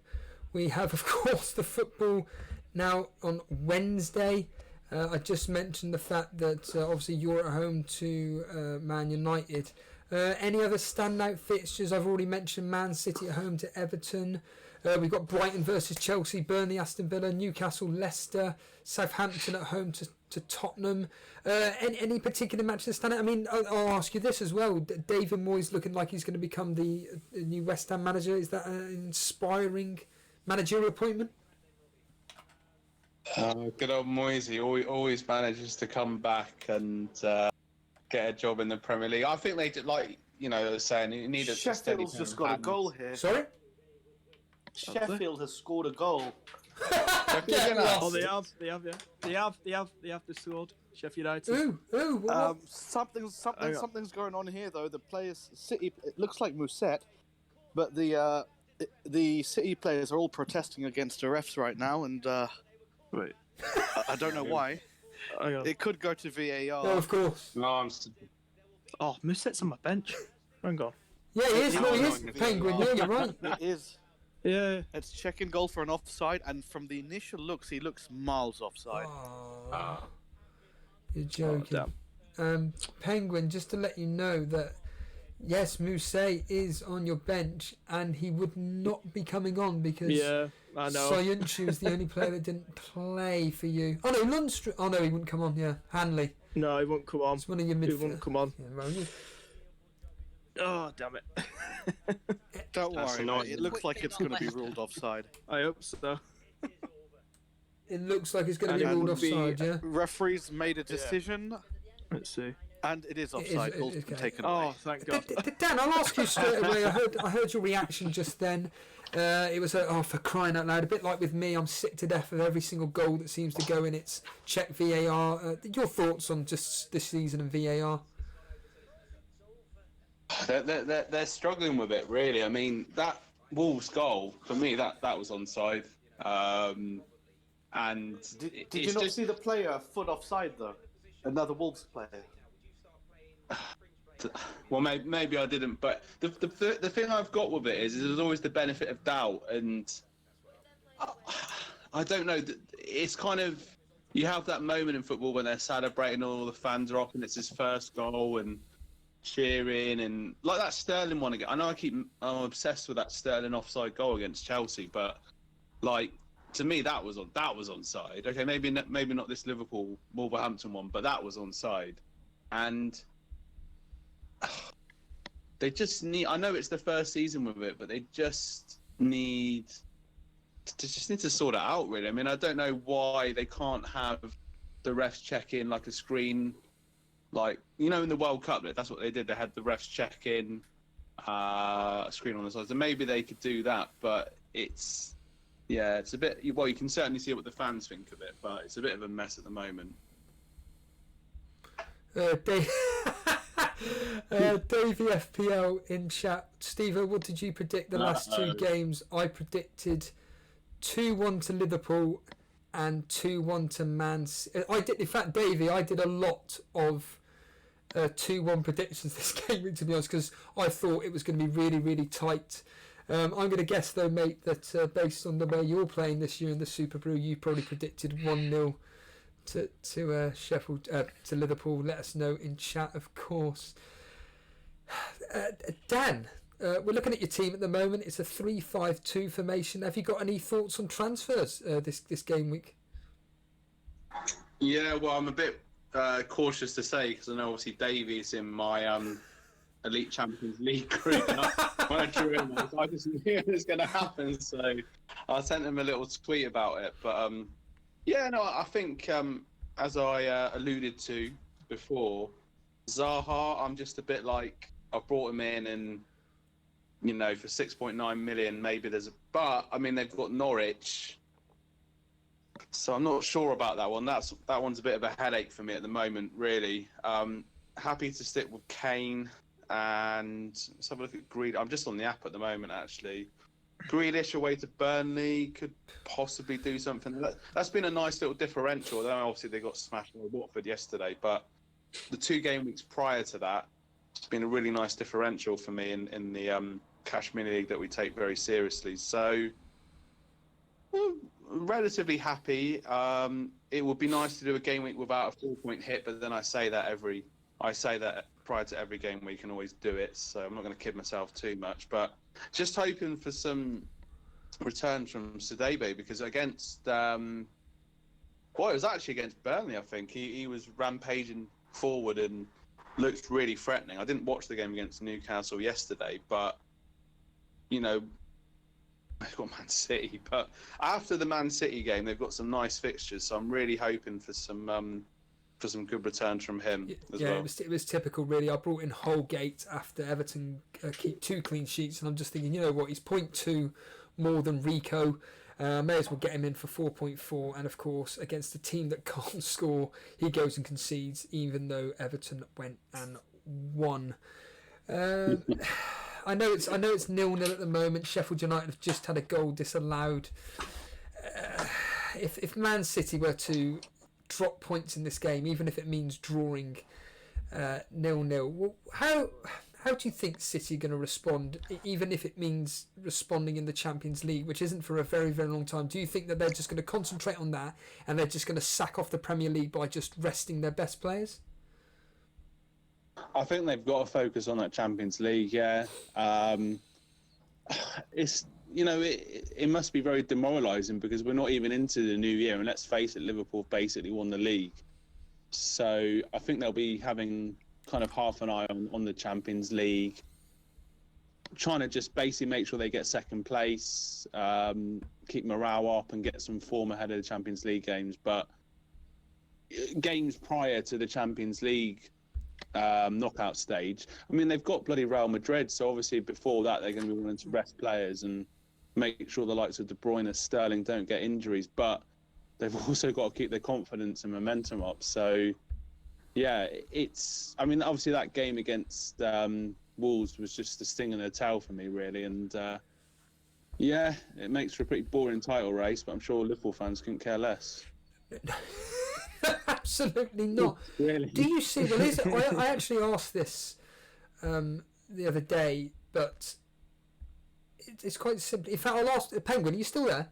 We have, of course, the football now on Wednesday. I just mentioned the fact that obviously you're at home to Man United. Any other standout fixtures? I've already mentioned Man City at home to Everton. We've got Brighton versus Chelsea, Burnley, Aston Villa, Newcastle, Leicester, Southampton at home to Tottenham. Any particular matches that stand out? I mean, I'll ask you this as well. David Moyes looking like he's going to become the new West Ham manager. Is that an inspiring managerial appointment? Good old Moyes. He always manages to come back and get a job in the Premier League. I think they did, like they were saying, you need a steady Sheffield's just got a goal here. Sorry? Sheffield has scored a goal. Oh, they have. They scored. Sheffield United. Ooh. Something's going on here though. The players, City. It looks like Musset, but the City players are all protesting against the refs right now, and Wait. I don't know why. It could go to VAR. No, of course. No, Oh, Musset's on my bench. Hang on. Yeah, he is. No, He no, is. no, Penguin. Yeah, you're right. It is. Yeah. It's checking goal for an offside, and from the initial looks, he looks miles offside. Oh, you're joking. Penguin, just to let you know that yes, Mousset is on your bench, and he would not be coming on because I know. Soyuncu is the only player that didn't play for you. Oh no, Lundstrom. Oh no, he wouldn't come on. Yeah, Hanley. No, he won't come on. It's one of your He midfielders. won't come on. Yeah, well, Oh, damn it. Don't That's worry, annoying. mate. It looks like it's Quick going to be thing on ruled offside. I hope so. It looks like it's going to be And it ruled would be- offside, yeah? Referees made a decision, Let's see. and it is It is- offside. Goal's been okay. taken away. Oh, thank God. Dan, I'll ask you straight away. I heard your reaction just then. It was for crying out loud. A bit like with me, I'm sick to death of every single goal that seems to go in. It's check VAR. Your thoughts on just this season and VAR? They're struggling with it, really. I mean, that Wolves goal, for me, that was onside. And Did you not see the player foot offside though? Another Wolves player. Well, maybe I didn't, but the thing I've got with it is there's always the benefit of doubt, and I don't know. It's kind of, you have that moment in football when they're celebrating, all the fans are off, and it's his first goal and cheering, and like that Sterling one again. I know I'm obsessed with that Sterling offside goal against Chelsea, but like to me that was onside. Okay, maybe not this Liverpool Wolverhampton one, but that was onside, and they just need. I know it's the first season with it, but they just need to sort it out. Really, I mean, I don't know why they can't have the refs check in like a screen, like in the World Cup. That's what they did. They had the refs check in a screen on the side. So maybe they could do that, but it's a bit. Well, you can certainly see what the fans think of it, but it's a bit of a mess at the moment. Davey FPL in chat. Steve, what did you predict the last two games? I predicted 2-1 to Liverpool and 2-1 to Man City. In fact, Davey, I did a lot of 2-1 predictions this game week, to be honest, because I thought it was going to be really, really tight. I'm going to guess, though, mate, that based on the way you're playing this year in the Superbru, you probably predicted 1-0 to Sheffield, to Liverpool. Let us know in chat, of course. Dan, we're looking at your team at the moment. It's a 3-5-2 formation. Have you got any thoughts on transfers this game week? Yeah, well, I'm a bit cautious to say because I know obviously Davey's in my Elite Champions League group. When I drew him, I just knew it was going to happen, so I sent him a little tweet about it. But I think as I alluded to before, Zaha, I'm just a bit like, I brought him in and, for 6.9 million, maybe but I mean, they've got Norwich, so I'm not sure about that one. That one's a bit of a headache for me at the moment, really. Happy to stick with Kane, and let's have a look at Greed. I'm just on the app at the moment, actually. Grealish away to Burnley could possibly do something. That's been a nice little differential. Although obviously they got smashed by Watford yesterday, but the 2 game weeks prior to that, it's been a really nice differential for me in the Cash Mini League that we take very seriously. So, relatively happy. It would be nice to do a game week without a 4-point hit, but then I say that prior to every game week and always do it. So I'm not going to kid myself too much, but just hoping for some returns from Sadebe, because against it was actually against Burnley. I think he was rampaging forward and looked really threatening. I didn't watch the game against Newcastle yesterday, but they've got Man City. But after the Man City game, they've got some nice fixtures, so I'm really hoping for some good returns from him as well. It was typical, really. I brought in Holgate after Everton keep 2 clean sheets, and I'm just thinking, you know what, he's 0.2 more than Rico. May as well get him in for 4.4, and of course against a team that can't score, he goes and concedes, even though Everton went and won. I know it's 0-0 at the moment. Sheffield United have just had a goal disallowed. If Man City were to drop points in this game, even if it means drawing 0-0, how do you think City are going to respond, even if it means responding in the Champions League, which isn't for a very, very long time? Do you think that they're just going to concentrate on that and they're just going to sack off the Premier League by just resting their best players? I think they've got to focus on that Champions League, yeah. It's, it must be very demoralising because we're not even into the new year, and let's face it, Liverpool basically won the league. So I think they'll be having kind of half an eye on the Champions League. trying to just basically make sure they get second place, keep morale up, and get some form ahead of the Champions League games. But games prior to the Champions League knockout stage, I mean, they've got bloody Real Madrid, so obviously before that they're going to be wanting to rest players and make sure the likes of De Bruyne and Sterling don't get injuries. But they've also got to keep their confidence and momentum up. So, yeah, I mean, obviously that game against Wolves was just a sting in the tail for me, really. And, yeah, it makes for a pretty boring title race, but I'm sure Liverpool fans couldn't care less. Absolutely not. Really? Do you see? Well, I actually asked this the other day, but it's quite simple. In fact, I'll ask Penguin. Are you still there?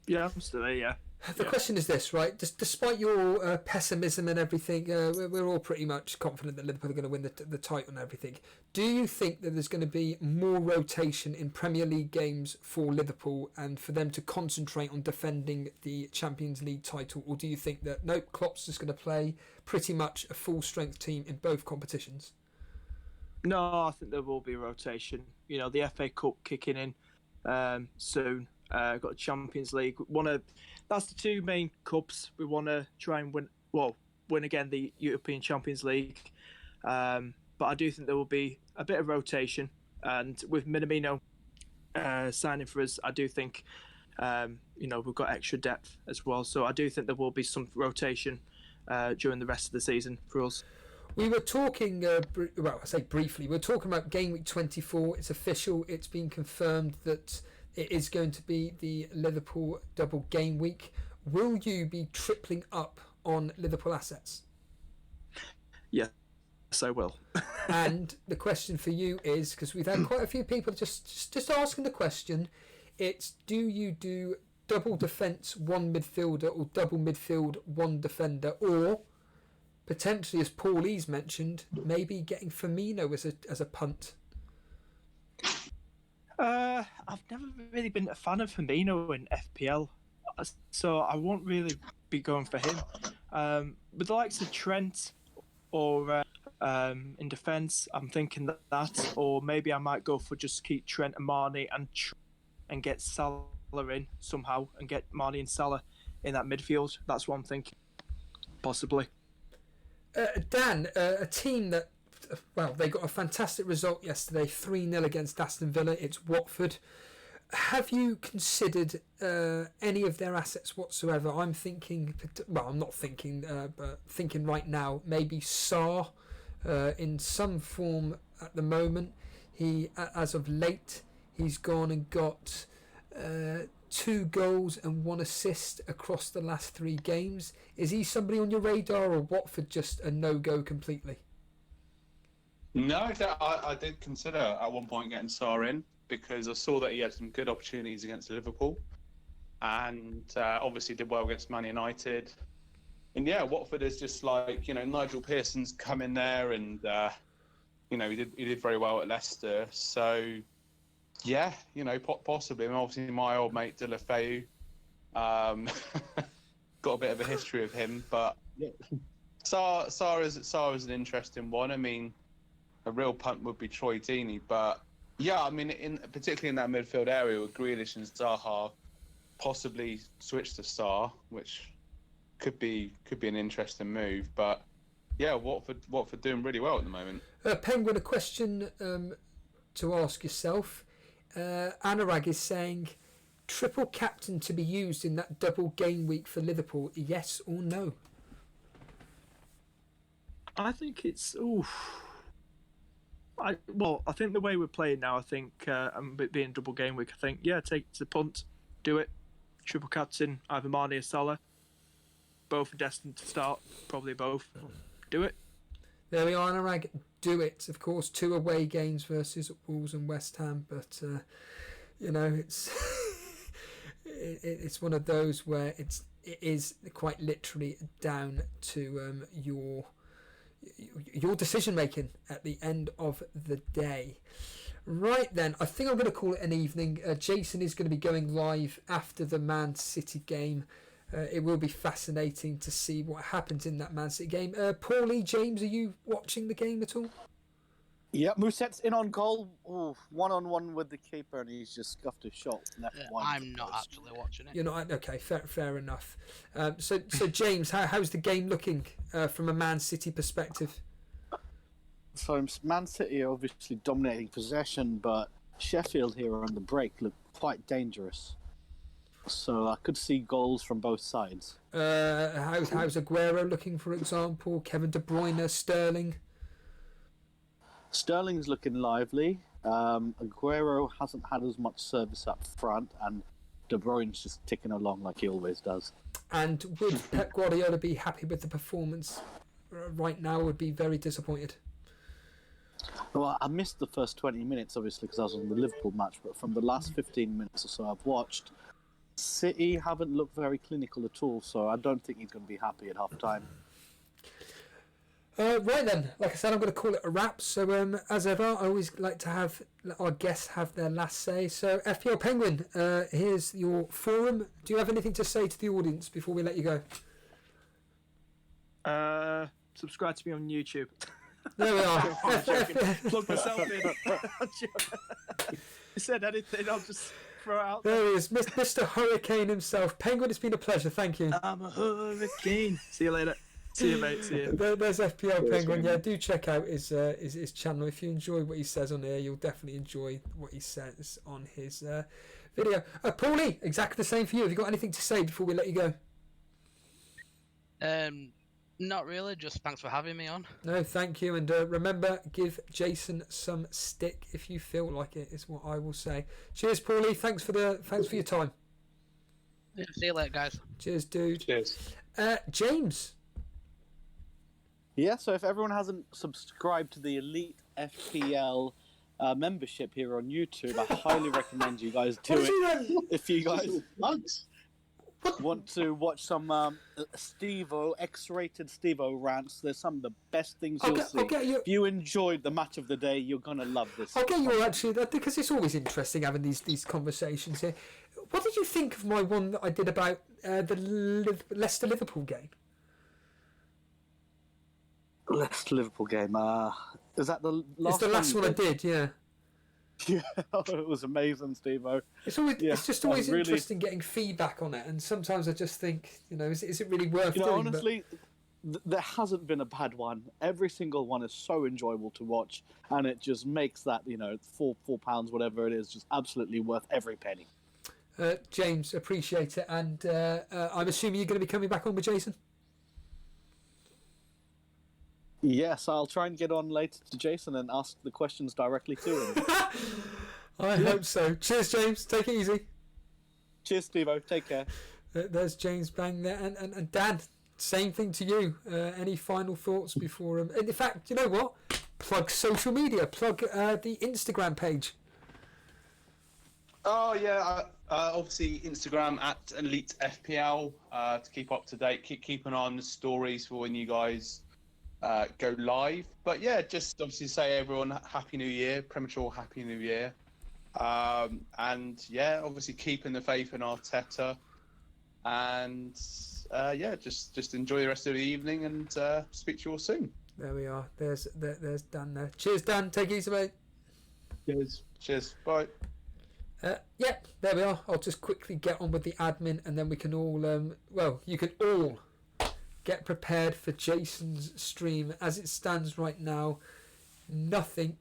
Yeah, I'm still there. Yeah. The question is this, right? Despite your pessimism and everything, we're all pretty much confident that Liverpool are going to win the title and everything. Do you think that there's going to be more rotation in Premier League games for Liverpool and for them to concentrate on defending the Champions League title? Or do you think that, nope, Klopp's just going to play pretty much a full-strength team in both competitions? No, I think there will be rotation. You know, the FA Cup kicking in soon. Got Champions League. That's the two main cups we want to try and win. Well, win again the European Champions League. But I do think there will be a bit of rotation. And with Minamino signing for us, I do think we've got extra depth as well. So I do think there will be some rotation during the rest of the season for us. We were talking, I say briefly, we were talking about Gameweek 24. It's official. It's been confirmed that it is going to be the Liverpool double game week. Will you be tripling up on Liverpool assets? Yes, I will. And the question for you is, because we've had quite a few people just asking the question, it's do you do double defence, one midfielder, or double midfield, one defender, or potentially, as Paul E's mentioned, maybe getting Firmino as a punt? I've never really been a fan of Firmino in FPL, so I won't really be going for him. With the likes of Trent or in defence, I'm thinking that, or maybe I might go for just keep Trent and Marnie and get Salah in somehow and get Marnie and Salah in that midfield. That's what I'm thinking, possibly. Dan, a team that, well, they got a fantastic result yesterday, 3-0 against Aston Villa. It's Watford. Have you considered any of their assets whatsoever? I'm thinking, well, I'm not thinking, but thinking right now, maybe Sarr in some form at the moment. He, as of late, he's gone and got 2 goals and 1 assist across the last 3 games. Is he somebody on your radar, or Watford just a no-go completely? No, I did consider at one point getting Sarr in because I saw that he had some good opportunities against Liverpool and obviously did well against Man United. And yeah, Watford is just like, Nigel Pearson's come in there and, he did very well at Leicester. So, yeah, possibly. I mean, obviously, my old mate De La Feu, got a bit of a history of him, but Sarr is an interesting one. I mean, a real punt would be Troy Deeney, but yeah, I mean, particularly in that midfield area with Grealish and Zaha, possibly switch to Sarr, which could be an interesting move. But yeah, Watford doing really well at the moment. Penguin, a question to ask yourself. Anurag is saying, triple captain to be used in that double game week for Liverpool, yes or no? I think it's I think the way we're playing now, I think being double game week, I think take the punt, do it, triple captain, either Marnie or Salah. Both are destined to start, probably both. Do it. There we are, Anurag. Do it. Of course, 2 away games versus Wolves and West Ham, but it's it's one of those where it is quite literally down to your decision making at the end of the day. Right then, I think I'm going to call it an evening. Jason is going to be going live after the Man City game. It will be fascinating to see what happens in that Man City game. Paulie, James, are you watching the game at all? Yeah, Mousset's in on goal. Ooh, 1-on-1 with the keeper, and he's just scuffed his shot left wide. I'm not actually watching it. You're not okay. Fair enough. So James, how's the game looking from a Man City perspective? So Man City are obviously dominating possession, but Sheffield here on the break look quite dangerous. So I could see goals from both sides. How's Aguero looking, for example? Kevin De Bruyne, Sterling. Sterling's looking lively. Aguero hasn't had as much service up front, and De Bruyne's just ticking along like he always does. And would Pep Guardiola be happy with the performance right now? Would be very disappointed. Well, I missed the first 20 minutes, obviously, because I was on the Liverpool match, but from the last 15 minutes or so I've watched, City haven't looked very clinical at all, so I don't think he's going to be happy at half-time. Right then, like I said, I'm going to call it a wrap. So as ever, I always like to have our guests have their last say. So FPL Penguin, here's your forum. Do you have anything to say to the audience before we let you go? Subscribe to me on YouTube. There we are. Plug myself in. You said anything, I'll just throw it out there he is, Mr. Hurricane himself. Penguin, it's been a pleasure. Thank you. I'm a hurricane. See you later. See you, mate. See you. There's FPL Penguin. Yeah, do check out his channel. If you enjoy what he says on here, you'll definitely enjoy what he says on his video. Paulie, exactly the same for you. Have you got anything to say before we let you go? Not really. Just thanks for having me on. No, thank you. And remember, give Jason some stick if you feel like it. Is what I will say. Cheers, Paulie. Thanks for your time. Yeah, see you later, guys. Cheers, dude. Cheers. James. Yeah, so if everyone hasn't subscribed to the Elite FPL membership here on YouTube, I highly recommend you guys do it. If you guys want to watch some Steve-O, X-rated Steve-O rants, there's some of the best things you'll see. If you enjoyed the match of the day, you're going to love this. I'll get you all actually, because it's always interesting having these conversations here. What did you think of my one that I did about the Leicester-Liverpool game? Leicester-Liverpool game. Is that the last? It's the last one I did. Yeah. Yeah, it was amazing, Steve-O. It's just always interesting getting feedback on it, and sometimes I just think, is it really worth doing? Honestly, there hasn't been a bad one. Every single one is so enjoyable to watch, and it just makes that £4, whatever it is, just absolutely worth every penny. James, appreciate it, and I'm assuming you're going to be coming back on with Jason. Yes, I'll try and get on later to Jason and ask the questions directly to him. I hope so. Cheers, James. Take it easy. Cheers, Steve-O. Take care. There's James Bang there. And Dan, same thing to you. Any final thoughts before... and in fact, you know what? Plug social media. Plug the Instagram page. Oh, yeah. Obviously, Instagram at Elite FPL to keep up to date. Keep an eye on the stories for when you guys... go live, but yeah, just obviously say everyone Happy New Year, premature Happy New Year, and yeah, obviously keeping the faith in Arteta, and yeah, just enjoy the rest of the evening, and speak to you all soon. There we are. There's Dan there. Cheers, Dan. Take it easy, mate. Cheers. Bye. Yeah, there we are. I'll just quickly get on with the admin, and then we can all you can all get prepared for Jason's stream. As it stands right now, nothing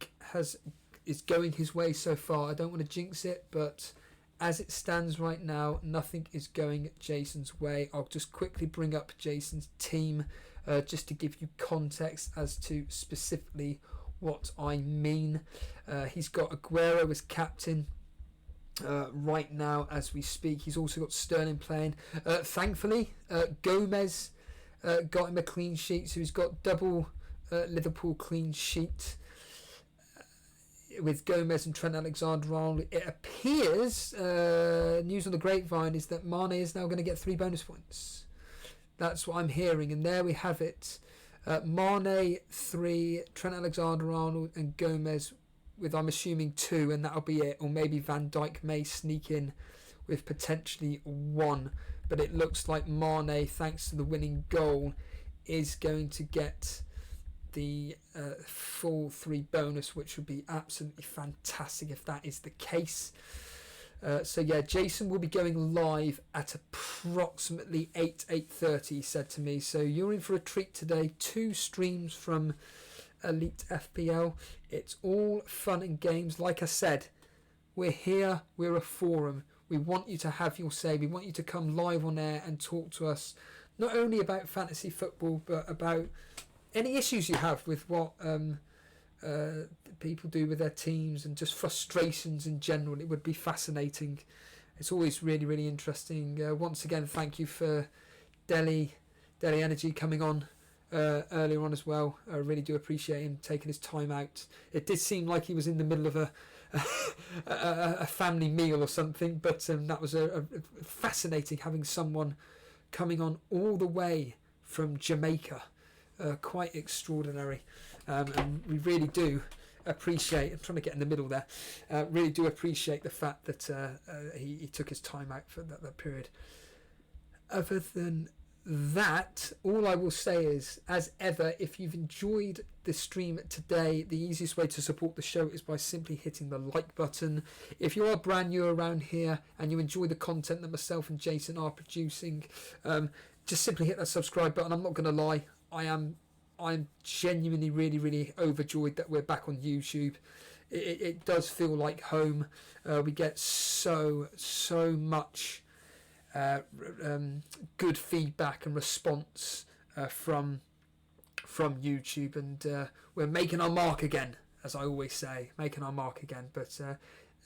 is going his way so far. I don't want to jinx it, but as it stands right now, nothing is going Jason's way. I'll just quickly bring up Jason's team just to give you context as to specifically what I mean. He's got Aguero as captain right now as we speak. He's also got Sterling playing. Thankfully, Gomez got him a clean sheet, so he's got double Liverpool clean sheet with Gomez and Trent Alexander-Arnold. It appears, news on the grapevine is that Mane is now going to get 3 bonus points. That's what I'm hearing, and there we have it. Mane 3, Trent Alexander-Arnold and Gomez with, I'm assuming, 2, and that'll be it. Or maybe Van Dijk may sneak in with potentially 1. But it looks like Mane, thanks to the winning goal, is going to get the full 3 bonus, which would be absolutely fantastic if that is the case. So yeah, Jason will be going live at approximately 8:30, he said to me. So you're in for a treat today. 2 streams from Elite FPL. It's all fun and games. Like I said, we're here, we're a forum. We want you to have your say. We want you to come live on air and talk to us, not only about fantasy football, but about any issues you have with what people do with their teams and just frustrations in general. It would be fascinating. It's always really, really interesting. Once again, thank you for Delhi Energy coming on earlier on as well. I really do appreciate him taking his time out. It did seem like he was in the middle of a family meal or something, but that was a fascinating having someone coming on all the way from Jamaica. Quite extraordinary, and we really do appreciate, I'm trying to get in the middle there, really do appreciate the fact that he took his time out for that period. Other than that, all I will say is, as ever, if you've enjoyed the stream today, the easiest way to support the show is by simply hitting the like button. If you are brand new around here and you enjoy the content that myself and Jason are producing, just simply hit that subscribe button. I'm not going to lie, I'm genuinely really, really overjoyed that we're back on YouTube. It does feel like home. We get so much good feedback and response from YouTube, and we're making our mark again, as I always say, making our mark again. But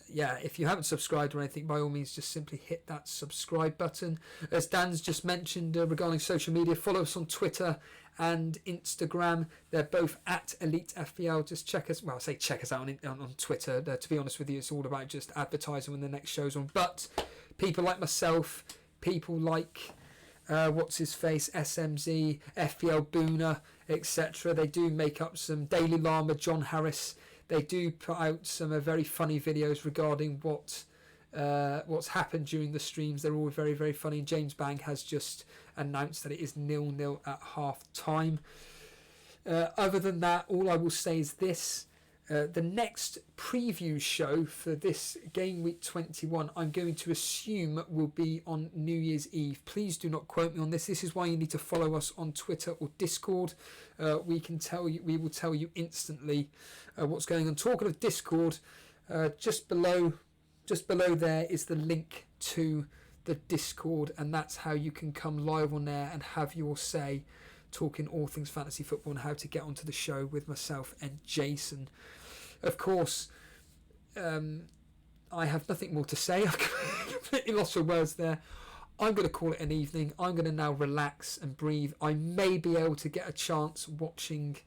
yeah, if you haven't subscribed or anything, by all means, just simply hit that subscribe button. As Dan's just mentioned regarding social media, follow us on Twitter and Instagram. They're both at Elite FPL. Just check us, well, I say check us out on Twitter. To be honest with you, it's all about just advertising when the next show's on. But people like myself, people like what's his face, SMZ, FPL Boona, etc. They do make up some Daily Llama, John Harris. They do put out some very funny videos regarding what's happened during the streams. They're all very, very funny. And James Bang has just announced that it is 0-0 at half time. Other than that, all I will say is this. The next preview show for this Game Week 21, I'm going to assume will be on New Year's Eve. Please do not quote me on this. This is why you need to follow us on Twitter or Discord. We will tell you instantly what's going on. Talking of Discord, just below there is the link to the Discord, and that's how you can come live on there and have your say, talking all things fantasy football and how to get onto the show with myself and Jason. Of course, I have nothing more to say. I've completely lost for words there. I'm going to call it an evening. I'm going to now relax and breathe. I may be able to get a chance watching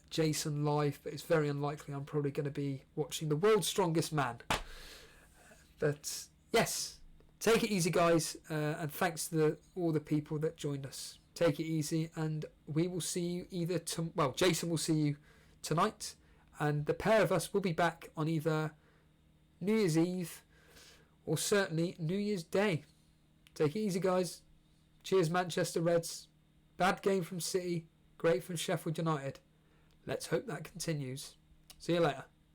Jason live, but it's very unlikely. I'm probably going to be watching the world's strongest man. But yes, take it easy, guys, and thanks to all the people that joined us. Take it easy, and we will see you Jason will see you tonight, and the pair of us will be back on either New Year's Eve or certainly New Year's Day. Take it easy, guys. Cheers, Manchester Reds. Bad game from City, great from Sheffield United. Let's hope that continues. See you later.